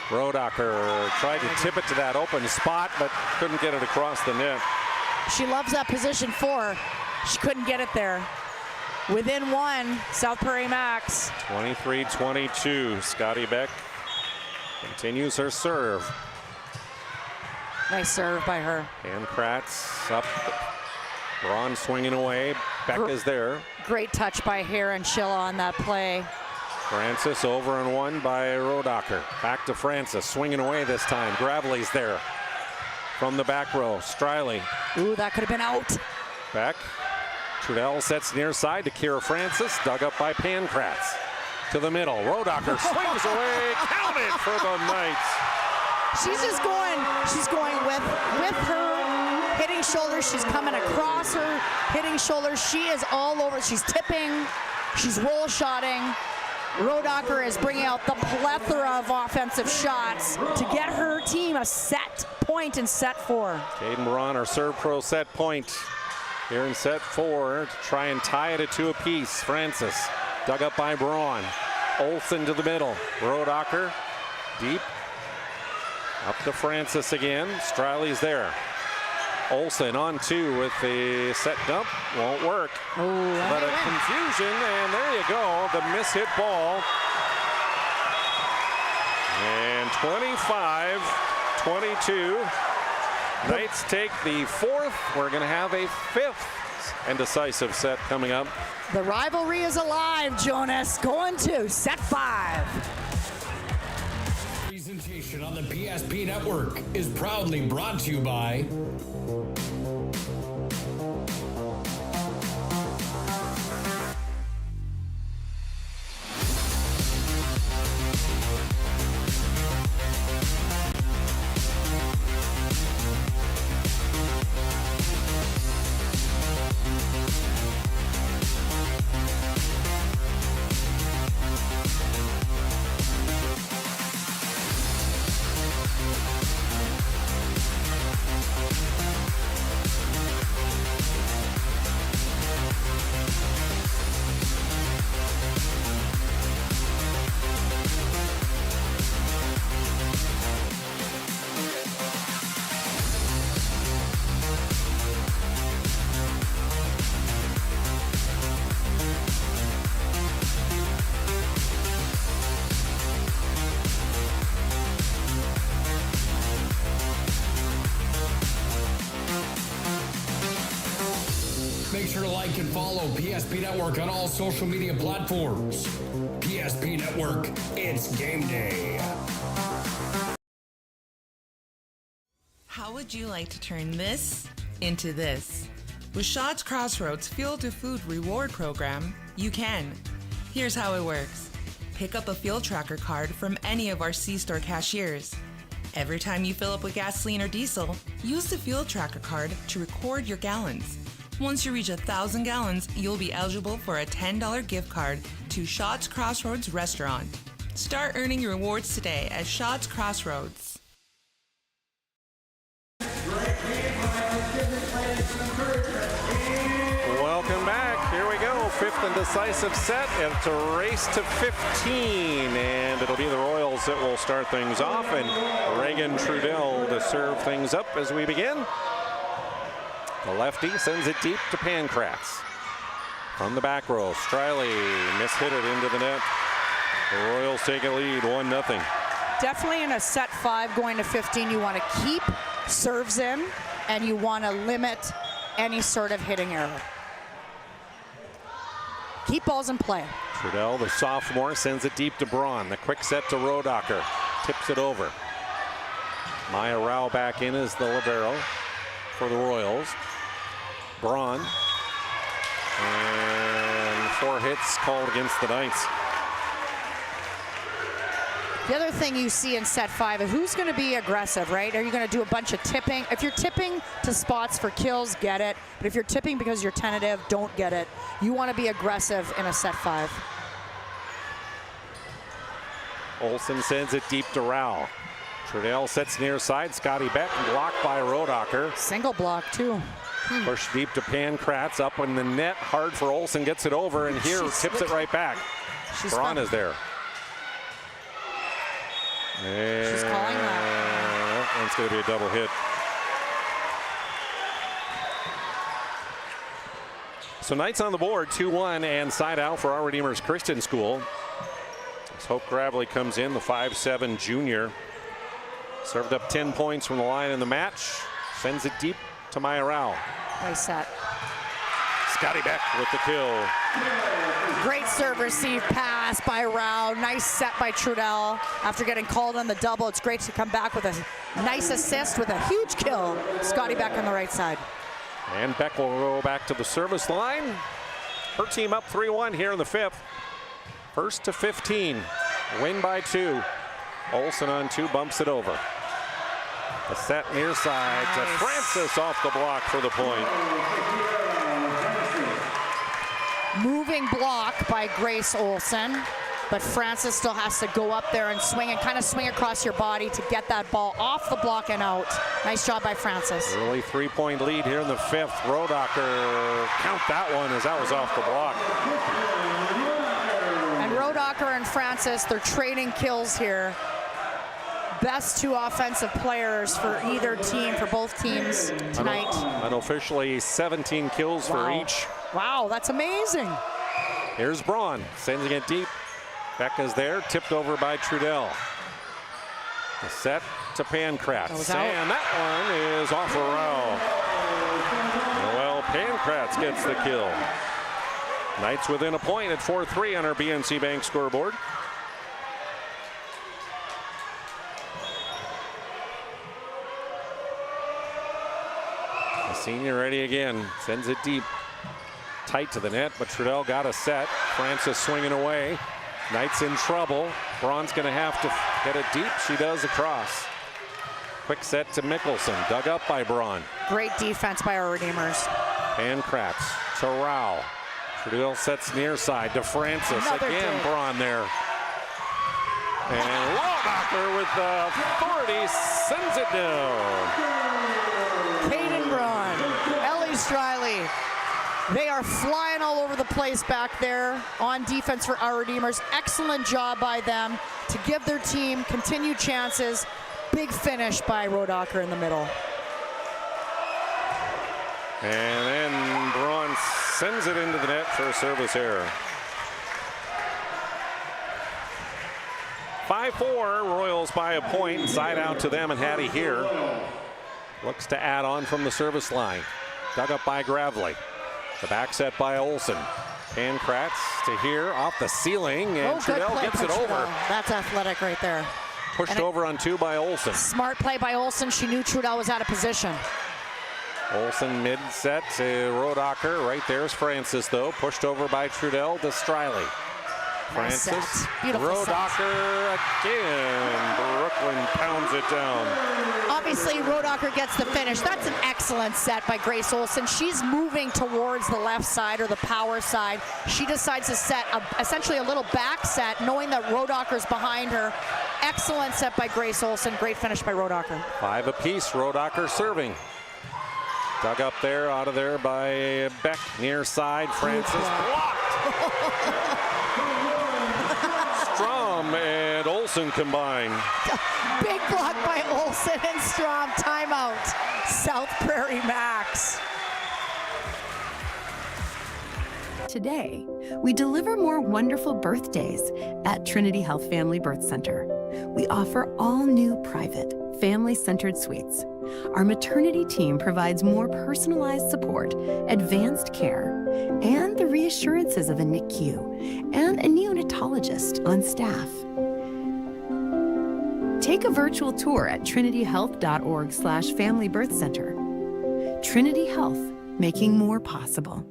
Rodacher tried to tip it to that open spot, but couldn't get it across the net. She loves that position 4. She couldn't get it there. Within 1, South Prairie Max. 23-22. Scotty Beck continues her serve. Nice serve by her. And Kratz up. Braun swinging away. Beck is there. Great touch by Heron Schilla on that play. Francis over and 1 by Rodacher. Back to Francis, swinging away this time. Gravely's there from the back row. Striley. Ooh, that could have been out. Beck. Trudell sets near side to Kira Francis. Dug up by Pankratz. To the middle. Rodacher swings away. Count it for the Knights. She's just going. She's going with her hitting shoulders. She's coming across her hitting shoulders. She is all over. She's tipping. She's roll shotting. Rodacher is bringing out the plethora of offensive shots to get her team a set point in set 4. Caden Braun, our serve pro set point here in set 4 to try and tie it at 2 apiece. Francis dug up by Braun. Olsen to the middle. Rodacher deep. Up to Francis again. Striley's there. Olsen on 2 with the set dump. Won't work. But a confusion, and there you go. The miss-hit ball. And 25-22. Knights take the 4th. We're going to have a 5th and decisive set coming up. The rivalry is alive, Jonas. Going to set 5. Presentation on the PSP Network is proudly brought to you by Make sure to like and follow PSP Network on all social media platforms. PSP Network, it's game day. How would you like to turn this into this? With Shots Crossroads Field to Food Reward Program, you can. Here's how it works. Pick up a Field Tracker card from any of our C-Store cashiers. Every time you fill up with gasoline or diesel, use the Field Tracker card to record your gallons. Once you reach 1,000 gallons, you'll be eligible for a $10 gift card to Shots Crossroads Restaurant. Start earning your rewards today at Shots Crossroads. Welcome back. Here we go. 5th and decisive set. It's a race to 15, and it'll be the Royals that will start things off, and Reagan Trudell to serve things up as we begin. The lefty sends it deep to Pankratz. From the back row, Striley mishit it into the net. The Royals take a lead, 1-0. Definitely in a set 5 going to 15, you want to keep serves in, and you want to limit any sort of hitting error. Keep balls in play. Trudell, the sophomore, sends it deep to Braun. The quick set to Rodacher. Tips it over. Maya Rao back in as the libero for the Royals. Braun. And 4 hits called against the Knights. The other thing you see in set 5 is who's going to be aggressive, right? Are you going to do a bunch of tipping? If you're tipping to spots for kills, get it. But if you're tipping because you're tentative, don't get it. You want to be aggressive in a set 5. Olsen sends it deep to Rao. Trudell sets near side. Scotty Beck blocked by Rodacher. Single block, too. Push deep to Pankratz, up in the net. Hard for Olsen, gets it over, and here tips it right back. Braun is there. And she's calling that. That one's going to be a double hit. So Knights on the board, 2-1, and side out for Our Redeemer's Christian School. As Hope Gravely comes in, the 5'7" junior. Served up 10 points from the line in the match. Sends it deep to Maya Rao. Nice set. Scotty Beck with the kill. Great serve receive pass by Rao. Nice set by Trudell. After getting called on the double, it's great to come back with a nice assist with a huge kill. Scotty Beck on the right side. And Beck will roll back to the service line. Her team up 3-1 here in the 5th. 1st to 15. Win by 2. Olsen on 2, bumps it over. A set near side to Francis off the block for the point. Moving block by Grace Olsen, but Francis still has to go up there and swing and kind of swing across your body to get that ball off the block and out. Nice job by Francis. Early 3-point lead here in the 5th. Rodacher, count that one as that was off the block. And Rodacher and Francis, they're trading kills here. Best 2 offensive players for either team, for both teams tonight. Unofficially 17 kills for each. Wow, that's amazing. Here's Braun, sending it deep. Beck is there, tipped over by Trudell. The set to Pankratz, and that one is off a row. Well Pankratz gets the kill. Knights within a point at 4-3 on our BNC Bank scoreboard. The senior ready again, sends it deep. Tight to the net, but Trudell got a set. Francis swinging away. Knights in trouble. Braun's going to have to get it deep. She does across. Quick set to Mickelson. Dug up by Braun. Great defense by our Redeemers. Pankratz to Rao. Trudell sets near side to Francis. Another again, dig. Braun there. And Rodacher with the authority sends it down. Caden Braun, Ellie Striley. They are flying all over the place back there on defense for our Redeemers. Excellent job by them to give their team continued chances. Big finish by Rodacher in the middle. And then Braun sends it into the net for a service error. 5-4, Royals by a point. Side out to them, and Hattie here looks to add on from the service line. Dug up by Gravely. The back set by Olsen. Pankratz to here, off the ceiling, and Trudell gets it over. That's athletic right there. Pushed over on two by Olsen. Smart play by Olsen. She knew Trudell was out of position. Olsen mid-set to Rodacher. Right there's Francis, though. Pushed over by Trudell to Striley. Nice Francis. set. Beautiful Rodacher again. Brooklyn pounds it down. Obviously, Rodacher gets the finish. That's an excellent set by Grace Olsen. She's moving towards the left side or the power side. She decides to set essentially a little back set, knowing that Rodacher's behind her. Excellent set by Grace Olsen. Great finish by Rodacher. 5 apiece. Rodacher serving. Dug up there, out of there by Beck. Near side, Francis. Blocked. Strom and Olsen combine. Big block by Olsen and Strom. Timeout. South Prairie Max. Today, we deliver more wonderful birthdays at Trinity Health Family Birth Center. We offer all new private, family-centered suites. Our maternity team provides more personalized support, advanced care, and the reassurances of a NICU and a neonatologist on staff. Take a virtual tour at trinityhealth.org/Family Birth Center. Trinity Health, making more possible.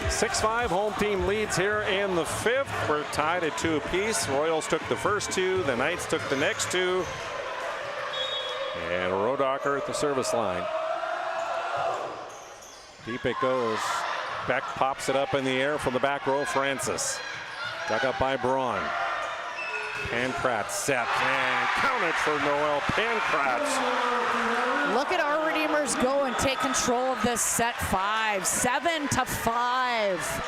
6-5, home team leads here in the 5th. We're tied at 2 apiece. Royals took the first 2, the Knights took the next 2. And Rodacher at the service line. Deep it goes. Beck pops it up in the air from the back row. Francis. Dug up by Braun. Pankratz set and counted for Noel Pankratz. Look at our Redeemers go and take control of this set 5, 7-5.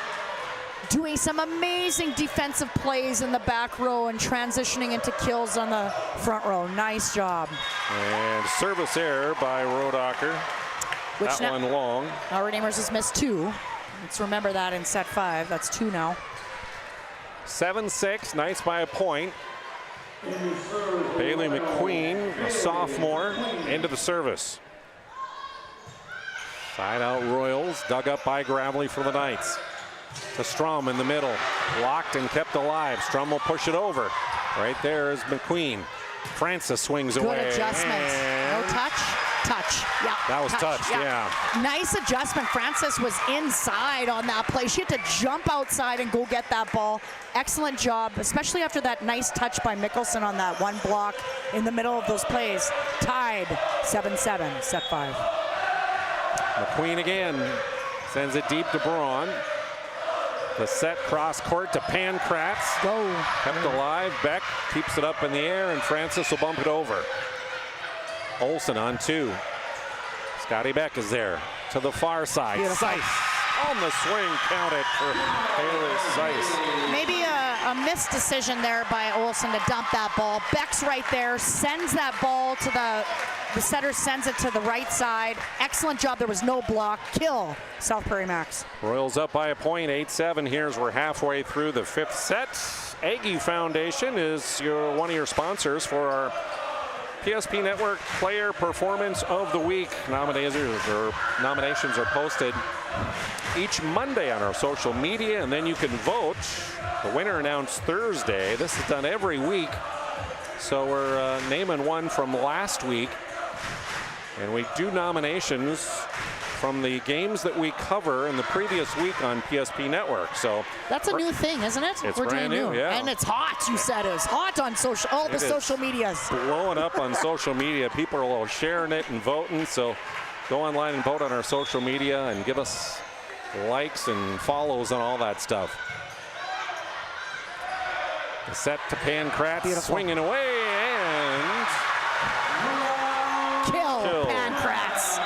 Doing some amazing defensive plays in the back row and transitioning into kills on the front row. Nice job. And service error by Rodacher. Which that one long. Our Redeemers has missed 2. Let's remember that in set 5. That's 2 now. 7-6, Knights by a point. Bailey McQueen, a sophomore, into the service. Side out Royals, dug up by Gravely for the Knights. To Strom in the middle, locked and kept alive. Strom will push it over. Right there is McQueen. Francis swings away. Good adjustment. No touch. Touch. Yeah. That was touched, yeah. Nice adjustment. Francis was inside on that play. She had to jump outside and go get that ball. Excellent job, especially after that nice touch by Mickelson on that one block in the middle of those plays. Tied 7-7, set 5. McQueen again sends it deep to Braun. The set cross court to Pankratz. Go. Kept alive. Beck keeps it up in the air, and Francis will bump it over. Olsen on 2. Scotty Beck is there to the far side. Beautiful. Seiss on the swing, counted for Haley Seiss. Maybe a missed decision there by Olsen to dump that ball. Beck's right there, sends that ball to the setter, sends it to the right side. Excellent job. There was no block. Kill, South Prairie Max. Royals up by a point, 8-7 here as we're halfway through the 5th set. Aggie Foundation is one of your sponsors for our PSP Network Player Performance of the Week. Nominations are posted each Monday on our social media, and then you can vote. The winner announced Thursday. This is done every week. So we're naming one from last week. And we do nominations from the games that we cover in the previous week on PSP Network. So that's a new thing, isn't it? It's brand new, yeah. And it's hot, you said. It's hot on all the social medias. Blowing up on social media. People are sharing it and voting. So go online and vote on our social media and give us likes and follows and all that stuff. The set to Pankratz, swinging away and kill. Pankratz.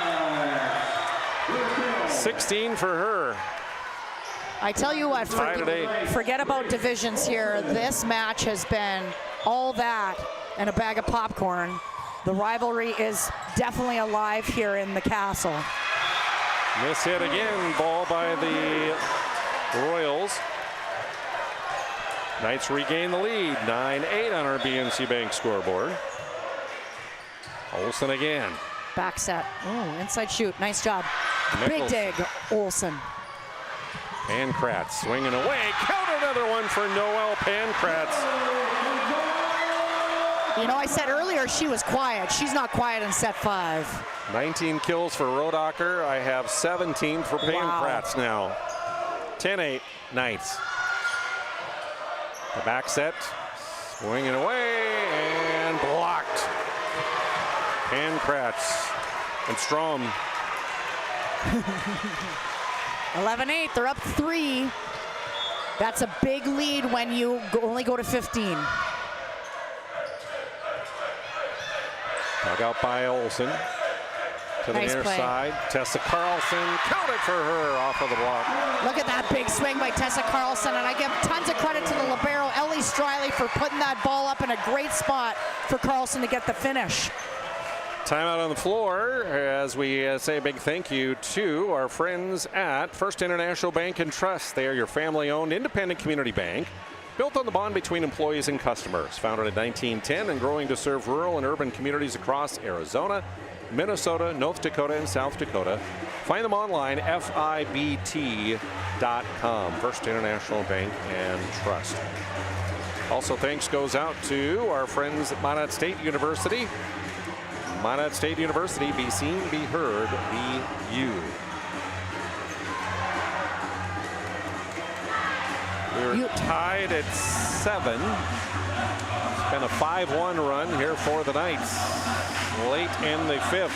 16 for her. I tell you what, forget about divisions here. This match has been all that and a bag of popcorn. The rivalry is definitely alive here in the castle. Miss hit again, ball by the Royals. Knights regain the lead, 9-8 on our BNC Bank scoreboard. Olsen again. Back set. Oh, inside shoot. Nice job. Nichols. Big dig, Olsen. Pankratz swinging away. Count another one for Noelle Pankratz. You know, I said earlier she was quiet. She's not quiet in set 5. 19 kills for Rodacher. I have 17 for Pankratz now. 10-8 Knights. The back set, swinging away and blocked. Pankratz and Strom. 11-8, they're up 3. That's a big lead when you only go to 15. Dug out by Olsen. To the near side, Tessa Carlson, counted for her off of the block. Look at that big swing by Tessa Carlson, and I give tons of credit to the libero, Ellie Striley, for putting that ball up in a great spot for Carlson to get the finish. Timeout on the floor as we say a big thank you to our friends at First International Bank and Trust. They are your family-owned independent community bank, built on the bond between employees and customers. Founded in 1910 and growing to serve rural and urban communities across Arizona, Minnesota, North Dakota, and South Dakota. Find them online, FIBT.com. First International Bank and Trust. Also, thanks goes out to our friends at Minot State University. Minot State University, be seen, be heard, be you. We're tied at 7. It's been a 5-1 run here for the Knights. Late in the 5th.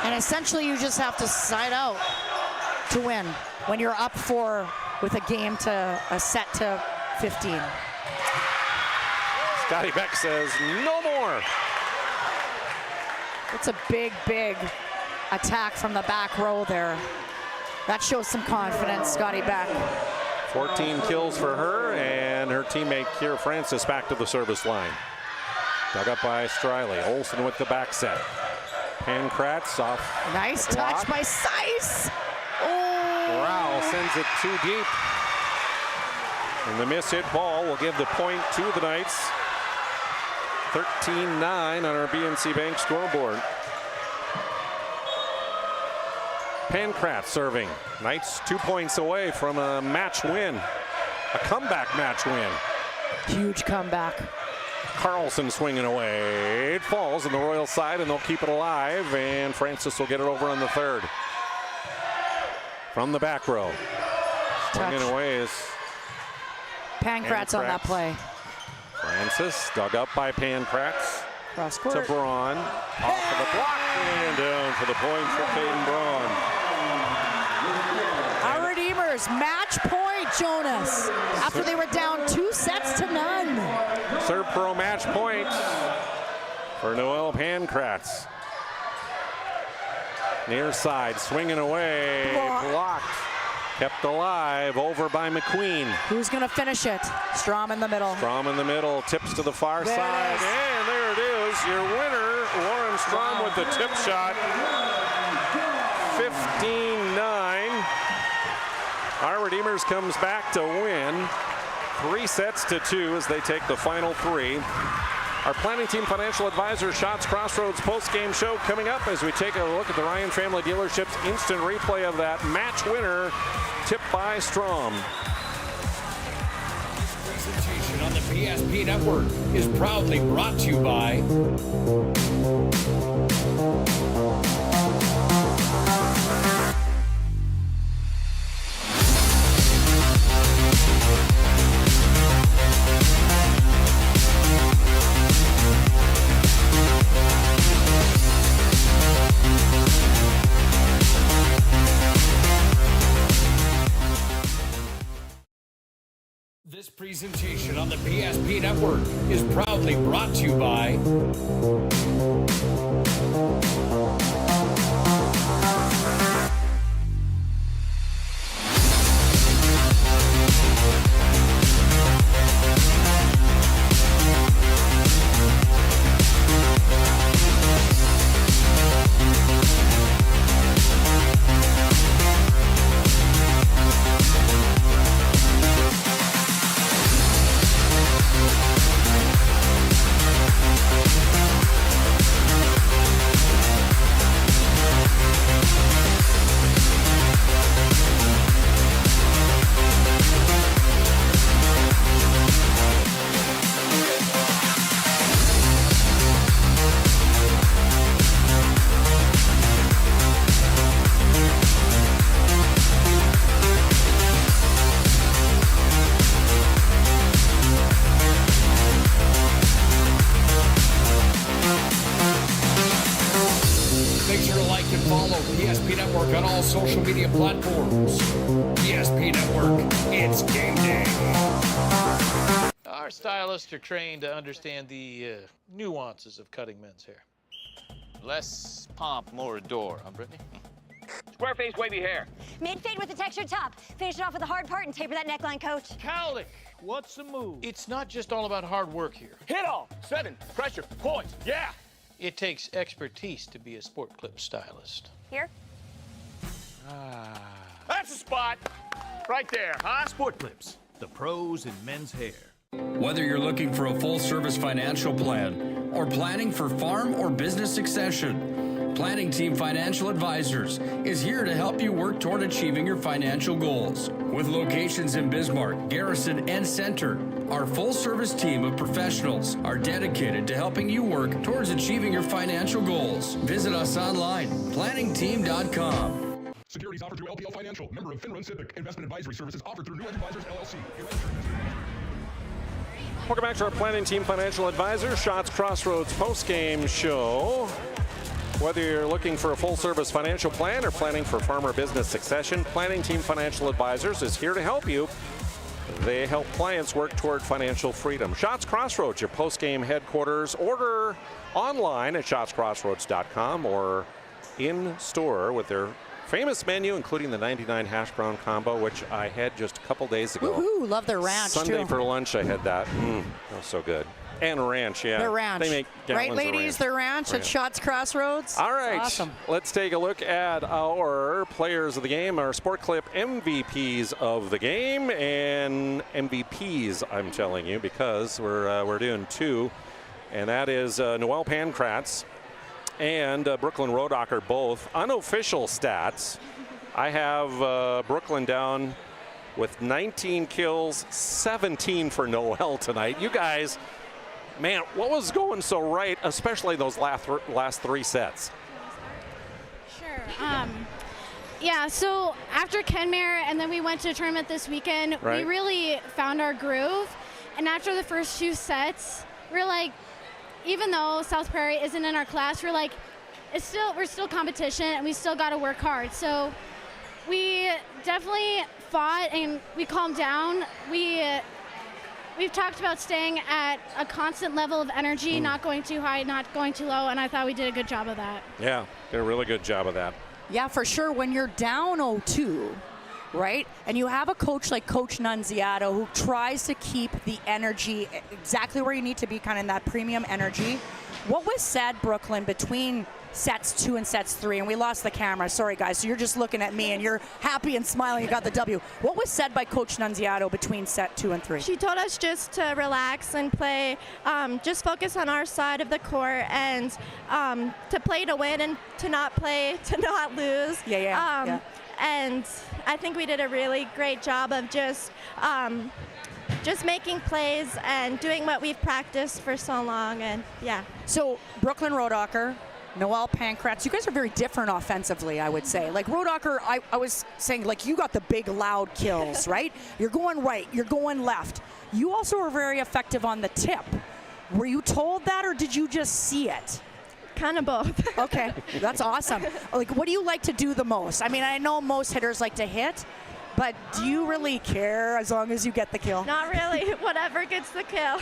And essentially you just have to side out to win when you're up 4 with a game to a set to 15. Scotty Beck says no more. It's a big, big attack from the back row there. That shows some confidence, Scotty Beck. 14 kills for her, and her teammate Kira Francis back to the service line. Dug up by Striley. Olsen with the back set. Pankratz off. Nice touch by Seiss. Oh. Rao sends it too deep. And the miss hit ball will give the point to the Knights. 13-9 on our BNC Bank scoreboard. Pankratz serving. Knights 2 points away from a match win. A comeback match win. Huge comeback. Carlson swinging away. It falls on the Royal side, and they'll keep it alive, and Francis will get it over on the 3rd. From the back row. Swinging away is Pankratz on that play. Francis dug up by Pankratz. Cross To court. Braun. Off of the block and down for the point for Caden Braun. Our Redeemers, match point, Jonas. After they were down 2-0. Serve pro match point for Noelle Pankratz. Near side, swinging away, blocked. Kept alive, over by McQueen. Who's going to finish it? Strom in the middle. Strom in the middle, tips to the far There it side, is. and there it is. Your winner, Lauren Strom with the tip shot. 15-9. Our Redeemers comes back to win. 3-2 as they take the final 3. Our planning team financial advisor Shots Crossroads post-game show coming up as we take a look at the Ryan Family Dealerships instant replay of that match winner tipped by Strom. Presentation on the PSP Network is proudly brought to you by This presentation on the PSP Network is proudly brought to you by social media platforms. PSP Network, it's game day. Our stylists are trained to understand the nuances of cutting men's hair. Less pomp, more adore, huh, Brittany? Square face, wavy hair. Mid-fade with a textured top. Finish it off with a hard part and taper that neckline, coach. Cowlick, what's the move? It's not just all about hard work here. Hit all. 7, pressure, points, yeah. It takes expertise to be a sport clip stylist. Here? That's the spot. Right there, huh? Sport Clips, the pros in men's hair. Whether you're looking for a full-service financial plan or planning for farm or business succession, Planning Team Financial Advisors is here to help you work toward achieving your financial goals. With locations in Bismarck, Garrison, and Center, our full-service team of professionals are dedicated to helping you work towards achieving your financial goals. Visit us online, planningteam.com. Securities offered through LPL Financial, member of Finland Civic. Investment advisory services offered through New Edge Advisors, LLC. Welcome back to our Planning Team Financial Advisor, Shots Crossroads post-game show. Whether you're looking for a full-service financial plan or planning for farm or business succession, Planning Team Financial Advisors is here to help you. They help clients work toward financial freedom. Shots Crossroads, your post-game headquarters. Order online at shotscrossroads.com or in store with their famous menu, including the 99 hash brown combo, which I had just a couple days ago. Woohoo, love their ranch Sunday too. for lunch, I had that. That was so good. And ranch, yeah. Their ranch. They make right, gallons ladies, of ranch. their ranch at Shots Crossroads. All right, Awesome. Let's take a look at our players of the game, our Sport Clip MVPs of the game, and MVPs, I'm telling you, because we're doing two, and that is Noel Pankratz and Brooklyn Rodocker, both unofficial stats. I have Brooklyn down with 19 kills, 17 for Noel tonight. You guys, man, what was going so right, especially those last three sets? Sure. Yeah, so after Kenmare and then we went to a tournament this weekend, Right. we really found our groove. And after the first two sets, we're like, even though South Prairie isn't in our class, we're like, we're still competition and we still got to work hard. So we definitely fought and we calmed down. We've talked about staying at a constant level of energy, not going too high, not going too low, and I thought we did a good job of that. Yeah, did a really good job of that. Yeah, for sure. When you're down 0-2, right, and you have a coach like Coach Nunziato who tries to keep the energy exactly where you need to be, kind of in that premium energy. What was said, Brooklyn, between sets 2 and sets 3, and we lost the camera. Sorry, guys. So you're just looking at me, and you're happy and smiling. You got the W. What was said by Coach Nunziato between set 2 and 3? She told us just to relax and play, just focus on our side of the court, and to play to win and to not play to not lose. Yeah. And I think we did a really great job of just making plays and doing what we've practiced for so long, and yeah. So Brooklyn Rodacher, Noelle Pankratz, you guys are very different offensively, I would say. Like Rodacher, I was saying, like, you got the big, loud kills, right? You're going right, you're going left. You also are very effective on the tip. Were you told that, or did you just see it? Kind of both. Okay, that's awesome. Like, what do you like to do the most? I mean, I know most hitters like to hit, but do you really care as long as you get the kill? Not really. Whatever gets the kill.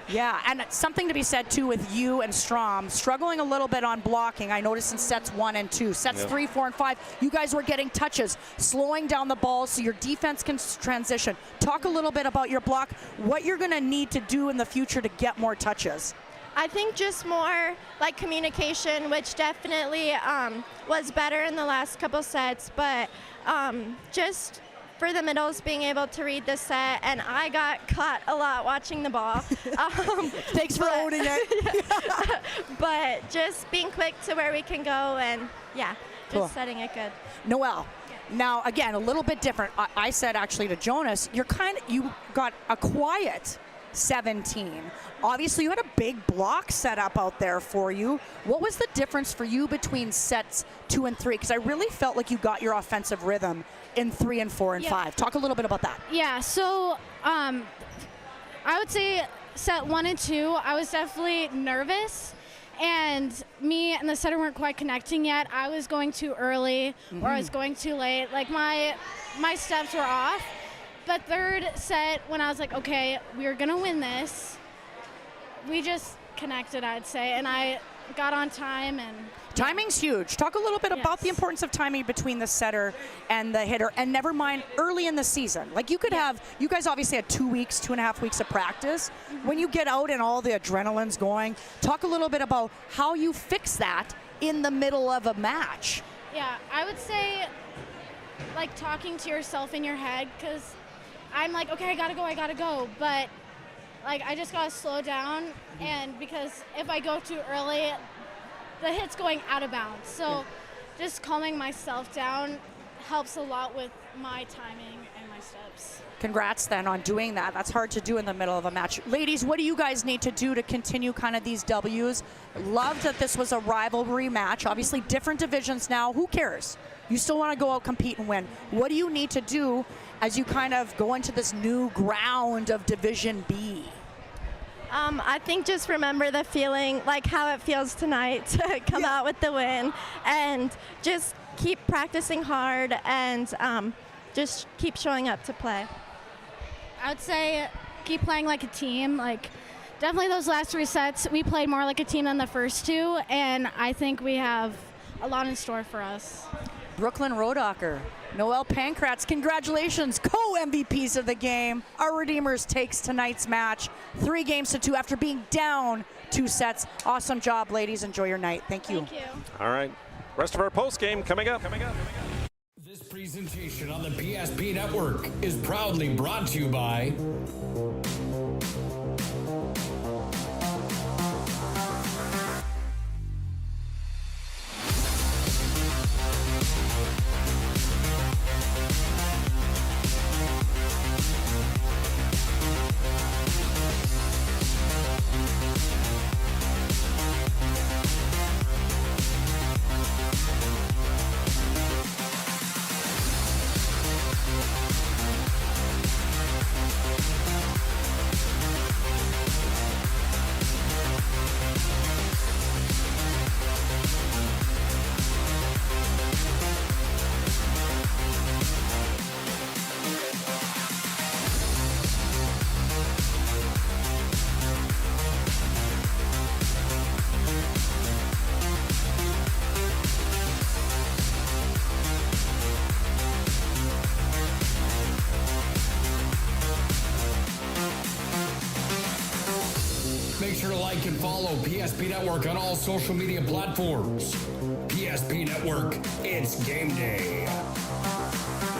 Yeah, and something to be said, too, with you and Strom, struggling a little bit on blocking. I noticed in sets 1 and 2. Sets 3, 4, and 5, you guys were getting touches, slowing down the ball so your defense can transition. Talk a little bit about your block, what you're going to need to do in the future to get more touches. I think just more like communication, which definitely was better in the last couple sets, but just for the middles, being able to read the set, and I got caught a lot watching the ball. Thanks for owning it. But just being quick to where we can go, and yeah, just Cool. setting it good. Noelle, now again, a little bit different. I said actually to Jonas, you got a quiet 17. Obviously, you had a big block set up out there for you. What was the difference for you between sets 2 and 3? Because I really felt like you got your offensive rhythm in 3 and 4 and 5. Talk a little bit about that. Yeah, so I would say set 1 and 2, I was definitely nervous. And me and the setter weren't quite connecting yet. I was going too early or I was going too late. Like my steps were off. But third set, when I was like, okay, we're going to win this, we just connected, I'd say, and I got on time. And timing's huge. Talk a little bit about the importance of timing between the setter and the hitter, and never mind early in the season. Like you guys obviously had 2 weeks, 2.5 weeks of practice. When you get out and all the adrenaline's going, talk a little bit about how you fix that in the middle of a match. Yeah, I would say like talking to yourself in your head, because I'm like, okay, I gotta go, but like I just gotta slow down, and because if I go too early, the hit's going out of bounds. So just calming myself down helps a lot with my timing and my steps. Congrats then on doing that. That's hard to do in the middle of a match. Ladies, what do you guys need to do to continue kind of these W's? Loved that this was a rivalry match. Obviously different divisions now. Who cares? You still want to go out, compete, and win. What do you need to do as you kind of go into this new ground of Division B? I think just remember the feeling, like how it feels tonight to come out with the win, and just keep practicing hard, and just keep showing up to play. I would say keep playing like a team. Like definitely those last 3 sets, we played more like a team than the first 2, and I think we have a lot in store for us. Brooklyn Rodacher, Noelle Pankratz, congratulations, co-MVPs of the game. Our Redeemers takes tonight's match 3-2 after being down 2 sets. Awesome job, ladies. Enjoy your night. Thank you. Thank you. All right. Rest of our post game coming up. This presentation on the PSP Network is proudly brought to you by Follow PSP Network on all social media platforms. PSP Network, it's game day.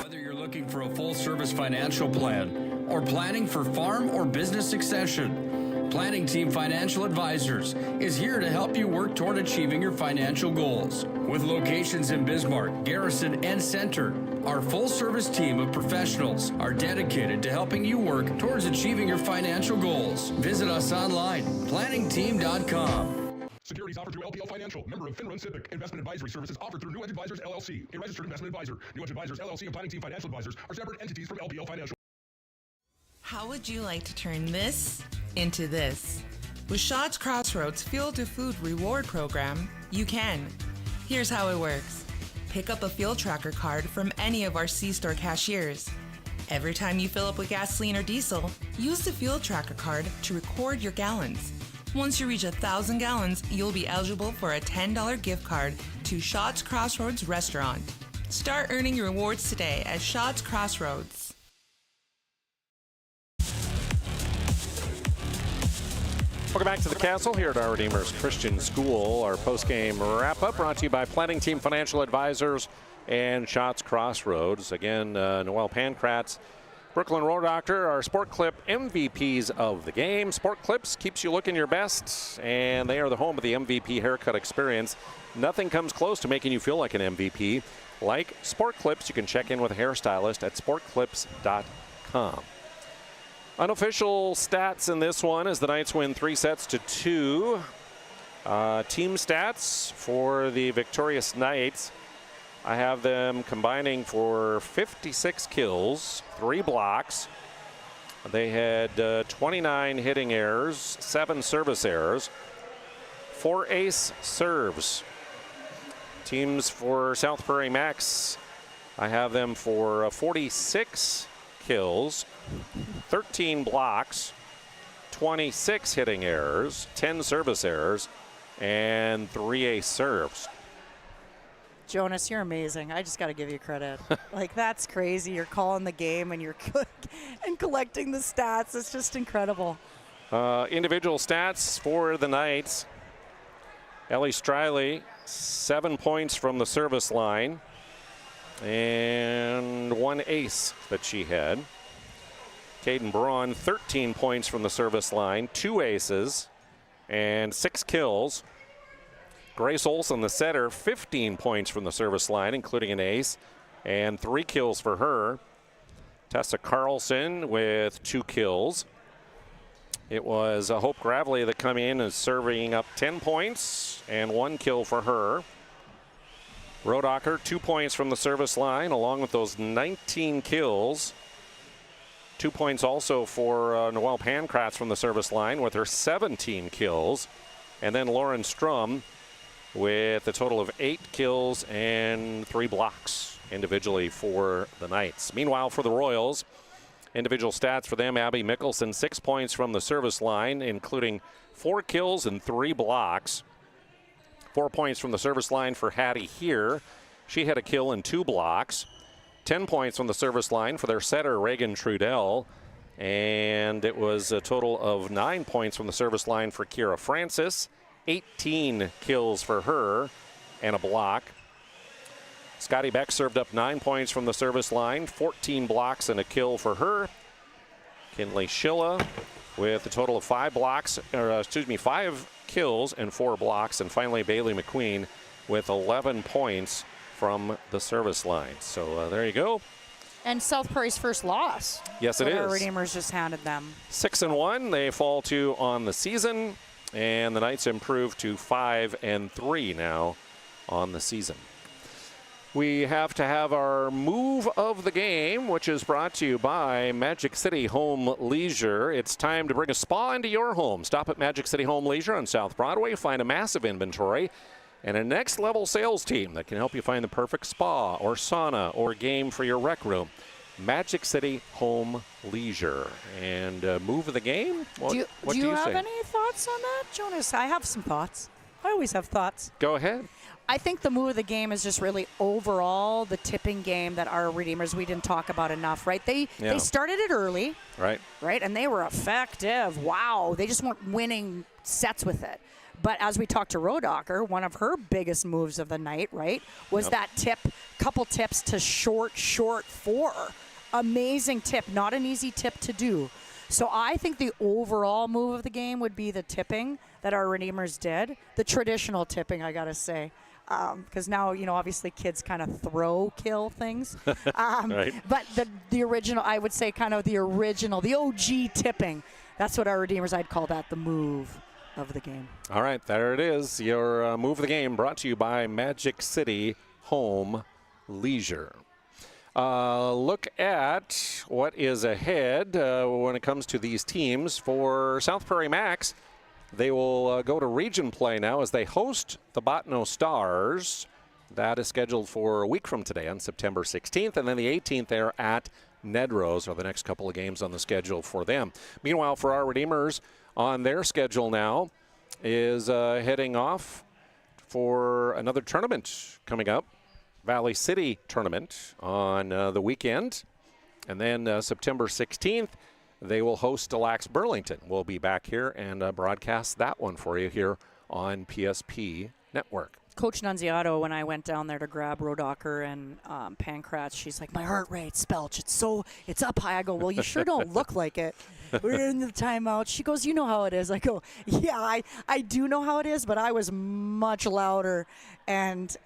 Whether you're looking for a full-service financial plan or planning for farm or business succession, Planning Team Financial Advisors is here to help you work toward achieving your financial goals. With locations in Bismarck, Garrison, and Center, our full-service team of professionals are dedicated to helping you work towards achieving your financial goals. Visit us online, planningteam.com. Securities offered through LPL Financial, member of FINRA and SIPC. Investment advisory services offered through New Edge Advisors, LLC, a registered investment advisor. New Edge Advisors, LLC, and Planning Team Financial Advisors are separate entities from LPL Financial. How would you like to turn this into this? With Shaw's Crossroads Fuel to Food Reward Program, you can. Here's how it works. Pick up a fuel tracker card from any of our C-store cashiers. Every time you fill up with gasoline or diesel, use the fuel tracker card to record your gallons. Once you reach 1,000 gallons, you'll be eligible for a $10 gift card to Shaw's Crossroads restaurant. Start earning your rewards today at Shaw's Crossroads. Welcome back to the Castle here at our Redeemers Christian School. Our post-game wrap-up brought to you by Planning Team Financial Advisors and Shaw's Crossroads. Again, Noel Pankratz, Brooklyn Road Doctor, our Sport Clip MVPs of the game. Sport Clips keeps you looking your best, and they are the home of the MVP haircut experience. Nothing comes close to making you feel like an MVP. Like Sport Clips, you can check in with a hairstylist at sportclips.com. Unofficial stats in this one as the Knights win 3-2. Team stats for the victorious Knights. I have them combining for 56 kills, 3 blocks. They had 29 hitting errors, 7 service errors, 4 ace serves. Teams for South Prairie Max, I have them for 46 kills, 13 blocks, 26 hitting errors, 10 service errors, and 3 ace serves. Jonas, you're amazing. I just got to give you credit. Like, that's crazy. You're calling the game and you're and collecting the stats. It's just incredible. Individual stats for the Knights. Ellie Striley, 7 points from the service line and 1 ace that she had. Caden Braun, 13 points from the service line, 2 aces, and 6 kills. Grace Olson, the setter, 15 points from the service line, including an ace, and 3 kills for her. Tessa Carlson with 2 kills. It was Hope Gravely that come in and serving up 10 points and 1 kill for her. Rodacher, 2 points from the service line, along with those 19 kills. 2 points also for Noelle Pankratz from the service line with her 17 kills. And then Lauren Strum with a total of 8 kills and 3 blocks individually for the Knights. Meanwhile, for the Royals, individual stats for them, Abby Mickelson, 6 points from the service line, including 4 kills and 3 blocks. 4 points from the service line for Hattie here. She had a kill and 2 blocks. 10 points from the service line for their setter, Reagan Trudell. And it was a total of 9 points from the service line for Kira Francis. 18 kills for her and a block. Scotty Beck served up 9 points from the service line, 14 blocks and a kill for her. Kinley Schilla with a total of 5 kills and 4 blocks. And finally, Bailey McQueen with 11 points from the service line. So there you go. And South Prairie's first loss. Yes, it is. Our Redeemers just handed them. 6-1, they fall to on the season. And the Knights improve to 5-3 now on the season. We have to have our move of the game, which is brought to you by Magic City Home Leisure. It's time to bring a spa into your home. Stop at Magic City Home Leisure on South Broadway. Find a massive inventory and a next-level sales team that can help you find the perfect spa or sauna or game for your rec room. Magic City Home Leisure. And move of the game? What do you have say? any thoughts on that, Jonas? I have some thoughts. I always have thoughts. Go ahead. I think the move of the game is just really overall the tipping game that our Redeemers, we didn't talk about enough, right? They started it early. Right. Right, and they were effective. Wow, they just weren't winning sets with it. But as we talked to Rodocker, one of her biggest moves of the night, right, was that couple tips to short 4. Amazing tip, not an easy tip to do. So I think the overall move of the game would be the tipping that our Redeemers did. The traditional tipping, I got to say. Because now, obviously kids kind of kill things. Right. But the original, I would say kind of the original, the OG tipping. That's what our Redeemers, I'd call that the move of the game. All right, there it is. Your move of the game brought to you by Magic City Home Leisure. Look at what is ahead when it comes to these teams. For South Prairie Max, they will go to region play now as they host the Botno Stars. That is scheduled for a week from today on September 16th. And then the 18th, they're at Nedros, are the next couple of games on the schedule for them. Meanwhile, for our Redeemers, on their schedule now is heading off for another tournament coming up. Valley City tournament on the weekend. And then September 16th, they will host Lax Burlington. We'll be back here and broadcast that one for you here on PSP Network. Coach Nunziato, when I went down there to grab Rodocker and Pankratz, she's like, my heart rate, Spelch, it's up high. I go, well, you sure don't look like it. We're in the timeout. She goes, you know how it is. I go, yeah, I do know how it is, but I was much louder and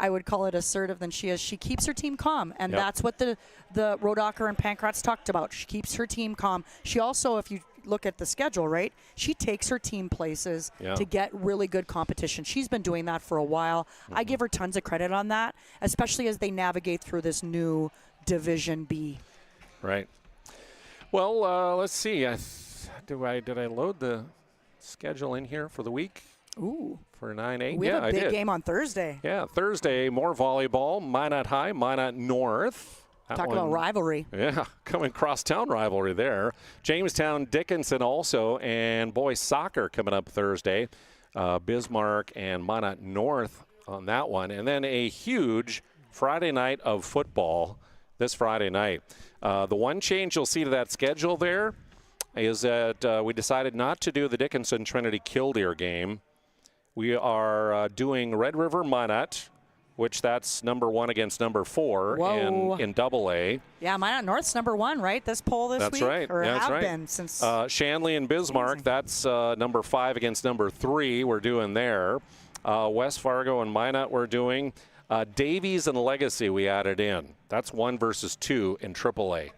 I would call it assertive than she is. She keeps her team calm, and that's what the Rodocker and Pankratz talked about. She keeps her team calm. She also, if you look at the schedule, right, she takes her team places to get really good competition. She's been doing that for a while. I give her tons of credit on that, especially as they navigate through this new Division B. Right. Well, let's see. Did I load the schedule in here for the week? Ooh. For 9-8? We have a big game on Thursday. Yeah, Thursday, more volleyball. Minot High, Minot North. Talk about rivalry. Yeah, coming cross-town rivalry there. Jamestown, Dickinson also, and boys soccer coming up Thursday. Bismarck and Minot North on that one. And then a huge Friday night of football this Friday night. The one change you'll see to that schedule there is that we decided not to do the Dickinson Trinity Killdeer game. We are doing Red River Minot, which that's number 1 against number 4 in Double A. Yeah, Minot North's number 1, right? This poll this week? That's right. Or that's have right. been since. Shanley and Bismarck, that's number 5 against number 3 we're doing there. West Fargo and Minot we're doing. Davies and Legacy we added in. That's 1 versus 2 in Triple A.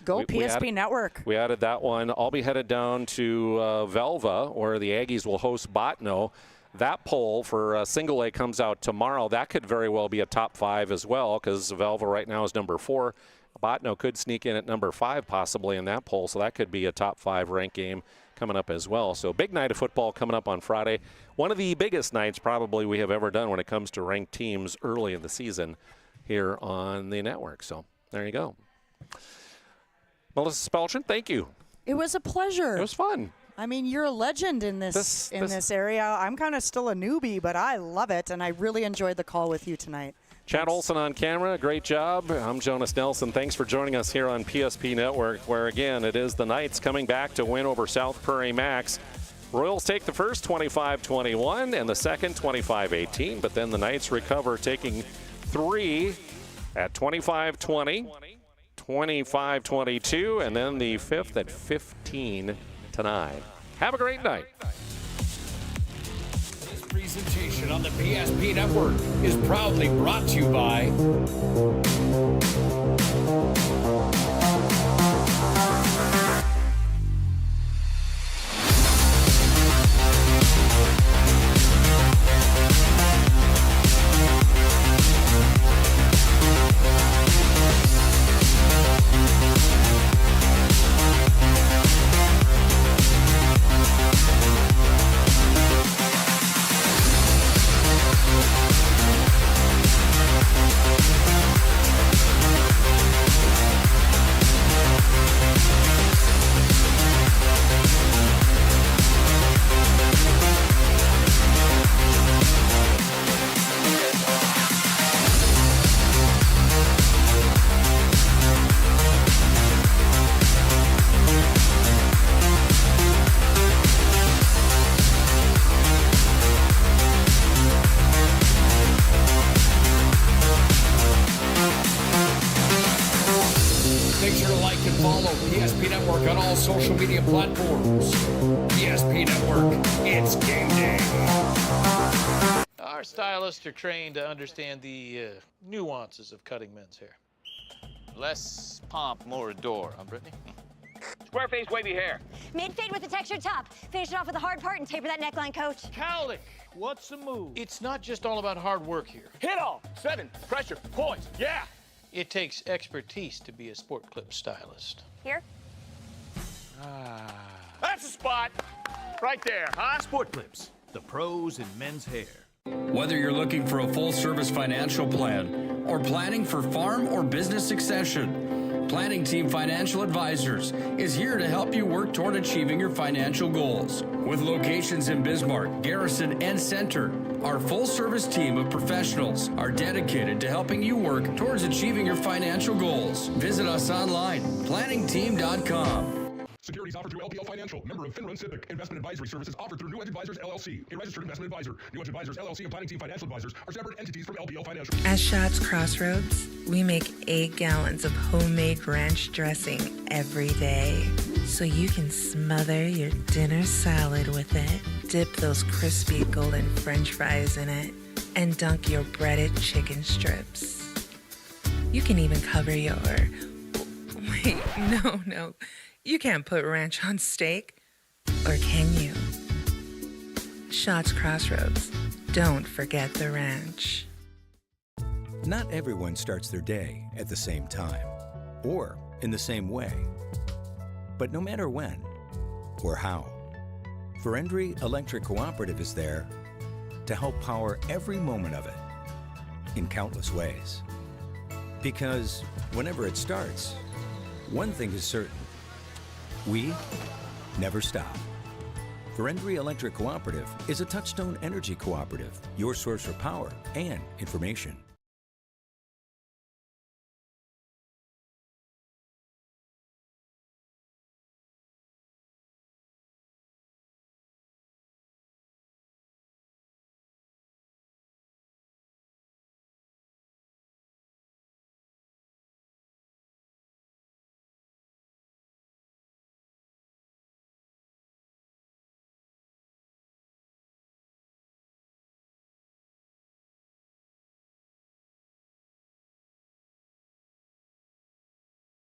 Go PSP Network. We added that one. I'll be headed down to Velva, where the Aggies will host Botno. That poll for Single A comes out tomorrow. That could very well be a top 5 as well, because Velva right now is number 4. Botno could sneak in at number 5 possibly in that poll, so that could be a top 5 ranked game coming up as well. So big night of football coming up on Friday. One of the biggest nights probably we have ever done when it comes to ranked teams early in the season here on the network. So there you go. Melissa Spelchen, thank you. It was a pleasure. It was fun. I mean, you're a legend in this area. I'm kind of still a newbie, but I love it, and I really enjoyed the call with you tonight. Chad Olson on camera, great job. I'm Jonas Nelson. Thanks for joining us here on PSP Network, where, again, it is the Knights coming back to win over South Prairie Max. Royals take the first 25-21 and the second 25-18, but then the Knights recover, taking 3 at 25-20. 25-22, and then the 5th at 15-9. Have a great night. This presentation on the PSP Network is proudly brought to you by PSP Network on all social media platforms. PSP Network, it's game day. Our stylists are trained to understand the nuances of cutting men's hair. Less pomp, more adore, huh, Brittany? Square face, wavy hair. Mid-fade with a textured top. Finish it off with a hard part and taper that neckline, coach. Cowlick, what's the move? It's not just all about hard work here. Hit all. 7. Pressure. Points. Yeah. It takes expertise to be a sport clip stylist. Here. That's the spot. Right there, huh? Sport Clips, the pros in men's hair. Whether you're looking for a full-service financial plan or planning for farm or business succession, Planning Team Financial Advisors is here to help you work toward achieving your financial goals. With locations in Bismarck, Garrison, and Center, our full-service team of professionals are dedicated to helping you work towards achieving your financial goals. Visit us online, planningteam.com. Securities offered through LPL Financial, member of FINRA and SIPC. Investment advisory services offered through New Edge Advisors, LLC, a registered investment advisor. New Edge Advisors, LLC, and Planning Team Financial Advisors are separate entities from LPL Financial. At Shots Crossroads, we make 8 gallons of homemade ranch dressing every day, so you can smother your dinner salad with it, dip those crispy golden French fries in it, and dunk your breaded chicken strips. You can even cover your... Wait, no. You can't put ranch on steak, or can you? Shots Crossroads. Don't forget the ranch. Not everyone starts their day at the same time or in the same way. But no matter when or how, Prairie Electric Cooperative is there to help power every moment of it in countless ways. Because whenever it starts, one thing is certain. We never stop. Prairie Electric Cooperative is a Touchstone Energy Cooperative, your source for power and information.